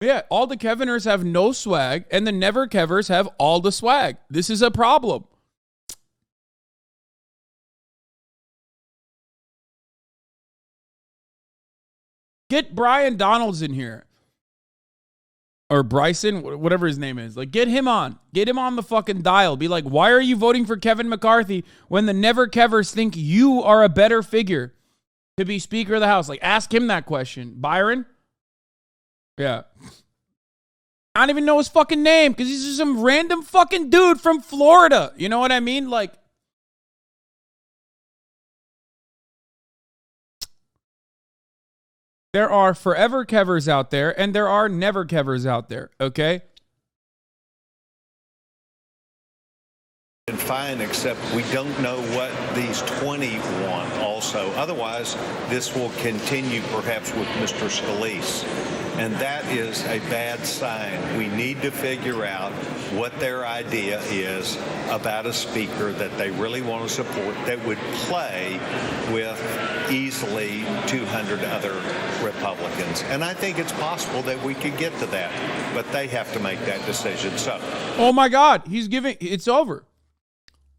Yeah, all the Keviners have no swag, and the Never Kevers have all the swag. This is a problem. Get Brian Donalds in here. Or Bryson, whatever his name is. Like, get him on. Get him on the fucking dial. Be like, why are you voting for Kevin McCarthy when the Never Kevers think you are a better figure to be Speaker of the House? Like, ask him that question. Byron? Yeah. I don't even know his fucking name because he's just some random fucking dude from Florida. You know what I mean? Like, there are forever Kevers out there and there are Never Kevers out there, okay? and fine, except we don't know what these 20 want also. Otherwise, this will continue perhaps with Mr. Scalise. And that is a bad sign. We need to figure out what their idea is about a speaker that they really want to support that would play with easily 200 other Republicans. And I think it's possible that we could get to that, but they have to make that decision. So, oh my God, it's over.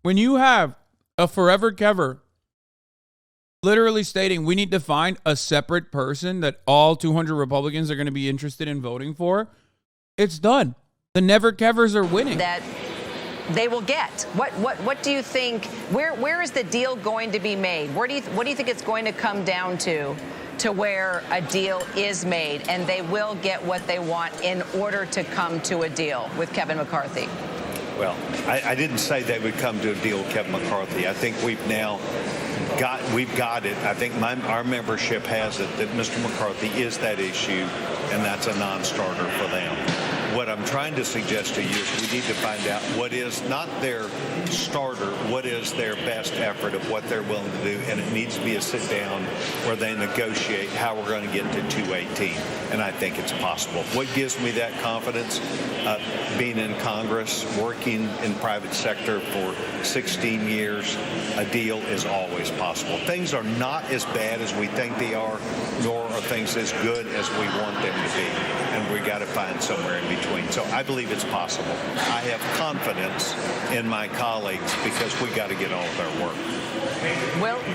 When you have a forever Kever literally stating we need to find a separate person that all 200 Republicans are going to be interested in voting for, it's done. The Never Kevers are winning. That they will get. What do you think? Where is the deal going to be made? What do you think it's going to come down to where a deal is made and they will get what they want in order to come to a deal with Kevin McCarthy? Well, I didn't say they would come to a deal with Kevin McCarthy. I think we've got it. I think our membership has it that Mr. McCarthy is that issue, and that's a non-starter for them. What I'm trying to suggest to you is we need to find out what is not their starter, what is their best effort of what they're willing to do, and it needs to be a sit-down where they negotiate how we're going to get to 218, and I think it's possible. What gives me that confidence? Being in Congress, working in private sector for 16 years, a deal is always possible. Things are not as bad as we think they are, nor are things as good as we want them to be, and we got to find somewhere in between. So I believe it's possible. I have confidence in my colleagues because we got to get on with our work.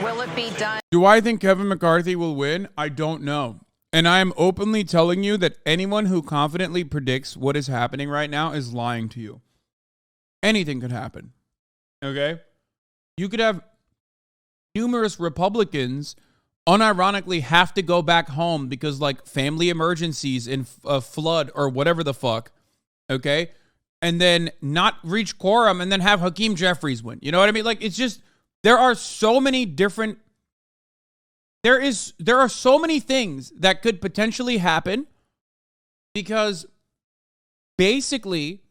Will it be done? Do I think Kevin McCarthy will win? I don't know. And I am openly telling you that anyone who confidently predicts what is happening right now is lying to you. Anything could happen. Okay? You could have numerous Republicans unironically have to go back home because like family emergencies in a flood or whatever the fuck, okay? And then not reach quorum and then have Hakeem Jeffries win. You know what I mean? Like it's just, there are so many different, there are so many things that could potentially happen because basically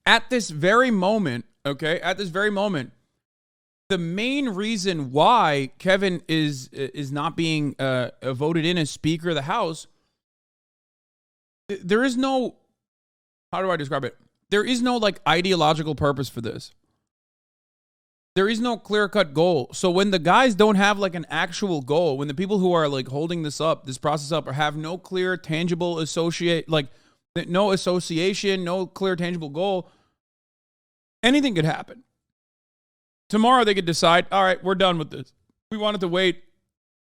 at this very moment, okay, the main reason why Kevin is not being voted in as Speaker of the House, there is no, how do I describe it? There is no like ideological purpose for this. There is no clear-cut goal. So when the guys don't have like an actual goal, when the people who are like holding this process up, or have no clear, tangible no association, no clear, tangible goal, anything could happen. Tomorrow they could decide, all right, we're done with this. We wanted to wait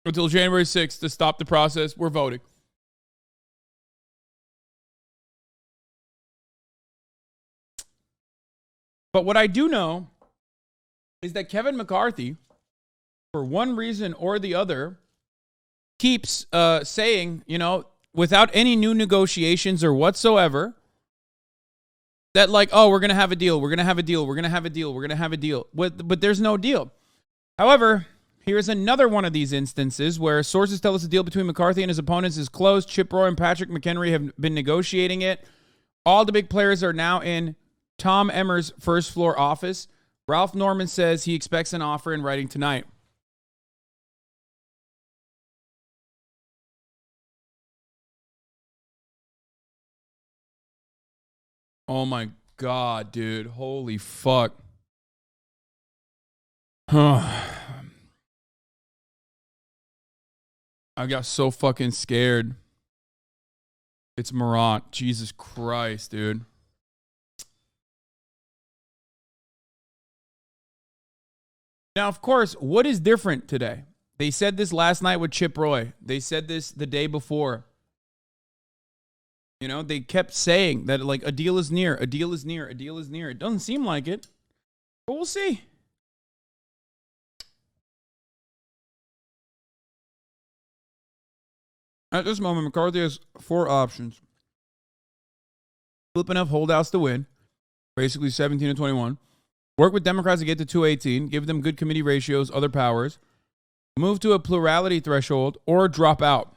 until January 6th to stop the process. We're voting. But what I do know is that Kevin McCarthy, for one reason or the other, keeps saying, without any new negotiations or whatsoever, that like, oh, we're going to have a deal. We're going to have a deal. We're going to have a deal. We're going to have a deal. But there's no deal. However, here's another one of these instances where sources tell us the deal between McCarthy and his opponents is closed. Chip Roy and Patrick McHenry have been negotiating it. All the big players are now in Tom Emmer's first floor office. Ralph Norman says he expects an offer in writing tonight. Oh my God, dude. Holy fuck. I got so fucking scared. It's Marat. Jesus Christ, dude. Now, of course, what is different today? They said this last night with Chip Roy. They said this the day before. They kept saying that, like, a deal is near, a deal is near, a deal is near. It doesn't seem like it, but we'll see. At this moment, McCarthy has 4 options. Flip enough holdouts to win, basically 17 to 21. Work with Democrats to get to 218, give them good committee ratios, other powers. Move to a plurality threshold, or drop out.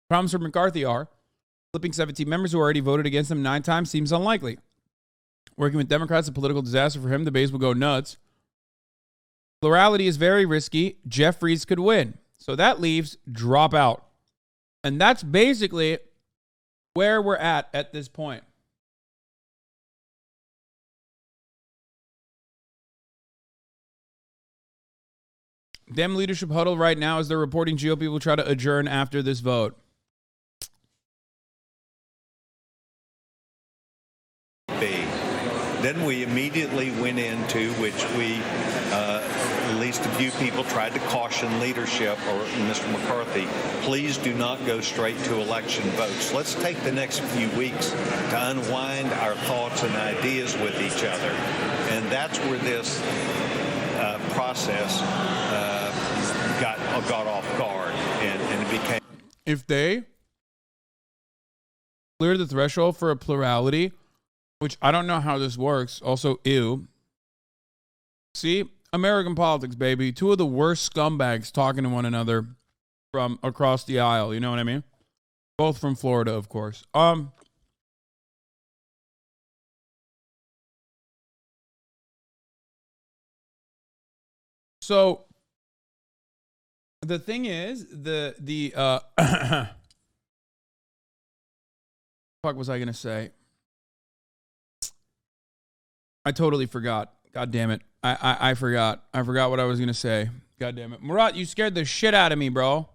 Problems for McCarthy are flipping 17 members who already voted against him 9 times seems unlikely. Working with Democrats, a political disaster for him. The base will go nuts. Plurality is very risky. Jeffries could win. So that leaves drop out. And that's basically where we're at this point. Dem leadership huddle right now as they're reporting GOP will try to adjourn after this vote. Then we immediately went into, which we, at least a few people tried to caution leadership or Mr. McCarthy, please do not go straight to election votes. Let's take the next few weeks to unwind our thoughts and ideas with each other. And that's where this process got off guard and it became. If they clear the threshold for a plurality, which I don't know how this works. Also, ew. See, American politics, baby. Two of the worst scumbags talking to one another from across the aisle. You know what I mean? Both from Florida, of course. So the thing is, fuck was I gonna say? I totally forgot. God damn it. I forgot. I forgot what I was going to say. God damn it. Murat, you scared the shit out of me, bro.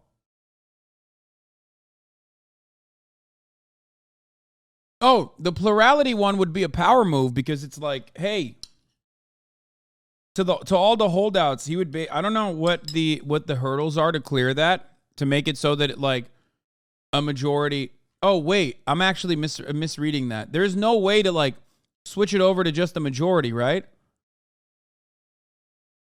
Oh, the plurality one would be a power move because it's like, hey, to all the holdouts, he would be, I don't know what the hurdles are to clear that, to make it so that it like a majority. Oh, wait, I'm actually misreading that. There's no way to like switch it over to just a majority, right?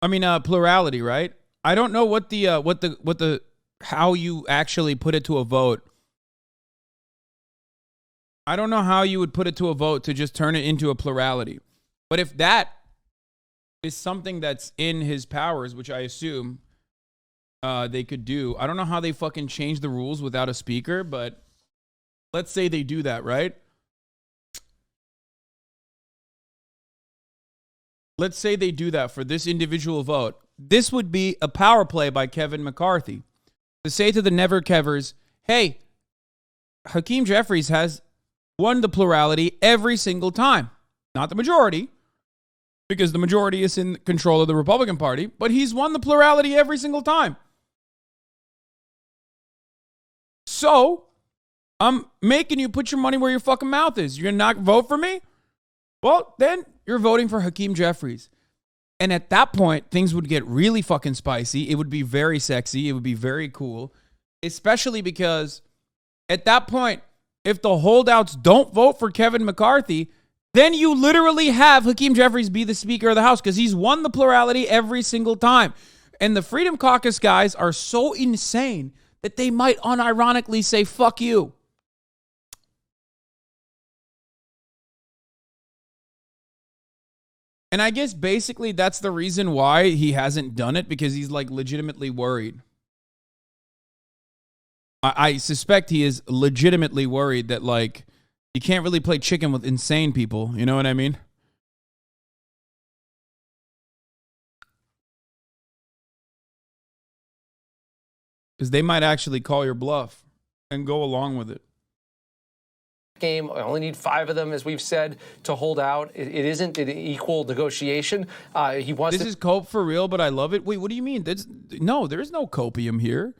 I mean, plurality, right? I don't know what the how you actually put it to a vote. I don't know how you would put it to a vote to just turn it into a plurality. But if that is something that's in his powers, which I assume they could do, I don't know how they fucking change the rules without a speaker, but let's say they do that, right? Let's say they do that for this individual vote. This would be a power play by Kevin McCarthy to say to the Never Kevers, hey, Hakeem Jeffries has won the plurality every single time. Not the majority, because the majority is in control of the Republican Party, but he's won the plurality every single time. So, I'm making you put your money where your fucking mouth is. You're not going to vote for me? Well, then you're voting for Hakeem Jeffries. And at that point, things would get really fucking spicy. It would be very sexy. It would be very cool. Especially because at that point, if the holdouts don't vote for Kevin McCarthy, then you literally have Hakeem Jeffries be the Speaker of the House because he's won the plurality every single time. And the Freedom Caucus guys are so insane that they might unironically say, fuck you. And I guess basically that's the reason why he hasn't done it, because he's like legitimately worried. I suspect he is legitimately worried that like you can't really play chicken with insane people. You know what I mean? Because they might actually call your bluff and go along with it. Game. I only need 5 of them, as we've said, to hold out. It isn't an equal negotiation. He wants. This is cope for real, but I love it. Wait, what do you mean? There's no copium here.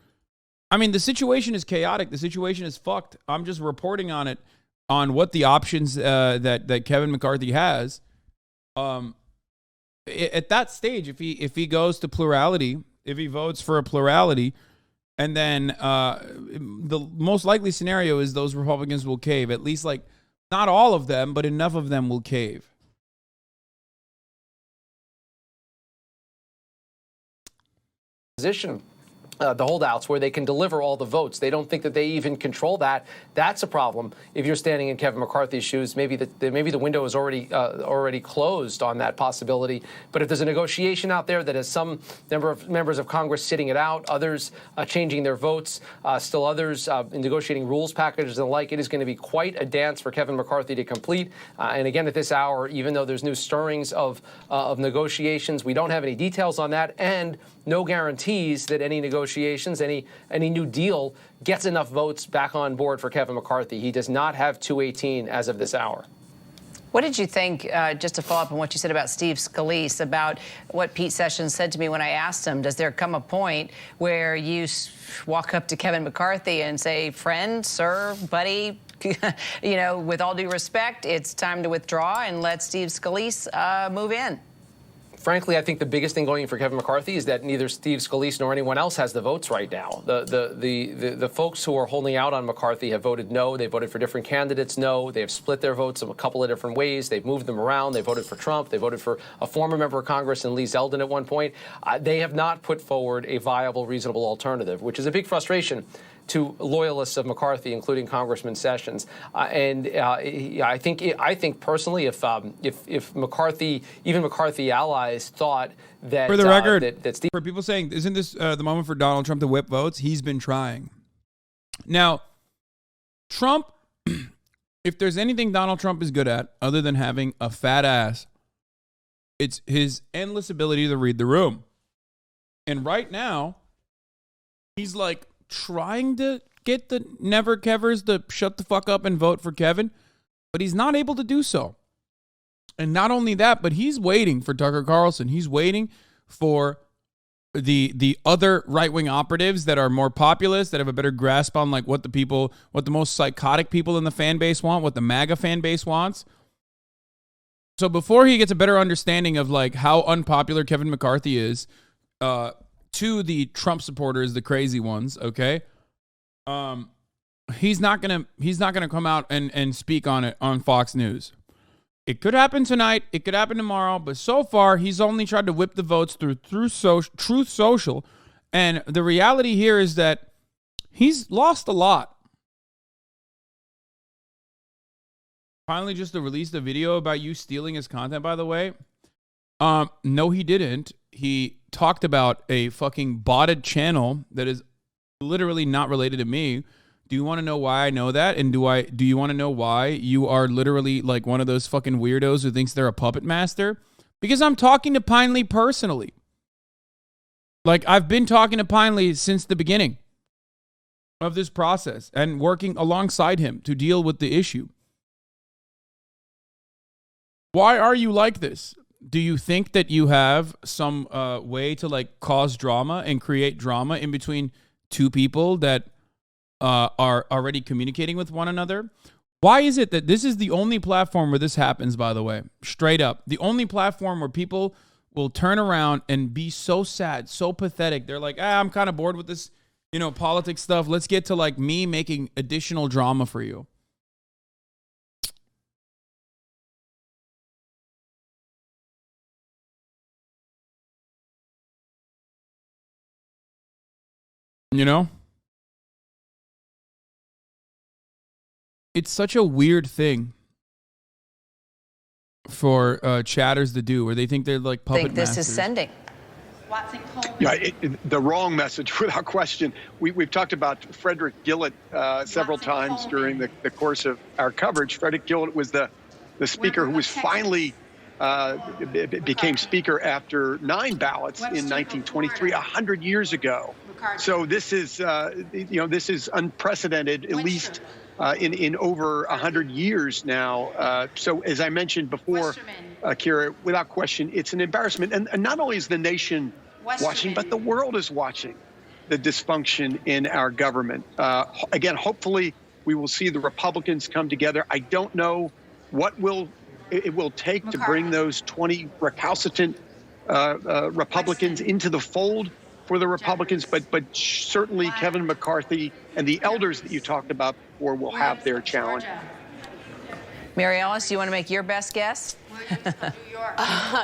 I mean, the situation is chaotic. The situation is fucked. I'm just reporting on it, on what the options that Kevin McCarthy has. At that stage, if he goes to plurality, if he votes for a plurality. And then the most likely scenario is those Republicans will cave. At least, like, not all of them, but enough of them will cave. Position. The holdouts, where they can deliver all the votes. They don't think that they even control that. That's a problem. If you're standing in Kevin McCarthy's shoes, maybe the window is already closed on that possibility. But if there's a negotiation out there that has some members of Congress sitting it out, others changing their votes, still others negotiating rules packages and the like, it is going to be quite a dance for Kevin McCarthy to complete. And again, at this hour, even though there's new stirrings of negotiations, we don't have any details on that, and no guarantees that any negotiations negotiations, any new deal gets enough votes back on board for Kevin McCarthy. He does not have 218 as of this hour. What did you think, just to follow up on what you said about Steve Scalise, about what Pete Sessions said to me when I asked him, does there come a point where you walk up to Kevin McCarthy and say, friend, sir, buddy, you know, with all due respect, it's time to withdraw and let Steve Scalise move in? Frankly, I think the biggest thing going for Kevin McCarthy is that neither Steve Scalise nor anyone else has the votes right now. The folks who are holding out on McCarthy have voted no. They voted for different candidates no. They have split their votes in a couple of different ways. They've moved them around. They voted for Trump. They voted for a former member of Congress and Lee Zeldin at one point. They have not put forward a viable, reasonable alternative, which is a big frustration to loyalists of McCarthy, including Congressman Sessions. I think personally, if McCarthy, even McCarthy allies, thought that for the record, that Steve, for people saying, isn't this the moment for Donald Trump to whip votes? He's been trying. Now, Trump, if there's anything Donald Trump is good at, other than having a fat ass, it's his endless ability to read the room. And right now, he's like trying to get the never Kevers to shut the fuck up and vote for Kevin, but he's not able to do so. And not only that, but he's waiting for Tucker Carlson. He's waiting for the other right-wing operatives that are more populist, that have a better grasp on like what the most psychotic people in the fan base want, what the MAGA fan base wants. So before he gets a better understanding of like how unpopular Kevin McCarthy is, to the Trump supporters, the crazy ones, okay? He's not gonna come out and speak on it on Fox News. It could happen tonight, it could happen tomorrow, but so far he's only tried to whip the votes through Truth Social, and the reality here is that he's lost a lot. Finally, just to release the video about you stealing his content, by the way. No, he didn't. He talked about a fucking botted channel that is literally not related to me. Do you want to know why I know that? And do you want to know why you are literally like one of those fucking weirdos who thinks they're a puppet master? Because I'm talking to Pineley personally. Like, I've been talking to Pineley since the beginning of this process and working alongside him to deal with the issue. Why are you like this? Do you think that you have some way to like cause drama and create drama in between two people that are already communicating with one another? Why is it that this is the only platform where this happens, by the way? Straight up. The only platform where people will turn around and be so sad, so pathetic. They're like, I'm kind of bored with this, politics stuff. Let's get to like me making additional drama for you. It's such a weird thing for chatters to do, where they think they're like puppet masters. This is sending. Yeah, the wrong message, without question. We've talked about Frederick Gillett several times during the course of our coverage. Frederick Gillett was the speaker who was finally became speaker after 9 ballots in 1923, 100 years ago. So this is, this is unprecedented, at least in over 100 years now. So as I mentioned before, Kira, without question, it's an embarrassment. And not only is the nation watching, but the world is watching the dysfunction in our government. Again, hopefully we will see the Republicans come together. I don't know what it will take to bring those 20 recalcitrant Republicans into the fold for the Republicans, but certainly Kevin McCarthy and the elders that you talked about before will have their challenge. Mary Ellis, do you want to make your best guess?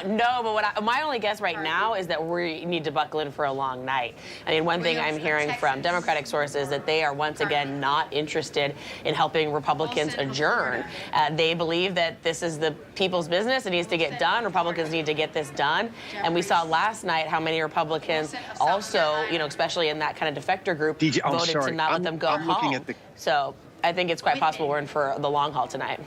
No, but my only guess right now is that we need to buckle in for a long night. I mean, one thing I'm hearing from Democratic sources is that they are once again not interested in helping Republicans adjourn. They believe that this is the people's business. It needs to get done. Republicans need to get this done. And we saw last night how many Republicans also, especially in that kind of defector group, voted to not let them go home. So I think it's quite possible we're in for the long haul tonight.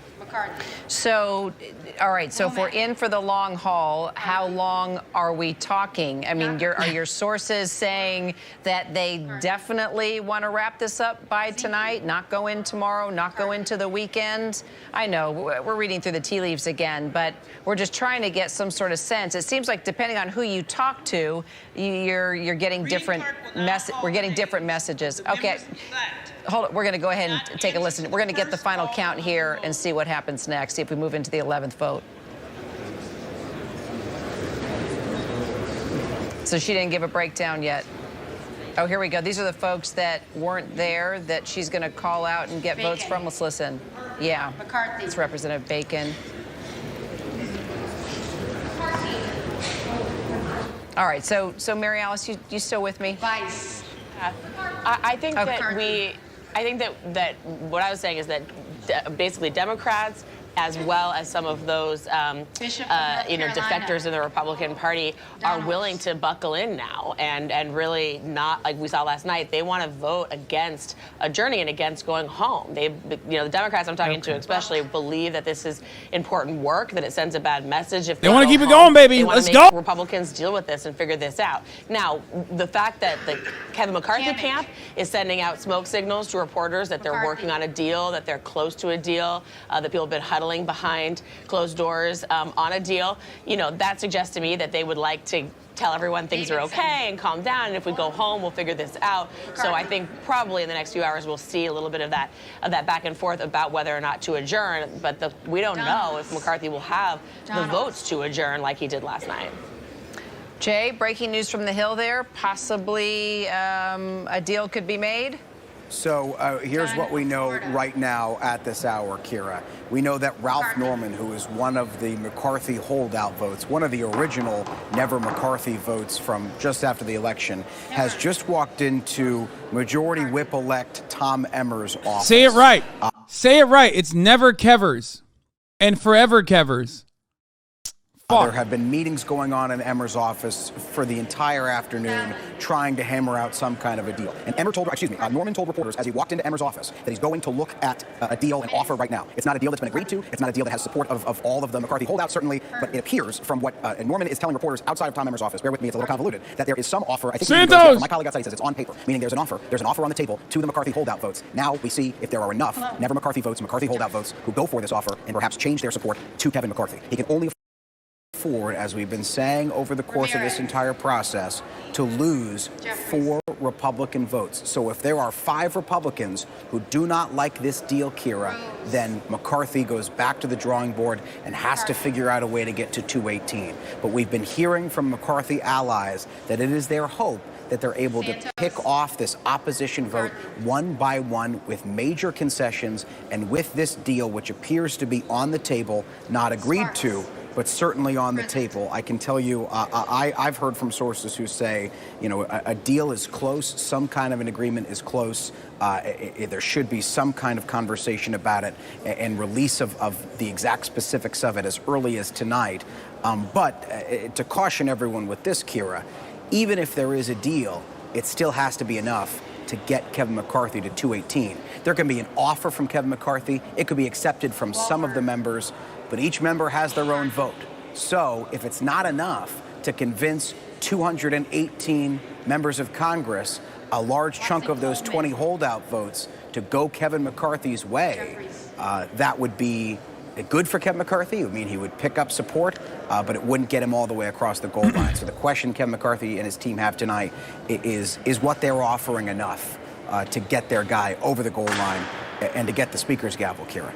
So, all right. So if we're in for the long haul, how long are we talking? I mean, are your sources saying that they definitely want to wrap this up by tonight, not go in tomorrow, not go into the weekend? I know we're reading through the tea leaves again, but we're just trying to get some sort of sense. It seems like depending on who you talk to, you're getting different we're getting different messages. Okay. Hold it. We're going to go ahead and take a listen. We're going to get the final count here and see what happens next, see if we move into the 11th vote. So she didn't give a breakdown yet. Oh, here we go. These are the folks that weren't there that she's going to call out and get votes from. Let's listen. Yeah. McCarthy. It's Representative Bacon. All right. So Mary Alice, you still with me? Vice. I think that what I was saying is that basically Democrats, as well as some of those, defectors in the Republican Party, are willing to buckle in now and really not, like we saw last night, they want to vote against adjourning and against going home. The Democrats I'm talking to especially believe that this is important work, that it sends a bad message. If they want to keep it going, baby. Let's go. Republicans deal with this and figure this out. Now, the fact that the Kevin McCarthy camp is sending out smoke signals to reporters that they're working on a deal, that they're close to a deal, that people have been huddling behind closed doors on a deal, that suggests to me that they would like to tell everyone things are okay and calm down, and if we go home, we'll figure this out. So I think probably in the next few hours we'll see a little bit of that back and forth about whether or not to adjourn. But we don't know if McCarthy will have the votes to adjourn like he did last night. Jay, breaking news from the Hill there. Possibly a deal could be made. So here's what we know right now at this hour, Kira. We know that Ralph Norman, who is one of the McCarthy holdout votes, one of the original Never McCarthy votes from just after the election, has just walked into Majority Whip-elect Tom Emmer's office. Say it right. Say it right. It's never Kevers and forever Kevers. There have been meetings going on in Emmer's office for the entire afternoon trying to hammer out some kind of a deal. And Norman told reporters as he walked into Emmer's office that he's going to look at a deal, an offer right now. It's not a deal that's been agreed to. It's not a deal that has support of all of the McCarthy holdouts, certainly. But it appears from what Norman is telling reporters outside of Tom Emmer's office, bear with me, it's a little convoluted, that there is some offer. I think my colleague outside says it's on paper, meaning there's an offer. There's an offer on the table to the McCarthy holdout votes. Now we see if there are enough Never McCarthy votes, McCarthy holdout votes, who go for this offer and perhaps change their support to Kevin McCarthy. He can only afford, as we've been saying over the course of this entire process, to lose 4 Republican votes. So if there are 5 Republicans who do not like this deal, Kira, then McCarthy goes back to the drawing board and has to figure out a way to get to 218. But we've been hearing from McCarthy allies that it is their hope that they're able to pick off this opposition vote one by one with major concessions, and with this deal, which appears to be on the table, not agreed to, but certainly on the table. I can tell you, I've heard from sources who say, a deal is close, some kind of an agreement is close. There should be some kind of conversation about it and release of the exact specifics of it as early as tonight. But to caution everyone with this, Kira, even if there is a deal, it still has to be enough to get Kevin McCarthy to 218. There can be an offer from Kevin McCarthy. It could be accepted from some of the members, but each member has their own vote. So if it's not enough to convince 218 members of Congress, a large chunk of those 20 holdout votes, to go Kevin McCarthy's way, that would be good for Kevin McCarthy. It would mean he would pick up support, but it wouldn't get him all the way across the goal line. So the question Kevin McCarthy and his team have tonight is what they're offering enough to get their guy over the goal line and to get the speaker's gavel, Kira.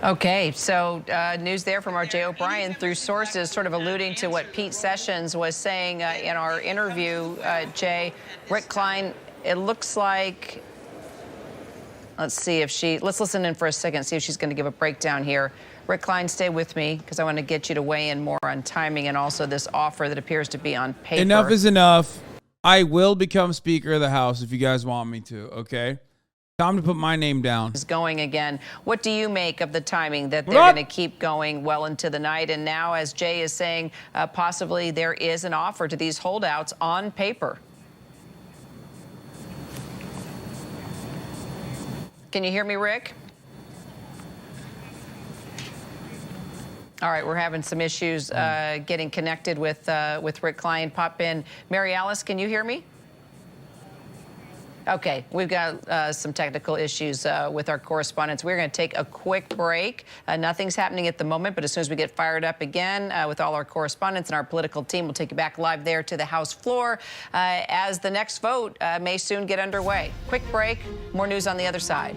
Okay, so news there from our Jay O'Brien through sources sort of alluding to what Pete Sessions was saying in our interview, Jay. Rick Klein, it looks like, let's listen in for a second, see if she's going to give a breakdown here. Rick Klein, stay with me because I want to get you to weigh in more on timing and also this offer that appears to be on paper. Enough is enough. I will become Speaker of the House if you guys want me to, okay? Time to put my name down. Is going again. What do you make of the timing that they're going to keep going well into the night? And now, as Jay is saying, possibly there is an offer to these holdouts on paper. Can you hear me, Rick? All right, we're having some issues getting connected with Rick Klein. Pop in. Mary Alice, can you hear me? Okay, we've got some technical issues with our correspondents. We're going to take a quick break. Nothing's happening at the moment, but as soon as we get fired up again with all our correspondents and our political team, we'll take you back live there to the House floor as the next vote may soon get underway. Quick break, more news on the other side.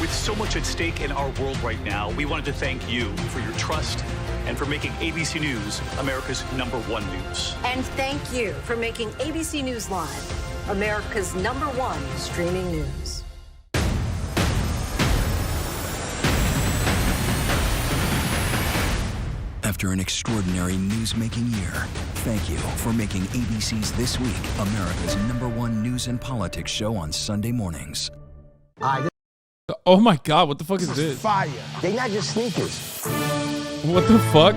With so much at stake in our world right now, we wanted to thank you for your trust and for making ABC News America's #1 news. And thank you for making ABC News Live America's #1 streaming news. After an extraordinary news-making year, thank you for making ABC's This Week America's #1 news and politics show on Sunday mornings. Oh my God, what the fuck is this? Fire. They not just sneakers. What the fuck?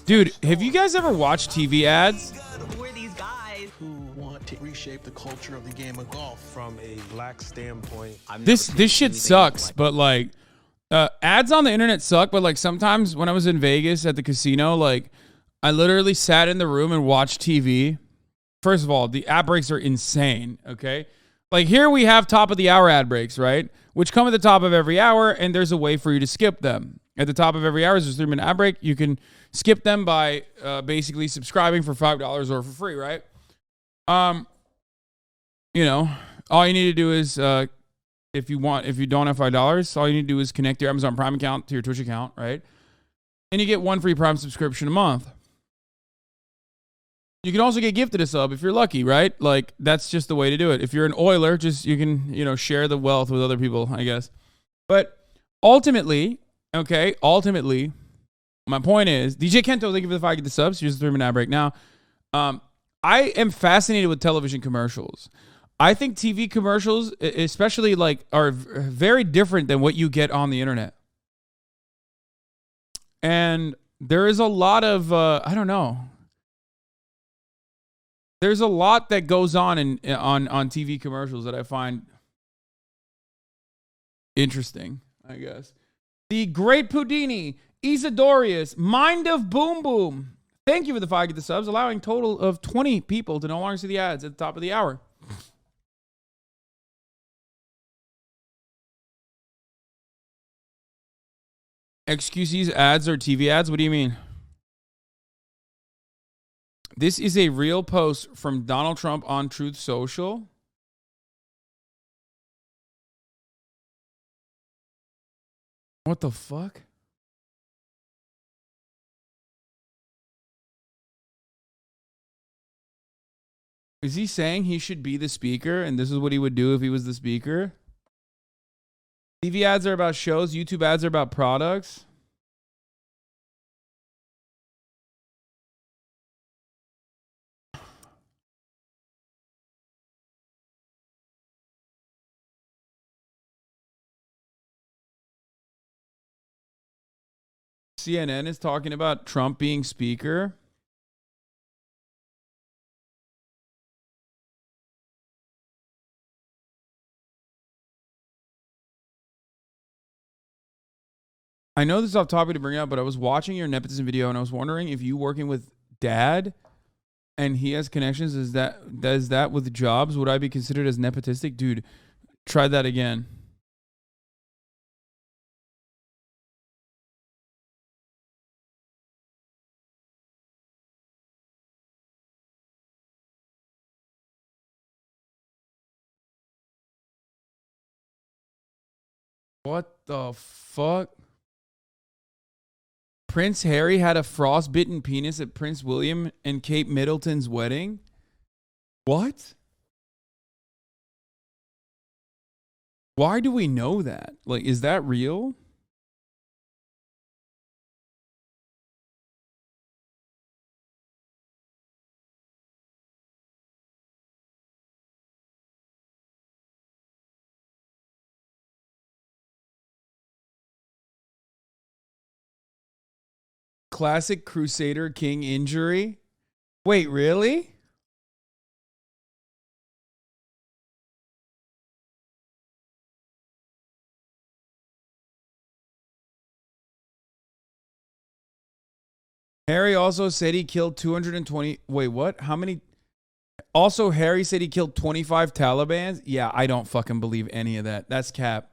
Dude, have you guys ever watched TV ads? We're these guys who want to reshape the culture of the game of golf from a black standpoint. This shit sucks, but like ads on the internet suck, but like sometimes when I was in Vegas at the casino, like I literally sat in the room and watched TV. First of all, the ad breaks are insane, okay? Like here we have top of the hour ad breaks, right? Which come at the top of every hour, and there's a way for you to skip them. At the top of every hour is a 3-minute ad break. You can skip them by basically subscribing for $5 or for free, right? You know, all you need to do is if you don't have $5, all you need to do is connect your Amazon Prime account to your Twitch account, right? And you get 1 free Prime subscription a month. You can also get gifted a sub if you're lucky, right? Like that's just the way to do it. If you're an Oiler, you can share the wealth with other people, I guess. But ultimately, my point is, DJ Kento, thank you for the 5 get the subs. Here's the 3-minute ad break now. I am fascinated with television commercials. I think TV commercials, especially are very different than what you get on the internet. And there is a lot of I don't know. There's a lot that goes on on TV commercials that I find interesting, I guess. The Great Pudini, Isidorius, Mind of Boom Boom. Thank you for the 5 get the subs, allowing a total of 20 people to no longer see the ads at the top of the hour. Excuses, ads, or TV ads? What do you mean? This is a real post from Donald Trump on Truth Social. What the fuck? Is he saying he should be the speaker and this is what he would do if he was the speaker? TV ads are about shows. YouTube ads are about products. CNN is talking about Trump being speaker. I know this is off topic to bring up, but I was watching your nepotism video and I was wondering if you working with dad and he has connections, is that with jobs? Would I be considered as nepotistic? Dude, try that again. What the fuck? Prince Harry had a frostbitten penis at Prince William and Kate Middleton's wedding? What? Why do we know that? Like, is that real? Classic Crusader King injury? Wait, really? Harry also said he killed 220. Wait, what? How many? Also, Harry said he killed 25 Talibans. Yeah, I don't fucking believe any of that. That's cap.